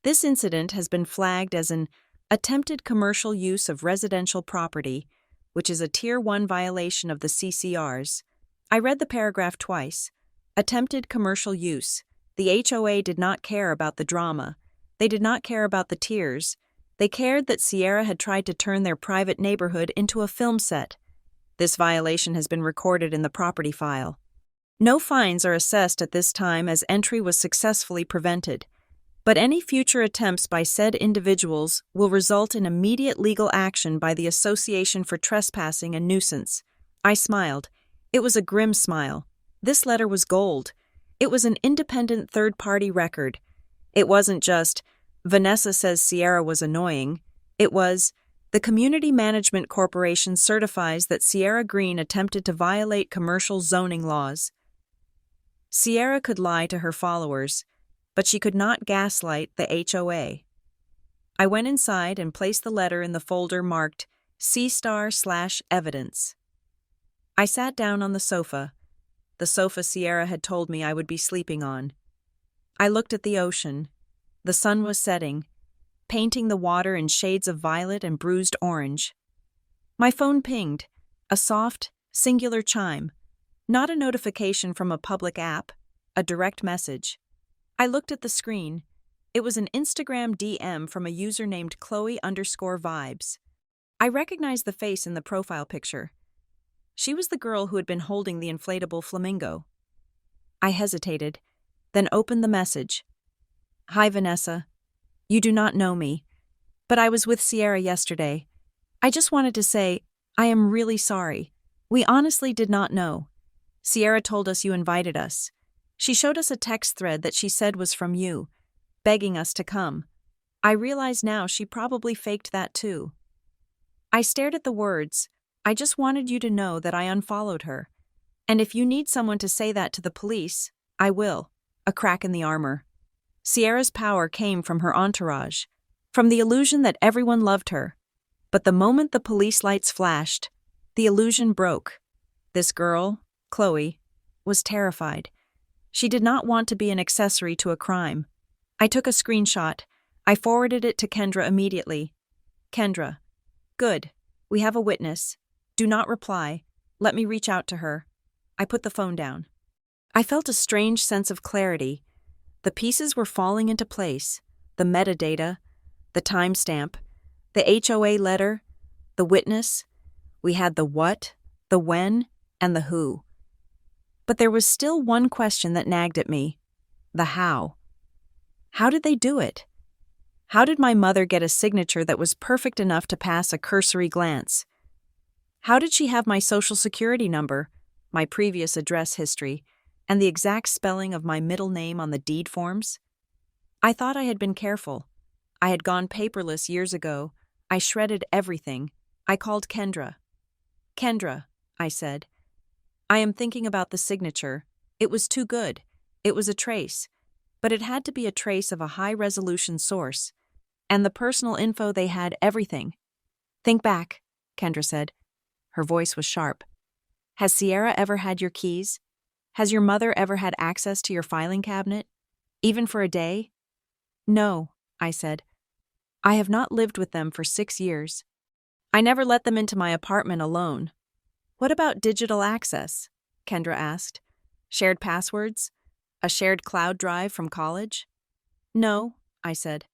This incident has been flagged as an attempted commercial use of residential property, which is a Tier 1 violation of the CCRs. I read the paragraph twice. Attempted commercial use. The HOA did not care about the drama. They did not care about the tears. They cared that Sierra had tried to turn their private neighborhood into a film set. This violation has been recorded in the property file. No fines are assessed at this time as entry was successfully prevented, but any future attempts by said individuals will result in immediate legal action by the Association for Trespassing and Nuisance. I smiled. It was a grim smile. This letter was gold. It was an independent third-party record. It wasn't just, Vanessa says Sierra was annoying. It was, the Community Management Corporation certifies that Sierra Green attempted to violate commercial zoning laws. Sierra could lie to her followers, but she could not gaslight the HOA. I went inside and placed the letter in the folder marked C*/evidence. I sat down on the sofa Sierra had told me I would be sleeping on. I looked at the ocean. The sun was setting, painting the water in shades of violet and bruised orange. My phone pinged, a soft, singular chime, not a notification from a public app, a direct message. I looked at the screen. It was an Instagram DM from a user named Chloe_vibes. I recognized the face in the profile picture. She was the girl who had been holding the inflatable flamingo. I hesitated, then opened the message. Hi, Vanessa. You do not know me, but I was with Sierra yesterday. I just wanted to say, I am really sorry. We honestly did not know. Sierra told us you invited us. She showed us a text thread that she said was from you, begging us to come. I realize now she probably faked that too. I stared at the words. I just wanted you to know that I unfollowed her. And if you need someone to say that to the police, I will. A crack in the armor. Sierra's power came from her entourage, from the illusion that everyone loved her. But the moment the police lights flashed, the illusion broke. This girl, Chloe, was terrified. She did not want to be an accessory to a crime. I took a screenshot. I forwarded it to Kendra immediately. Kendra. Good. We have a witness. Do not reply. Let me reach out to her. I put the phone down. I felt a strange sense of clarity. The pieces were falling into place. The metadata, the timestamp, the HOA letter, the witness. We had the what, the when, and the who. But there was still one question that nagged at me. The how. How did they do it? How did my mother get a signature that was perfect enough to pass a cursory glance? How did she have my social security number, my previous address history, and the exact spelling of my middle name on the deed forms? I thought I had been careful. I had gone paperless years ago. I shredded everything. I called Kendra. Kendra, I said. I am thinking about the signature. It was too good. It was a trace. But it had to be a trace of a high-resolution source. And the personal info they had everything. Think back, Kendra said. Her voice was sharp. Has Sierra ever had your keys? Has your mother ever had access to your filing cabinet? Even for a day? No, I said. I have not lived with them for 6 years. I never let them into my apartment alone. What about digital access? Kendra asked. Shared passwords? A shared cloud drive from college? No, I said.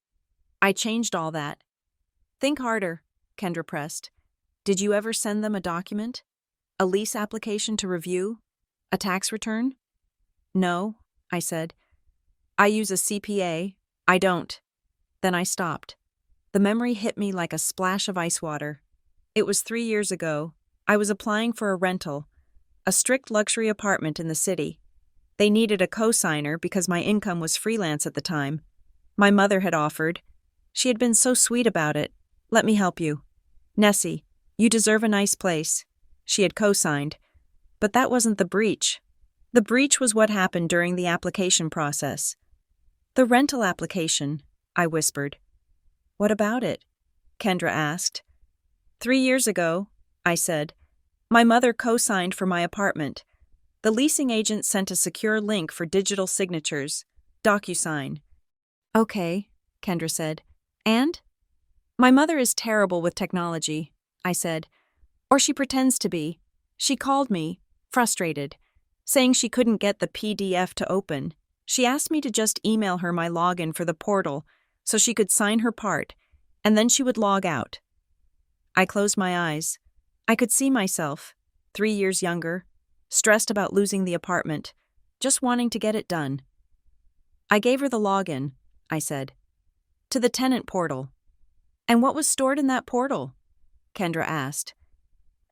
I changed all that. Think harder, Kendra pressed. Did you ever send them a document? A lease application to review? A tax return? No, I said. I use a CPA. I don't. Then I stopped. The memory hit me like a splash of ice water. It was 3 years ago. I was applying for a rental, a strict luxury apartment in the city. They needed a co-signer because my income was freelance at the time. My mother had offered. She had been so sweet about it. Let me help you. Nessie, you deserve a nice place. She had co-signed. But that wasn't the breach. The breach was what happened during the application process. The rental application, I whispered. What about it? Kendra asked. 3 years ago, I said, my mother co-signed for my apartment. The leasing agent sent a secure link for digital signatures, DocuSign. Okay, Kendra said. And? My mother is terrible with technology, I said. Or she pretends to be. She called me, frustrated, saying she couldn't get the PDF to open. She asked me to just email her my login for the portal so she could sign her part, and then she would log out. I closed my eyes. I could see myself, 3 years younger, stressed about losing the apartment, just wanting to get it done. I gave her the login, I said, to the tenant portal. And what was stored in that portal? Kendra asked.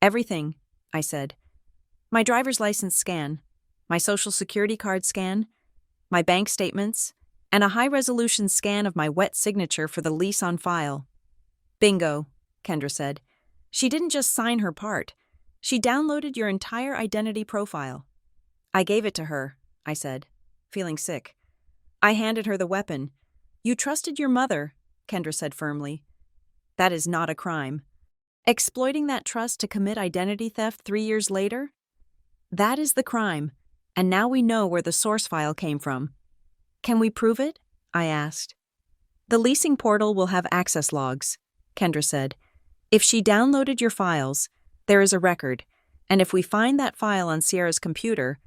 Everything, I said. My driver's license scan, my social security card scan, my bank statements, and a high-resolution scan of my wet signature for the lease on file. Bingo, Kendra said. She didn't just sign her part. She downloaded your entire identity profile. I gave it to her, I said, feeling sick. I handed her the weapon. You trusted your mother, Kendra said firmly. That is not a crime. Exploiting that trust to commit identity theft 3 years later? That is the crime, and now we know where the source file came from. Can we prove it? I asked. The leasing portal will have access logs, Kendra said. If she downloaded your files, there is a record, and if we find that file on Sierra's computer,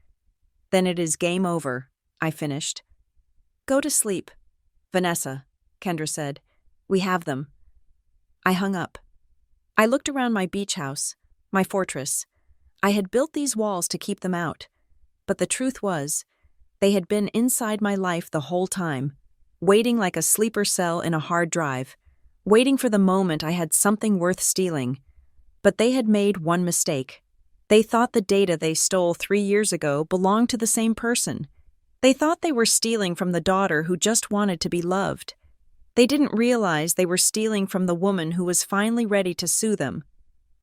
then it is game over, I finished. Go to sleep, Vanessa, Kendra said. We have them. I hung up. I looked around my beach house, my fortress. I had built these walls to keep them out, but the truth was, they had been inside my life the whole time, waiting like a sleeper cell in a hard drive, waiting for the moment I had something worth stealing. But they had made one mistake. They thought the data they stole 3 years ago belonged to the same person. They thought they were stealing from the daughter who just wanted to be loved. They didn't realize they were stealing from the woman who was finally ready to sue them.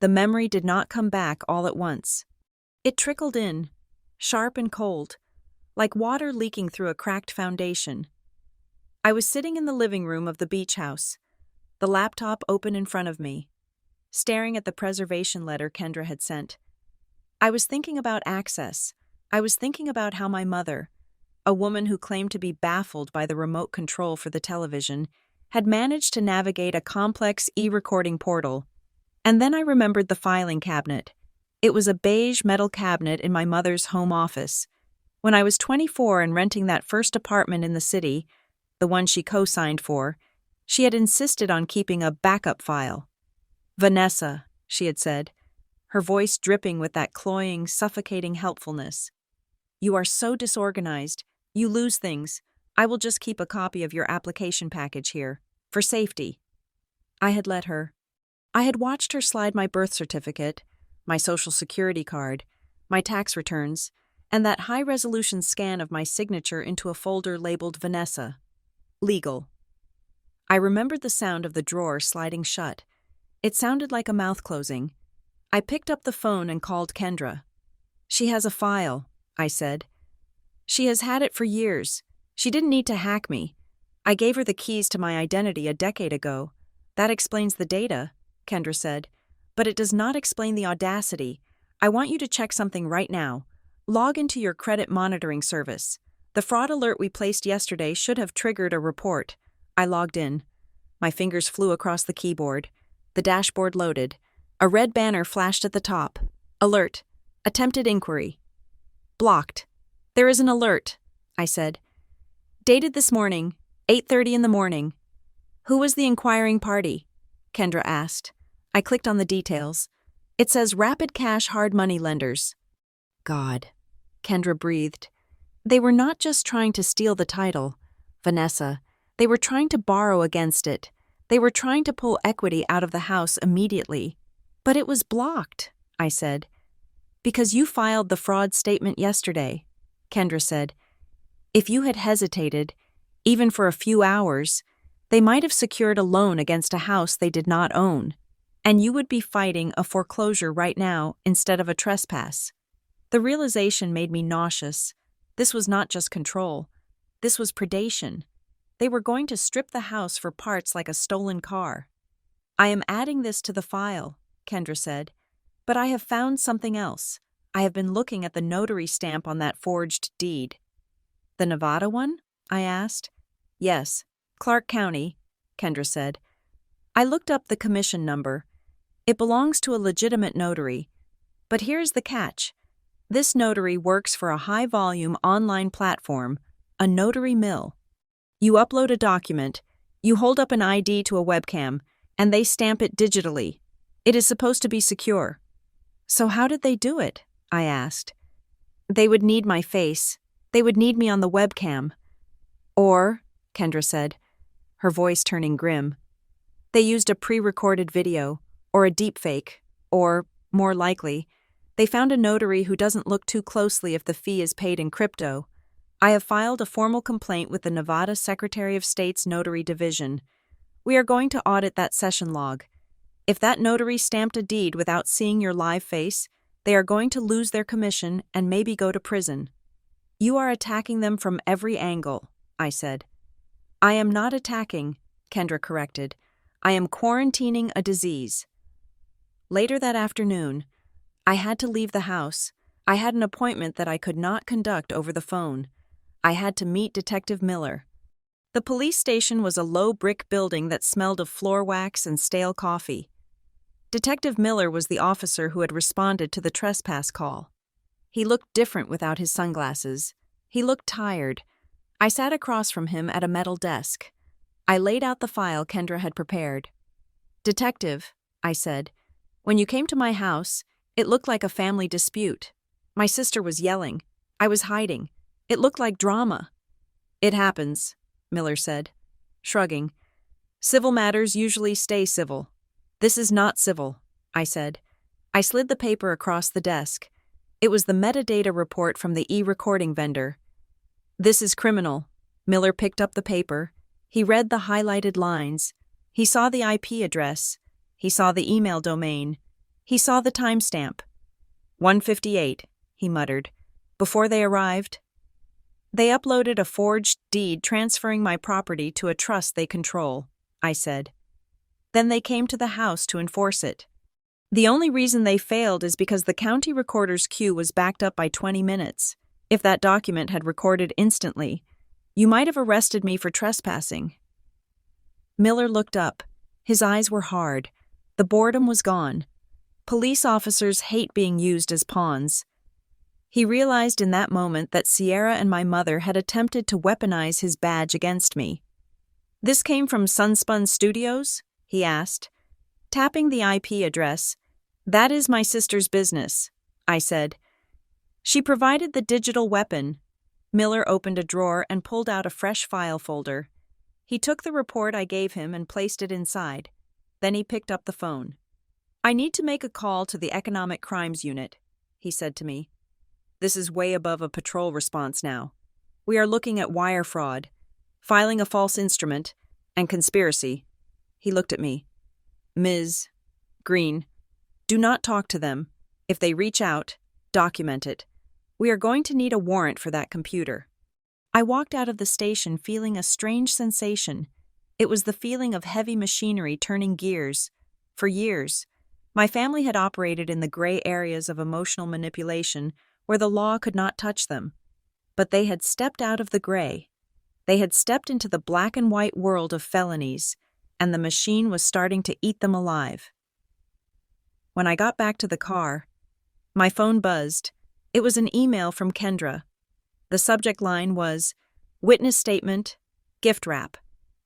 The memory did not come back all at once. It trickled in, sharp and cold, like water leaking through a cracked foundation. I was sitting in the living room of the beach house, the laptop open in front of me, staring at the preservation letter Kendra had sent. I was thinking about access. I was thinking about how my mother, a woman who claimed to be baffled by the remote control for the television, had managed to navigate a complex e-recording portal. And then I remembered the filing cabinet. It was a beige metal cabinet in my mother's home office. When I was 24 and renting that first apartment in the city, the one she co-signed for, she had insisted on keeping a backup file. Vanessa, she had said, her voice dripping with that cloying, suffocating helpfulness. You are so disorganized. You lose things. I will just keep a copy of your application package here, for safety. I had let her. I had watched her slide my birth certificate, my social security card, my tax returns, and that high-resolution scan of my signature into a folder labeled Vanessa. Legal. I remembered the sound of the drawer sliding shut. It sounded like a mouth closing. I picked up the phone and called Kendra. She has a file, I said. She has had it for years. She didn't need to hack me. I gave her the keys to my identity a decade ago. That explains the data, Kendra said. But it does not explain the audacity. I want you to check something right now. Log into your credit monitoring service. The fraud alert we placed yesterday should have triggered a report. I logged in. My fingers flew across the keyboard. The dashboard loaded. A red banner flashed at the top. Alert. Attempted inquiry. Blocked. There is an alert, I said. Dated this morning, 8:30 in the morning. Who was the inquiring party? Kendra asked. I clicked on the details. It says Rapid Cash Hard Money Lenders. God, Kendra breathed. They were not just trying to steal the title, Vanessa. They were trying to borrow against it. They were trying to pull equity out of the house immediately. But it was blocked, I said. Because you filed the fraud statement yesterday, Kendra said. If you had hesitated, even for a few hours, they might have secured a loan against a house they did not own, and you would be fighting a foreclosure right now instead of a trespass. The realization made me nauseous. This was not just control. This was predation. They were going to strip the house for parts like a stolen car. I am adding this to the file, Kendra said. But I have found something else. I have been looking at the notary stamp on that forged deed. The Nevada one? I asked. Yes, Clark County, Kendra said. I looked up the commission number. It belongs to a legitimate notary. But here's the catch. This notary works for a high-volume online platform, a notary mill. You upload a document, you hold up an ID to a webcam, and they stamp it digitally. It is supposed to be secure. So how did they do it? I asked. They would need my face. They would need me on the webcam. Or, Kendra said, her voice turning grim, they used a pre-recorded video, or a deepfake, or, more likely, they found a notary who doesn't look too closely if the fee is paid in crypto. I have filed a formal complaint with the Nevada Secretary of State's Notary Division. We are going to audit that session log. If that notary stamped a deed without seeing your live face, they are going to lose their commission and maybe go to prison. You are attacking them from every angle, I said. I am not attacking, Kendra corrected. I am quarantining a disease. Later that afternoon, I had to leave the house. I had an appointment that I could not conduct over the phone. I had to meet Detective Miller. The police station was a low brick building that smelled of floor wax and stale coffee. Detective Miller was the officer who had responded to the trespass call. He looked different without his sunglasses. He looked tired. I sat across from him at a metal desk. I laid out the file Kendra had prepared. Detective, I said, when you came to my house, it looked like a family dispute. My sister was yelling. I was hiding. It looked like drama. It happens, Miller said, shrugging. Civil matters usually stay civil. This is not civil, I said. I slid the paper across the desk. It was the metadata report from the e-recording vendor. This is criminal. Miller picked up the paper. He read the highlighted lines. He saw the IP address. He saw the email domain. He saw the timestamp. 1:58, he muttered. Before they arrived, they uploaded a forged deed transferring my property to a trust they control, I said. Then they came to the house to enforce it. The only reason they failed is because the county recorder's queue was backed up by 20 minutes. If that document had recorded instantly, you might have arrested me for trespassing. Miller looked up. His eyes were hard. The boredom was gone. Police officers hate being used as pawns. He realized in that moment that Sierra and my mother had attempted to weaponize his badge against me. This came from Sunspun Studios? He asked. Tapping the IP address, that is my sister's business, I said. She provided the digital weapon. Miller opened a drawer and pulled out a fresh file folder. He took the report I gave him and placed it inside. Then he picked up the phone. "I need to make a call to the Economic Crimes Unit," he said to me. "This is way above a patrol response now. We are looking at wire fraud, filing a false instrument, and conspiracy." He looked at me. "Ms. Green, do not talk to them. If they reach out, document it. We are going to need a warrant for that computer." I walked out of the station feeling a strange sensation. It was the feeling of heavy machinery turning gears. For years, my family had operated in the gray areas of emotional manipulation where the law could not touch them. But they had stepped out of the gray. They had stepped into the black and white world of felonies, and the machine was starting to eat them alive. When I got back to the car, my phone buzzed. It was an email from Kendra. The subject line was, "Witness Statement, Gift Wrap."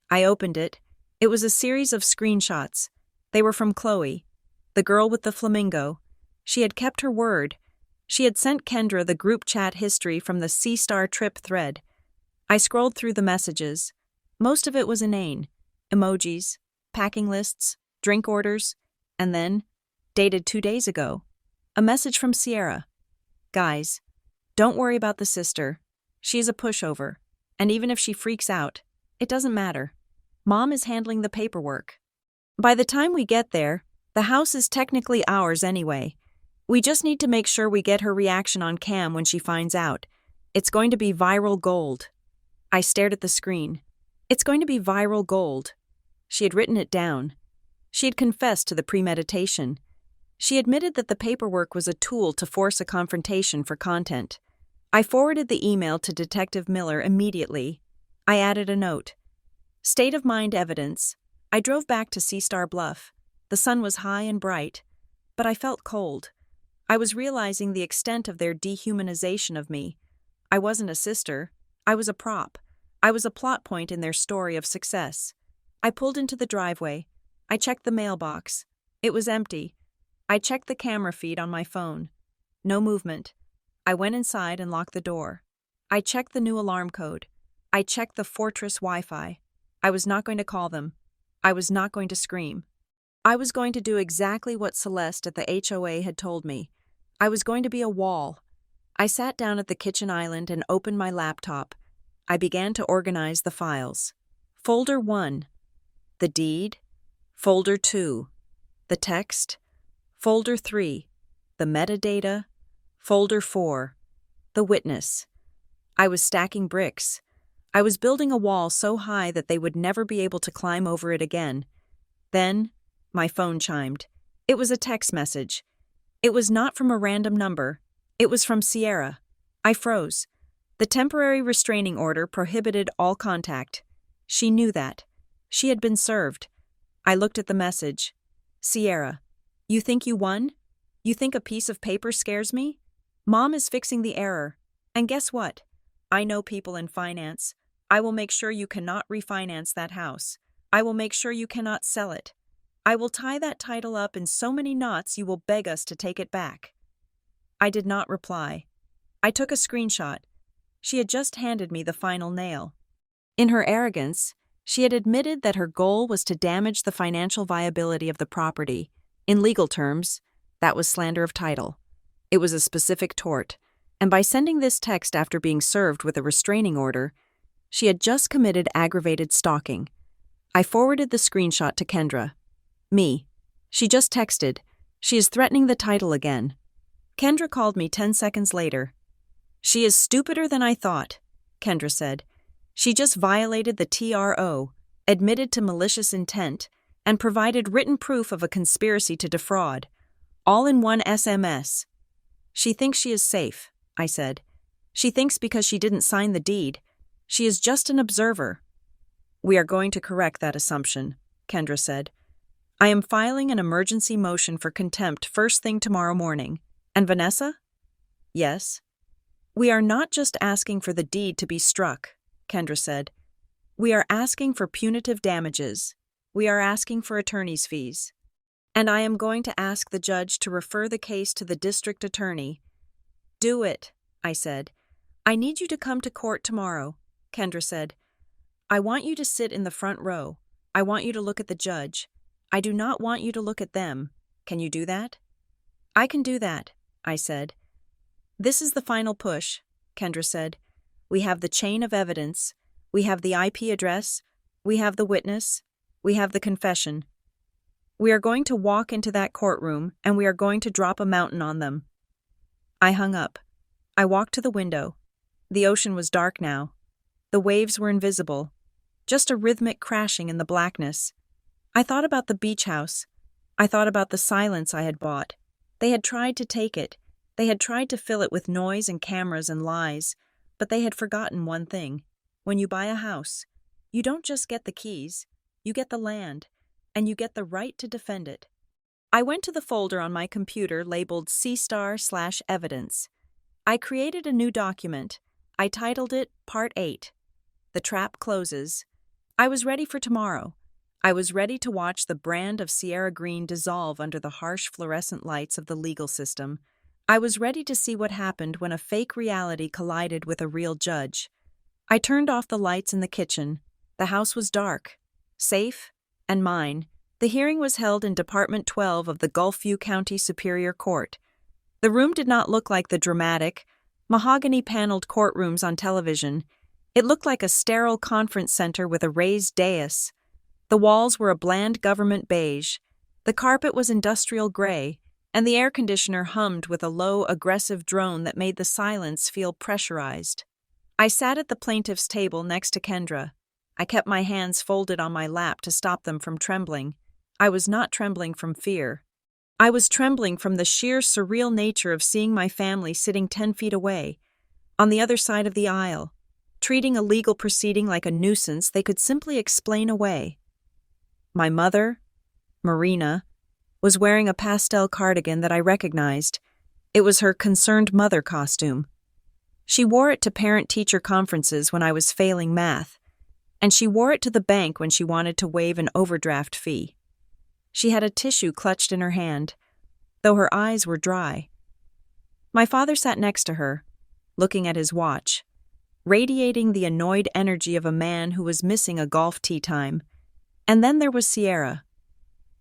I opened it. It was a series of screenshots. They were from Chloe, the girl with the flamingo. She had kept her word. She had sent Kendra the group chat history from the Sea Star trip thread. I scrolled through the messages. Most of it was inane. Emojis, packing lists, drink orders, and then, dated 2 days ago, a message from Sierra. "Guys, don't worry about the sister. She is a pushover, and even if she freaks out, it doesn't matter. Mom is handling the paperwork. By the time we get there, the house is technically ours anyway. We just need to make sure we get her reaction on cam when she finds out. It's going to be viral gold." I stared at the screen. It's going to be viral gold. She had written it down. She had confessed to the premeditation. She admitted that the paperwork was a tool to force a confrontation for content. I forwarded the email to Detective Miller immediately. I added a note. "State of mind evidence." I drove back to Sea Star Bluff. The sun was high and bright, but I felt cold. I was realizing the extent of their dehumanization of me. I wasn't a sister. I was a prop. I was a plot point in their story of success. I pulled into the driveway. I checked the mailbox. It was empty. I checked the camera feed on my phone. No movement. I went inside and locked the door. I checked the new alarm code. I checked the Fortress Wi-Fi. I was not going to call them. I was not going to scream. I was going to do exactly what Celeste at the HOA had told me. I was going to be a wall. I sat down at the kitchen island and opened my laptop. I began to organize the files. Folder 1, the deed. Folder 2, the text. Folder 3, the metadata. Folder 4, the witness. I was stacking bricks. I was building a wall so high that they would never be able to climb over it again. Then, my phone chimed. It was a text message. It was not from a random number. It was from Sierra. I froze. The temporary restraining order prohibited all contact. She knew that. She had been served. I looked at the message. "Sierra, you think you won? You think a piece of paper scares me? Mom is fixing the error. And guess what? I know people in finance. I will make sure you cannot refinance that house. I will make sure you cannot sell it. I will tie that title up in so many knots you will beg us to take it back." I did not reply. I took a screenshot. She had just handed me the final nail. In her arrogance, she had admitted that her goal was to damage the financial viability of the property. In legal terms, that was slander of title. It was a specific tort, and by sending this text after being served with a restraining order, she had just committed aggravated stalking. I forwarded the screenshot to Kendra. "Me. She just texted. She is threatening the title again." Kendra called me 10 seconds later. "She is stupider than I thought," Kendra said. "She just violated the TRO, admitted to malicious intent, and provided written proof of a conspiracy to defraud, all in one SMS. She thinks she is safe," I said. "She thinks because she didn't sign the deed. She is just an observer." "We are going to correct that assumption," Kendra said. "I am filing an emergency motion for contempt first thing tomorrow morning. And Vanessa?" "Yes." "We are not just asking for the deed to be struck," Kendra said. "We are asking for punitive damages. We are asking for attorney's fees. And I am going to ask the judge to refer the case to the district attorney." "Do it," I said. I need you to come to court tomorrow, Kendra said. I want you to sit in the front row. I want you to look at the judge. I do not want you to look at them. Can you do that? I can do that, I said. This is the final push, Kendra said. We have the chain of evidence. We have the IP address. We have the witness. We have the confession. We are going to walk into that courtroom, and we are going to drop a mountain on them. I hung up. I walked to the window. The ocean was dark now. The waves were invisible, just a rhythmic crashing in the blackness. I thought about the beach house. I thought about the silence I had bought. They had tried to take it. They had tried to fill it with noise and cameras and lies, but they had forgotten one thing. When you buy a house, you don't just get the keys, you get the land, and you get the right to defend it. I went to the folder on my computer labeled C*/evidence. I created a new document. I titled it Part 8. The Trap Closes. I was ready for tomorrow. I was ready to watch the brand of Sierra Green dissolve under the harsh fluorescent lights of the legal system. I was ready to see what happened when a fake reality collided with a real judge. I turned off the lights in the kitchen. The house was dark, safe, and mine. The hearing was held in Department 12 of the Gulfview County Superior Court. The room did not look like the dramatic, mahogany-paneled courtrooms on television. It looked like a sterile conference center with a raised dais. The walls were a bland government beige. The carpet was industrial gray, and the air conditioner hummed with a low, aggressive drone that made the silence feel pressurized. I sat at the plaintiff's table next to Kendra. I kept my hands folded on my lap to stop them from trembling. I was not trembling from fear. I was trembling from the sheer surreal nature of seeing my family sitting 10 feet away, on the other side of the aisle, treating a legal proceeding like a nuisance they could simply explain away. My mother, Marina, was wearing a pastel cardigan that I recognized. It was her concerned mother costume. She wore it to parent-teacher conferences when I was failing math, and she wore it to the bank when she wanted to waive an overdraft fee. She had a tissue clutched in her hand, though her eyes were dry. My father sat next to her, looking at his watch, radiating the annoyed energy of a man who was missing a golf tee time. And then there was Sierra.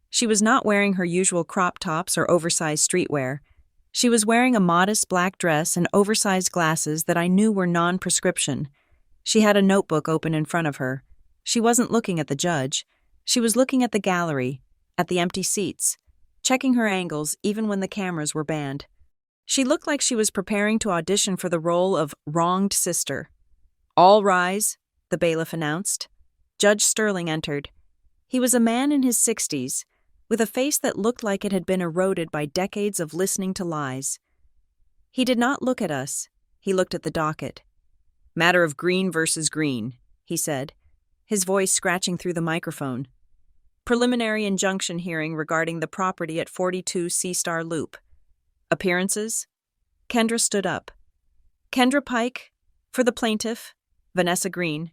She was not wearing her usual crop tops or oversized streetwear. She was wearing a modest black dress and oversized glasses that I knew were non-prescription. She had a notebook open in front of her. She wasn't looking at the judge. She was looking at the gallery, at the empty seats, checking her angles even when the cameras were banned. She looked like she was preparing to audition for the role of wronged sister. "All rise," the bailiff announced. Judge Sterling entered. He was a man in his 60s, with a face that looked like it had been eroded by decades of listening to lies. He did not look at us. He looked at the docket. "Matter of Green versus Green," he said, his voice scratching through the microphone. "Preliminary injunction hearing regarding the property at 42 C-Star Loop. Appearances?" Kendra stood up. Kendra Pike, for the plaintiff, Vanessa Green.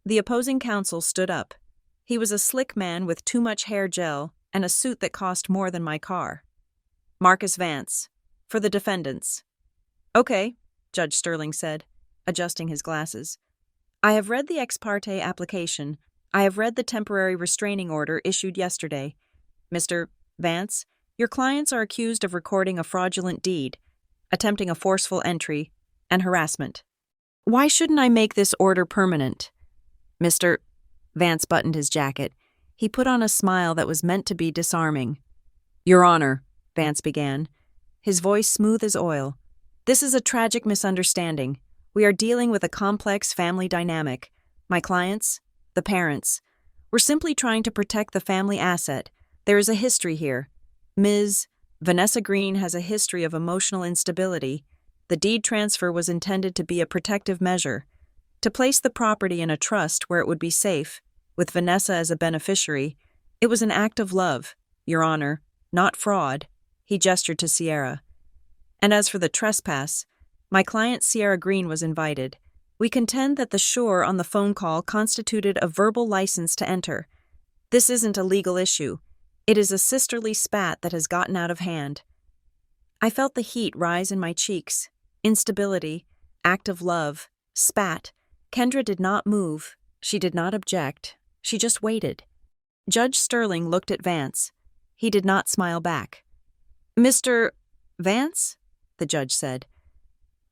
The opposing counsel stood up. He was a slick man with too much hair gel and a suit that cost more than my car. Marcus Vance, for the defendants. "Okay," Judge Sterling said, adjusting his glasses. "I have read the ex parte application. I have read the temporary restraining order issued yesterday. Mr. Vance, your clients are accused of recording a fraudulent deed, attempting a forceful entry, and harassment. Why shouldn't I make this order permanent?" Mr. Vance buttoned his jacket. He put on a smile that was meant to be disarming. "Your Honor," Vance began, his voice smooth as oil, "this is a tragic misunderstanding. We are dealing with a complex family dynamic. My clients, the parents. We're simply trying to protect the family asset. There is a history here. Ms. Vanessa Green has a history of emotional instability. The deed transfer was intended to be a protective measure, to place the property in a trust where it would be safe, with Vanessa as a beneficiary. It was an act of love, Your Honor, not fraud," he gestured to Sierra. "And as for the trespass, my client Sierra Green was invited. We contend that the sure on the phone call constituted a verbal license to enter. This isn't a legal issue. It is a sisterly spat that has gotten out of hand." I felt the heat rise in my cheeks, instability, Act of love. Spat. Kendra did not move. She did not object. She just waited. Judge Sterling looked at Vance. He did not smile back. Mr. Vance? The judge said.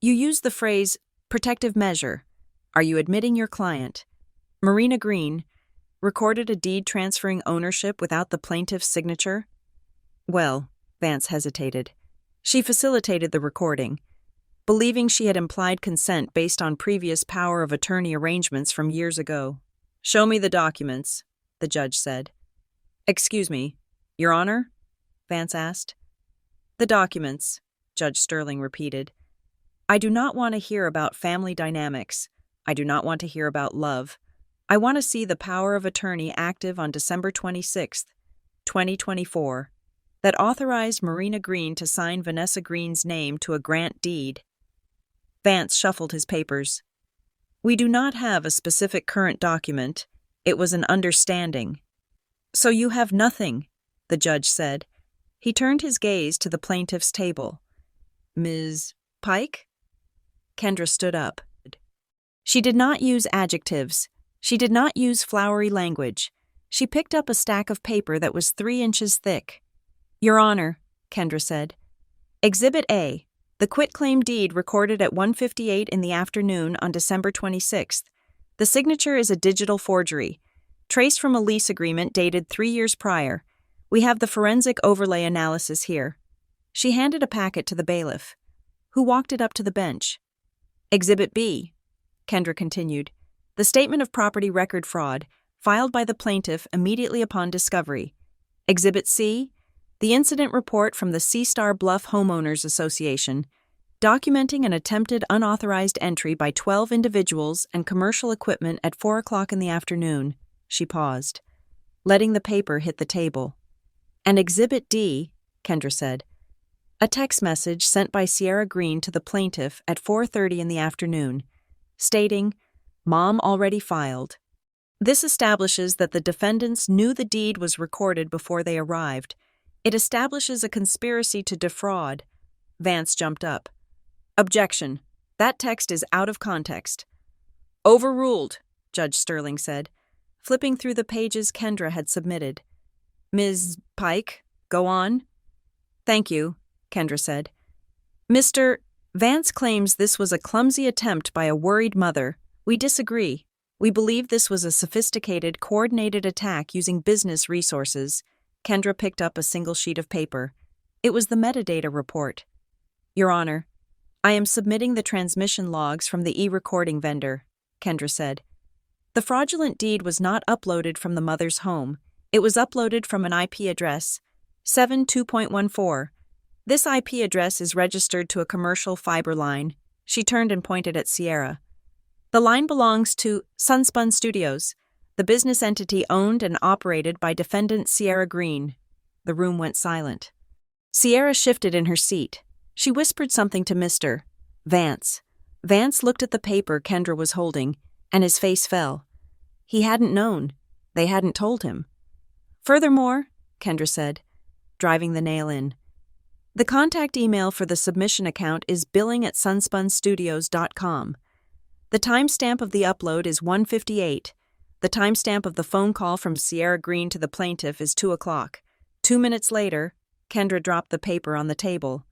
You used the phrase, protective measure. Are you admitting your client, Marina Green, recorded a deed transferring ownership without the plaintiff's signature? Well, Vance hesitated. She facilitated the recording, believing she had implied consent based on previous power of attorney arrangements from years ago. Show me the documents, the judge said. Excuse me, Your Honor? Vance asked. The documents, Judge Sterling repeated. I do not want to hear about family dynamics. I do not want to hear about love. I want to see the power of attorney active on December 26, 2024, that authorized Marina Green to sign Vanessa Green's name to a grant deed. Vance shuffled his papers. We do not have a specific current document. It was an understanding. So you have nothing, the judge said. He turned his gaze to the plaintiff's table. Ms. Pike? Kendra stood up. She did not use adjectives. She did not use flowery language. She picked up a stack of paper that was 3 inches thick. Your Honor, Kendra said. Exhibit A, the quitclaim deed recorded at 1:58 in the afternoon on December 26th. The signature is a digital forgery, traced from a lease agreement dated 3 years prior. We have the forensic overlay analysis here. She handed a packet to the bailiff, who walked it up to the bench. Exhibit B, Kendra continued, the statement of property record fraud, filed by the plaintiff immediately upon discovery. Exhibit C, the incident report from the Sea Star Bluff Homeowners Association, documenting an attempted unauthorized entry by 12 individuals and commercial equipment at 4 o'clock in the afternoon. She paused, letting the paper hit the table. And Exhibit D, Kendra said, a text message sent by Sierra Green to the plaintiff at 4:30 in the afternoon, stating, Mom already filed. This establishes that the defendants knew the deed was recorded before they arrived. It establishes a conspiracy to defraud. Vance jumped up. Objection. That text is out of context. Overruled, Judge Sterling said, flipping through the pages Kendra had submitted. Ms. Pike, go on. Thank you, Kendra said. Mr. Vance claims this was a clumsy attempt by a worried mother. We disagree. We believe this was a sophisticated, coordinated attack using business resources. Kendra picked up a single sheet of paper. It was the metadata report. Your Honor, I am submitting the transmission logs from the e-recording vendor, Kendra said. The fraudulent deed was not uploaded from the mother's home. It was uploaded from an IP address, 72.14. This IP address is registered to a commercial fiber line. She turned and pointed at Sierra. The line belongs to Sunspun Studios, the business entity owned and operated by defendant Sierra Green. The room went silent. Sierra shifted in her seat. She whispered something to Mr. Vance. Vance looked at the paper Kendra was holding, and his face fell. He hadn't known. They hadn't told him. Furthermore, Kendra said, driving the nail in, the contact email for the submission account is billing@sunspunstudios.com. The timestamp of the upload is 1:58. The timestamp of the phone call from Sierra Green to the plaintiff is 2 o'clock. 2 minutes later, Kendra dropped the paper on the table.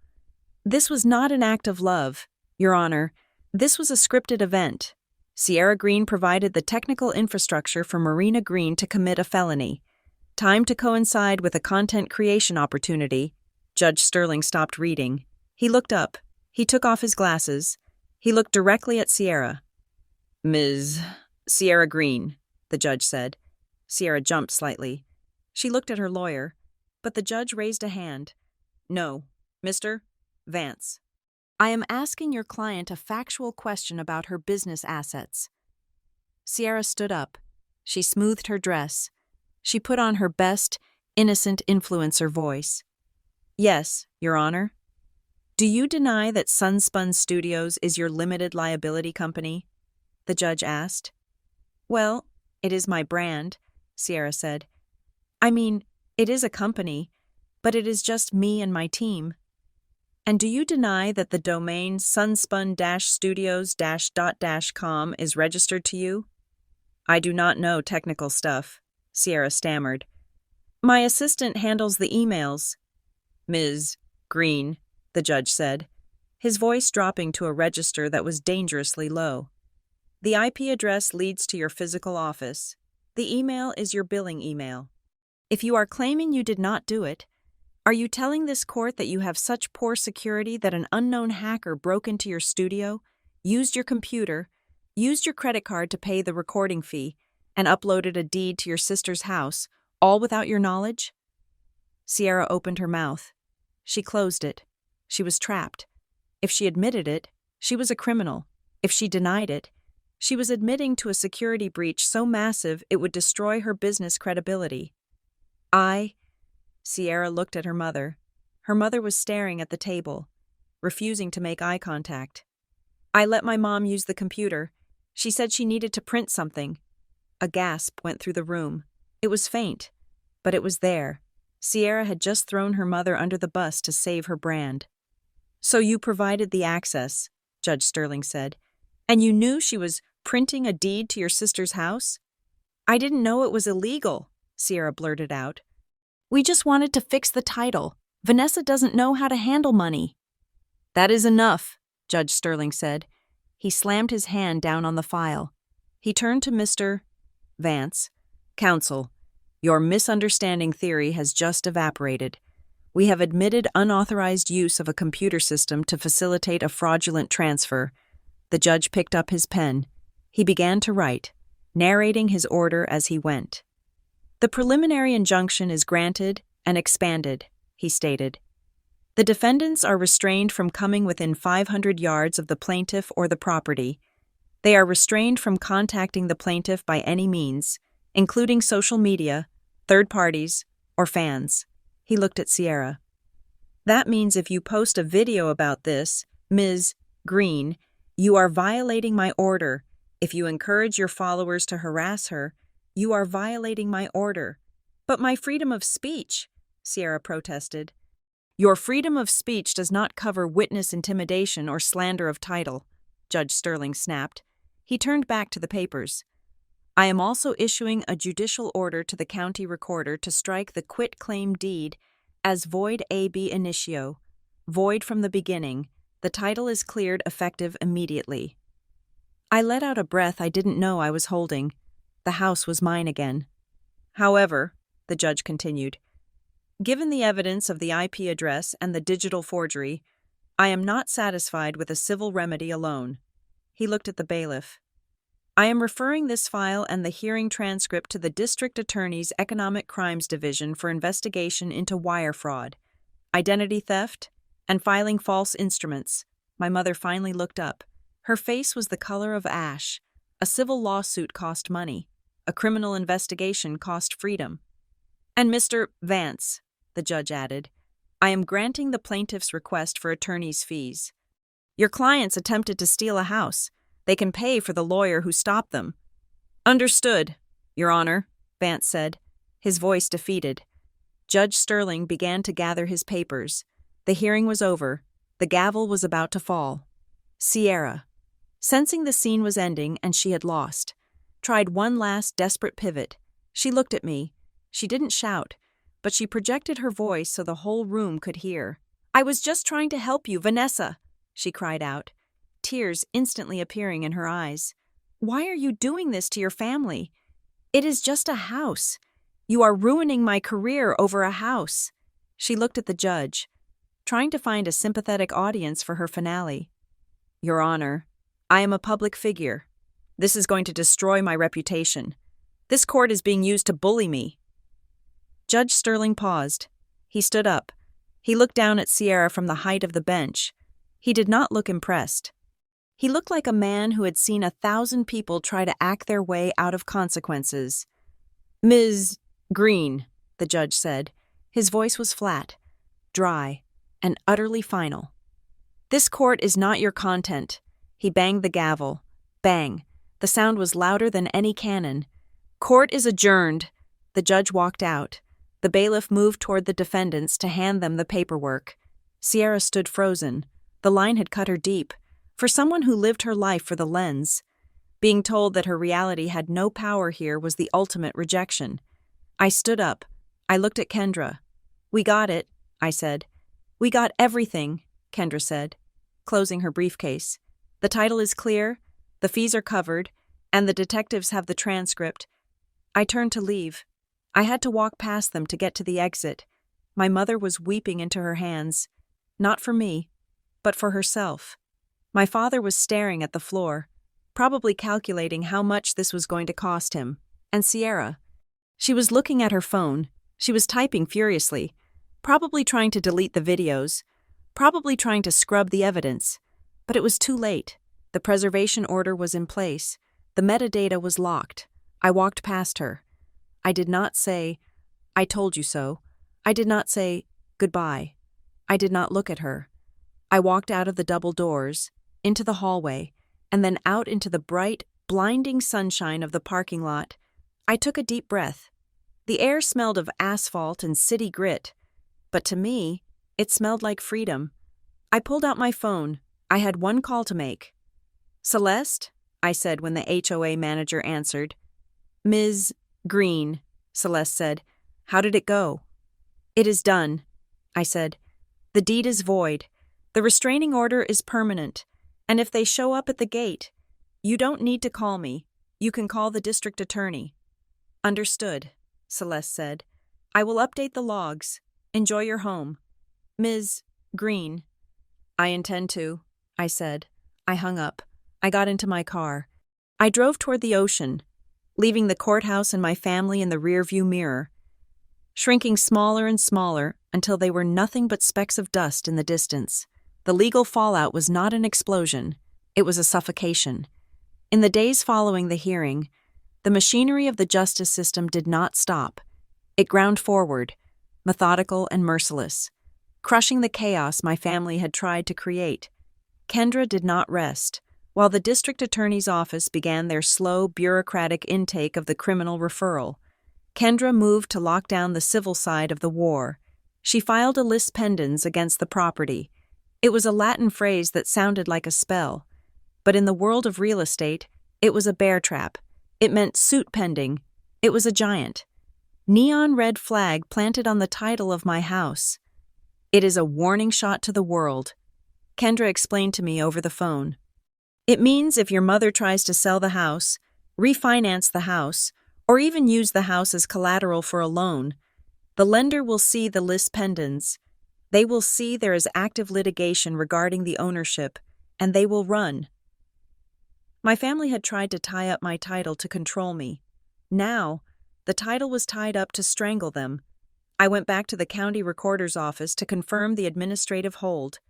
This was not an act of love, Your Honor. This was a scripted event. Sierra Green provided the technical infrastructure for Marina Green to commit a felony. Time to coincide with a content creation opportunity. Judge Sterling stopped reading. He looked up. He took off his glasses. He looked directly at Sierra. Ms. Sierra Green, the judge said. Sierra jumped slightly. She looked at her lawyer, but the judge raised a hand. No, Mr. Vance. I am asking your client a factual question about her business assets. Sierra stood up. She smoothed her dress. She put on her best, innocent influencer voice. Yes, Your Honor. Do you deny that Sunspun Studios is your limited liability company? The judge asked. Well, it is my brand, Sierra said. I mean, it is a company, but it is just me and my team. And do you deny that the domain sunspun-studios-.com is registered to you? I do not know technical stuff, Sierra stammered. My assistant handles the emails. Ms. Green, the judge said, his voice dropping to a register that was dangerously low. The IP address leads to your physical office. The email is your billing email. If you are claiming you did not do it, are you telling this court that you have such poor security that an unknown hacker broke into your studio, used your computer, used your credit card to pay the recording fee, and uploaded a deed to your sister's house, all without your knowledge? Sierra opened her mouth. She closed it. She was trapped. If she admitted it, she was a criminal. If she denied it, she was admitting to a security breach so massive it would destroy her business credibility. Sierra looked at her mother. Her mother was staring at the table, refusing to make eye contact. I let my mom use the computer. She said she needed to print something. A gasp went through the room. It was faint, but it was there. Sierra had just thrown her mother under the bus to save her brand. So you provided the access, Judge Sterling said, and you knew she was printing a deed to your sister's house? I didn't know it was illegal, Sierra blurted out. We just wanted to fix the title. Vanessa doesn't know how to handle money. That is enough, Judge Sterling said. He slammed his hand down on the file. He turned to Mr. Vance. Counsel, your misunderstanding theory has just evaporated. We have admitted unauthorized use of a computer system to facilitate a fraudulent transfer. The judge picked up his pen. He began to write, narrating his order as he went. The preliminary injunction is granted and expanded, he stated. The defendants are restrained from coming within 500 yards of the plaintiff or the property. They are restrained from contacting the plaintiff by any means, including social media, third parties, or fans. He looked at Sierra. That means if you post a video about this, Ms. Green, you are violating my order. If you encourage your followers to harass her, you are violating my order. But my freedom of speech, Sierra protested. Your freedom of speech does not cover witness intimidation or slander of title, Judge Sterling snapped. He turned back to the papers. I am also issuing a judicial order to the county recorder to strike the quit-claim deed as void ab initio, void from the beginning. The title is cleared effective immediately. I let out a breath I didn't know I was holding. The house was mine again. However, the judge continued, given the evidence of the IP address and the digital forgery, I am not satisfied with a civil remedy alone. He looked at the bailiff. I am referring this file and the hearing transcript to the District Attorney's Economic Crimes Division for investigation into wire fraud, identity theft, and filing false instruments. My mother finally looked up. Her face was the color of ash. A civil lawsuit cost money. A criminal investigation cost freedom. And Mr. Vance, the judge added, I am granting the plaintiff's request for attorney's fees. Your clients attempted to steal a house. They can pay for the lawyer who stopped them. Understood, Your Honor, Vance said, his voice defeated. Judge Sterling began to gather his papers. The hearing was over. The gavel was about to fall. Sierra, sensing the scene was ending and she had lost, tried one last desperate pivot. She looked at me. She didn't shout, but she projected her voice so the whole room could hear. I was just trying to help you, Vanessa, she cried out, tears instantly appearing in her eyes. Why are you doing this to your family? It is just a house. You are ruining my career over a house. She looked at the judge, trying to find a sympathetic audience for her finale. Your Honor, I am a public figure. This is going to destroy my reputation. This court is being used to bully me. Judge Sterling paused. He stood up. He looked down at Sierra from the height of the bench. He did not look impressed. He looked like a man who had seen 1,000 people try to act their way out of consequences. Ms. Green, the judge said. His voice was flat, dry, and utterly final. This court is not your content. He banged the gavel. Bang. The sound was louder than any cannon. Court is adjourned. The judge walked out. The bailiff moved toward the defendants to hand them the paperwork. Sierra stood frozen. The line had cut her deep. For someone who lived her life for the lens, being told that her reality had no power here was the ultimate rejection. I stood up. I looked at Kendra. "We got it," I said. "We got everything," Kendra said, closing her briefcase. "The title is clear, the fees are covered, and the detectives have the transcript." I turned to leave. I had to walk past them to get to the exit. My mother was weeping into her hands. Not for me, but for herself. My father was staring at the floor, probably calculating how much this was going to cost him. And Sierra. She was looking at her phone. She was typing furiously, probably trying to delete the videos, probably trying to scrub the evidence. But it was too late. The preservation order was in place. The metadata was locked. I walked past her. I did not say, "I told you so." I did not say, "Goodbye." I did not look at her. I walked out of the double doors, into the hallway, and then out into the bright, blinding sunshine of the parking lot. I took a deep breath. The air smelled of asphalt and city grit, but to me, it smelled like freedom. I pulled out my phone. I had one call to make. "Celeste?" I said when the HOA manager answered. "Ms. Green," Celeste said. "How did it go?" "It is done," I said. "The deed is void. The restraining order is permanent. And if they show up at the gate, you don't need to call me. You can call the district attorney." "Understood," Celeste said. "I will update the logs. Enjoy your home. Ms. Green." "I intend to," I said. I hung up. I got into my car. I drove toward the ocean, leaving the courthouse and my family in the rearview mirror, shrinking smaller and smaller until they were nothing but specks of dust in the distance. The legal fallout was not an explosion. It was a suffocation. In the days following the hearing, the machinery of the justice system did not stop. It ground forward, methodical and merciless, crushing the chaos my family had tried to create. Kendra did not rest. While the district attorney's office began their slow, bureaucratic intake of the criminal referral, Kendra moved to lock down the civil side of the war. She filed a lis pendens against the property. It was a Latin phrase that sounded like a spell, but in the world of real estate, it was a bear trap. It meant suit pending. It was a giant neon red flag planted on the title of my house. "It is a warning shot to the world," Kendra explained to me over the phone. "It means if your mother tries to sell the house, refinance the house, or even use the house as collateral for a loan, the lender will see the lis pendens. They will see there is active litigation regarding the ownership, and they will run." My family had tried to tie up my title to control me. Now, the title was tied up to strangle them. I went back to the county recorder's office to confirm the administrative hold.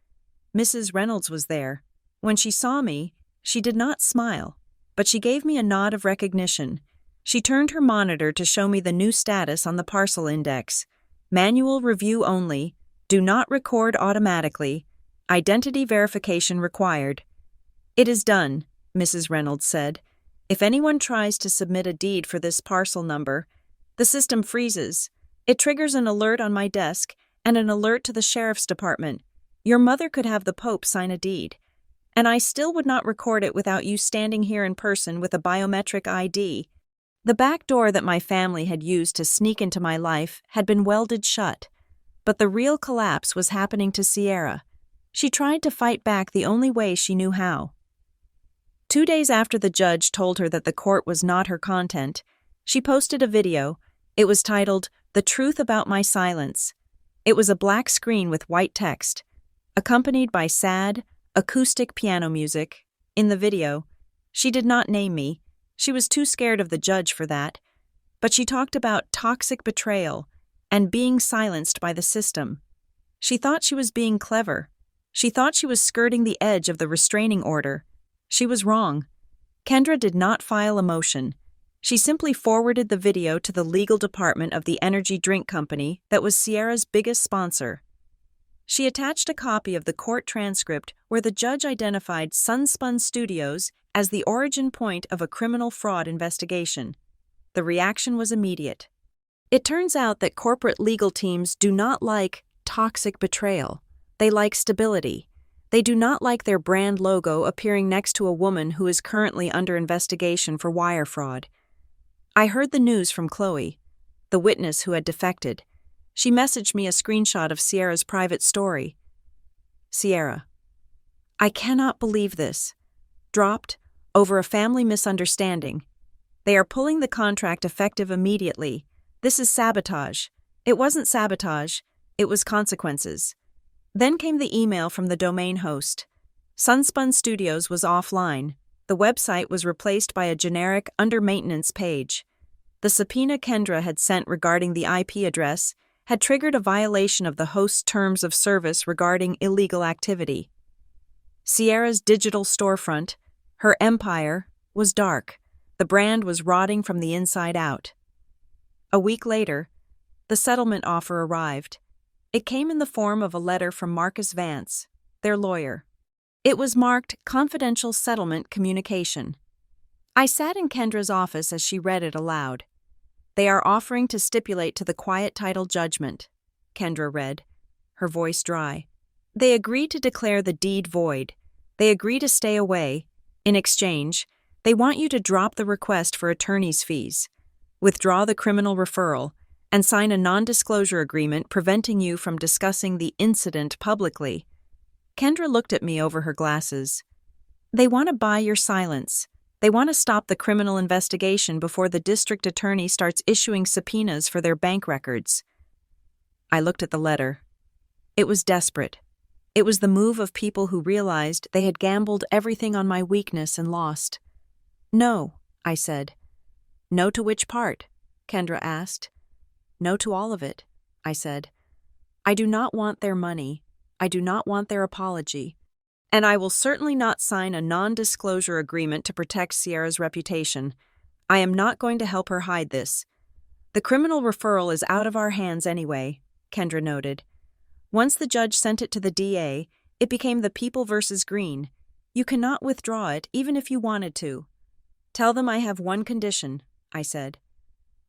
Mrs. Reynolds was there. When she saw me, she did not smile, but she gave me a nod of recognition. She turned her monitor to show me the new status on the parcel index. "Manual review only. Do not record automatically. Identity verification required." "It is done," Mrs. Reynolds said. "If anyone tries to submit a deed for this parcel number, the system freezes. It triggers an alert on my desk and an alert to the sheriff's department. Your mother could have the Pope sign a deed, and I still would not record it without you standing here in person with a biometric ID." The back door that my family had used to sneak into my life had been welded shut, but the real collapse was happening to Sierra. She tried to fight back the only way she knew how. 2 days after the judge told her that the court was not her content, she posted a video. It was titled, "The Truth About My Silence." It was a black screen with white text, accompanied by sad, acoustic piano music. In the video, she did not name me. She was too scared of the judge for that. But she talked about toxic betrayal and being silenced by the system. She thought she was being clever. She thought she was skirting the edge of the restraining order. She was wrong. Kendra did not file a motion. She simply forwarded the video to the legal department of the energy drink company that was Sierra's biggest sponsor. She attached a copy of the court transcript where the judge identified Sunspun Studios as the origin point of a criminal fraud investigation. The reaction was immediate. It turns out that corporate legal teams do not like toxic betrayal. They like stability. They do not like their brand logo appearing next to a woman who is currently under investigation for wire fraud. I heard the news from Chloe, the witness who had defected. She messaged me a screenshot of Sierra's private story. Sierra: I cannot believe this. Dropped over a family misunderstanding. They are pulling the contract effective immediately. This is sabotage. It wasn't sabotage, it was consequences. Then came the email from the domain host. Sunspun Studios was offline. The website was replaced by a generic under maintenance page. The subpoena Kendra had sent regarding the IP address had triggered a violation of the host's terms of service regarding illegal activity. Sierra's digital storefront, her empire, was dark. The brand was rotting from the inside out. A week later, the settlement offer arrived. It came in the form of a letter from Marcus Vance, their lawyer. It was marked Confidential Settlement Communication. I sat in Kendra's office as she read it aloud. They are offering to stipulate to the quiet title judgment, Kendra read, her voice dry. They agree to declare the deed void. They agree to stay away. In exchange, they want you to drop the request for attorney's fees, withdraw the criminal referral, and sign a non-disclosure agreement preventing you from discussing the incident publicly. Kendra looked at me over her glasses. They want to buy your silence. They want to stop the criminal investigation before the district attorney starts issuing subpoenas for their bank records. I looked at the letter. It was desperate. It was the move of people who realized they had gambled everything on my weakness and lost. No, I said. No to which part? Kendra asked. No to all of it, I said. I do not want their money. I do not want their apology. And I will certainly not sign a non-disclosure agreement to protect Sierra's reputation. I am not going to help her hide this. The criminal referral is out of our hands anyway, Kendra noted. Once the judge sent it to the DA, it became the People versus Green. You cannot withdraw it even if you wanted to. Tell them I have one condition, I said.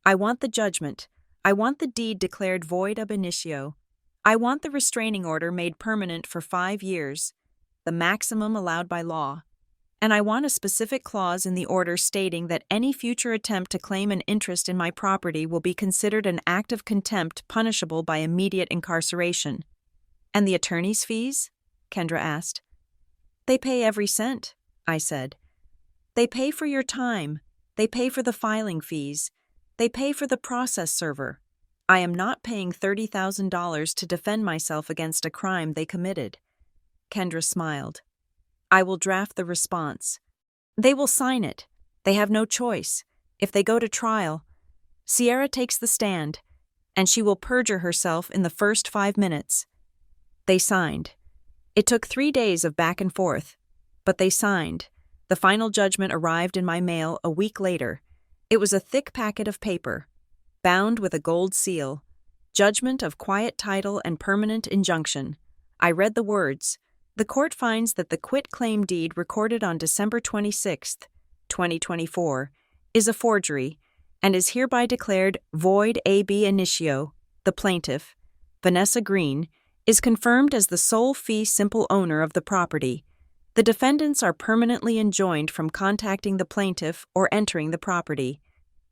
I want the judgment. I want the deed declared void ab initio. I want the restraining order made permanent for 5 years, the maximum allowed by law. And I want a specific clause in the order stating that any future attempt to claim an interest in my property will be considered an act of contempt punishable by immediate incarceration. And the attorney's fees? Kendra asked. They pay every cent, I said. They pay for your time. They pay for the filing fees. They pay for the process server. I am not paying $30,000 to defend myself against a crime they committed. Kendra smiled. I will draft the response. They will sign it. They have no choice. If they go to trial, Sierra takes the stand, and she will perjure herself in the first 5 minutes. They signed. It took 3 days of back and forth, but they signed. The final judgment arrived in my mail a week later. It was a thick packet of paper, bound with a gold seal. Judgment of quiet title and permanent injunction. I read the words. The court finds that the quit-claim deed recorded on December 26, 2024, is a forgery and is hereby declared void ab initio. The plaintiff, Vanessa Green, is confirmed as the sole fee simple owner of the property. The defendants are permanently enjoined from contacting the plaintiff or entering the property.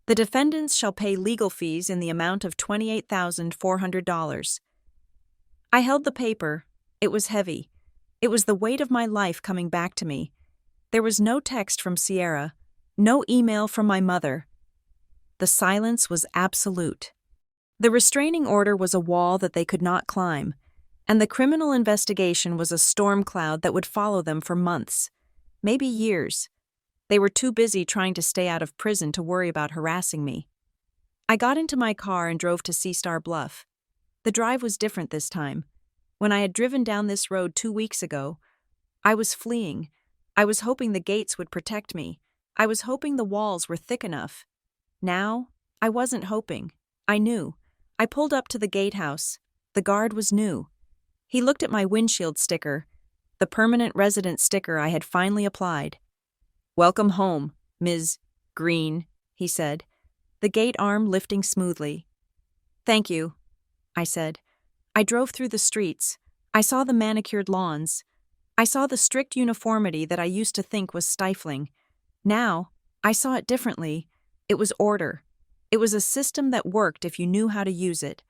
The defendants shall pay legal fees in the amount of $28,400. I held the paper. It was heavy. It was the weight of my life coming back to me. There was no text from Sierra, no email from my mother. The silence was absolute. The restraining order was a wall that they could not climb, and the criminal investigation was a storm cloud that would follow them for months, maybe years. They were too busy trying to stay out of prison to worry about harassing me. I got into my car and drove to Seastar Bluff. The drive was different this time. When I had driven down this road 2 weeks ago, I was fleeing. I was hoping the gates would protect me. I was hoping the walls were thick enough. Now, I wasn't hoping. I knew. I pulled up to the gatehouse. The guard was new. He looked at my windshield sticker, the permanent resident sticker I had finally applied. "Welcome home, Ms. Green," he said, the gate arm lifting smoothly. "Thank you," I said. I drove through the streets. I saw the manicured lawns. I saw the strict uniformity that I used to think was stifling. Now, I saw it differently. It was order. It was a system that worked if you knew how to use it.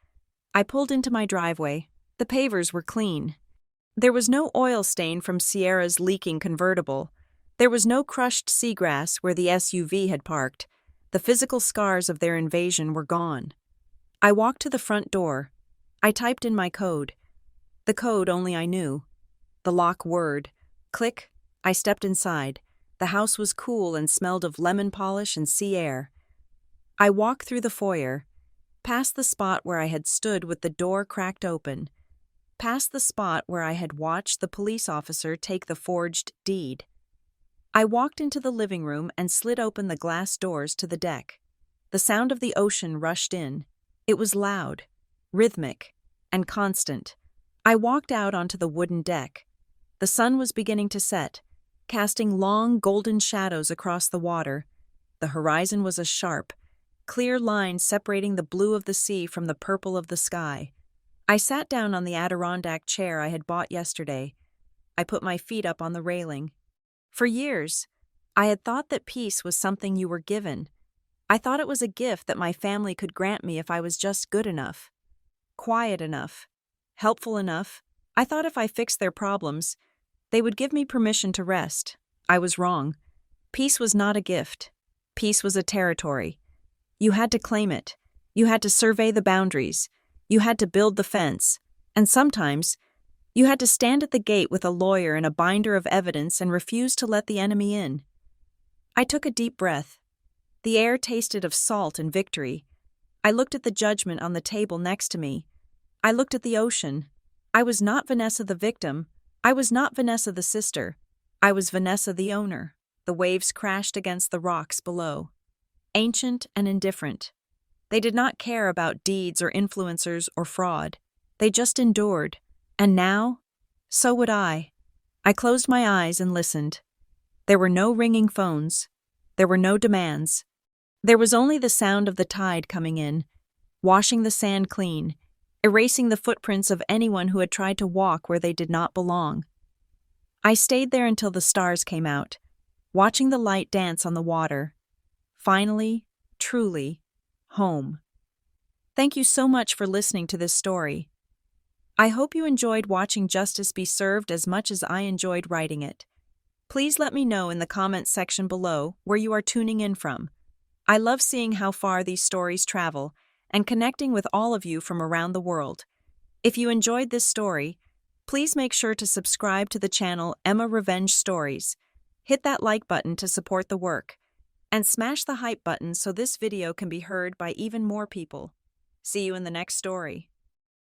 I pulled into my driveway. The pavers were clean. There was no oil stain from Sierra's leaking convertible. There was no crushed seagrass where the SUV had parked. The physical scars of their invasion were gone. I walked to the front door. I typed in my code. The code only I knew. The lock word. Click. I stepped inside. The house was cool and smelled of lemon polish and sea air. I walked through the foyer, past the spot where I had stood with the door cracked open, past the spot where I had watched the police officer take the forged deed. I walked into the living room and slid open the glass doors to the deck. The sound of the ocean rushed in. It was loud, rhythmic, and constant. I walked out onto the wooden deck. The sun was beginning to set, casting long golden shadows across the water. The horizon was a sharp, clear line separating the blue of the sea from the purple of the sky. I sat down on the Adirondack chair I had bought yesterday. I put my feet up on the railing. For years, I had thought that peace was something you were given. I thought it was a gift that my family could grant me if I was just good enough, quiet enough, helpful enough. I thought if I fixed their problems, they would give me permission to rest. I was wrong. Peace was not a gift. Peace was a territory. You had to claim it. You had to survey the boundaries. You had to build the fence. And sometimes, you had to stand at the gate with a lawyer and a binder of evidence and refuse to let the enemy in. I took a deep breath. The air tasted of salt and victory. I looked at the judgment on the table next to me. I looked at the ocean. I was not Vanessa the victim. I was not Vanessa the sister. I was Vanessa the owner. The waves crashed against the rocks below. Ancient and indifferent. They did not care about deeds or influencers or fraud. They just endured. And now, so would I. I closed my eyes and listened. There were no ringing phones. There were no demands. There was only the sound of the tide coming in, washing the sand clean, erasing the footprints of anyone who had tried to walk where they did not belong. I stayed there until the stars came out, watching the light dance on the water. Finally, truly, home. Thank you so much for listening to this story. I hope you enjoyed watching justice be served as much as I enjoyed writing it. Please let me know in the comments section below where you are tuning in from. I love seeing how far these stories travel and connecting with all of you from around the world. If you enjoyed this story, please make sure to subscribe to the channel Emma Revenge Stories. Hit that like button to support the work. And smash the hype button so this video can be heard by even more people. See you in the next story.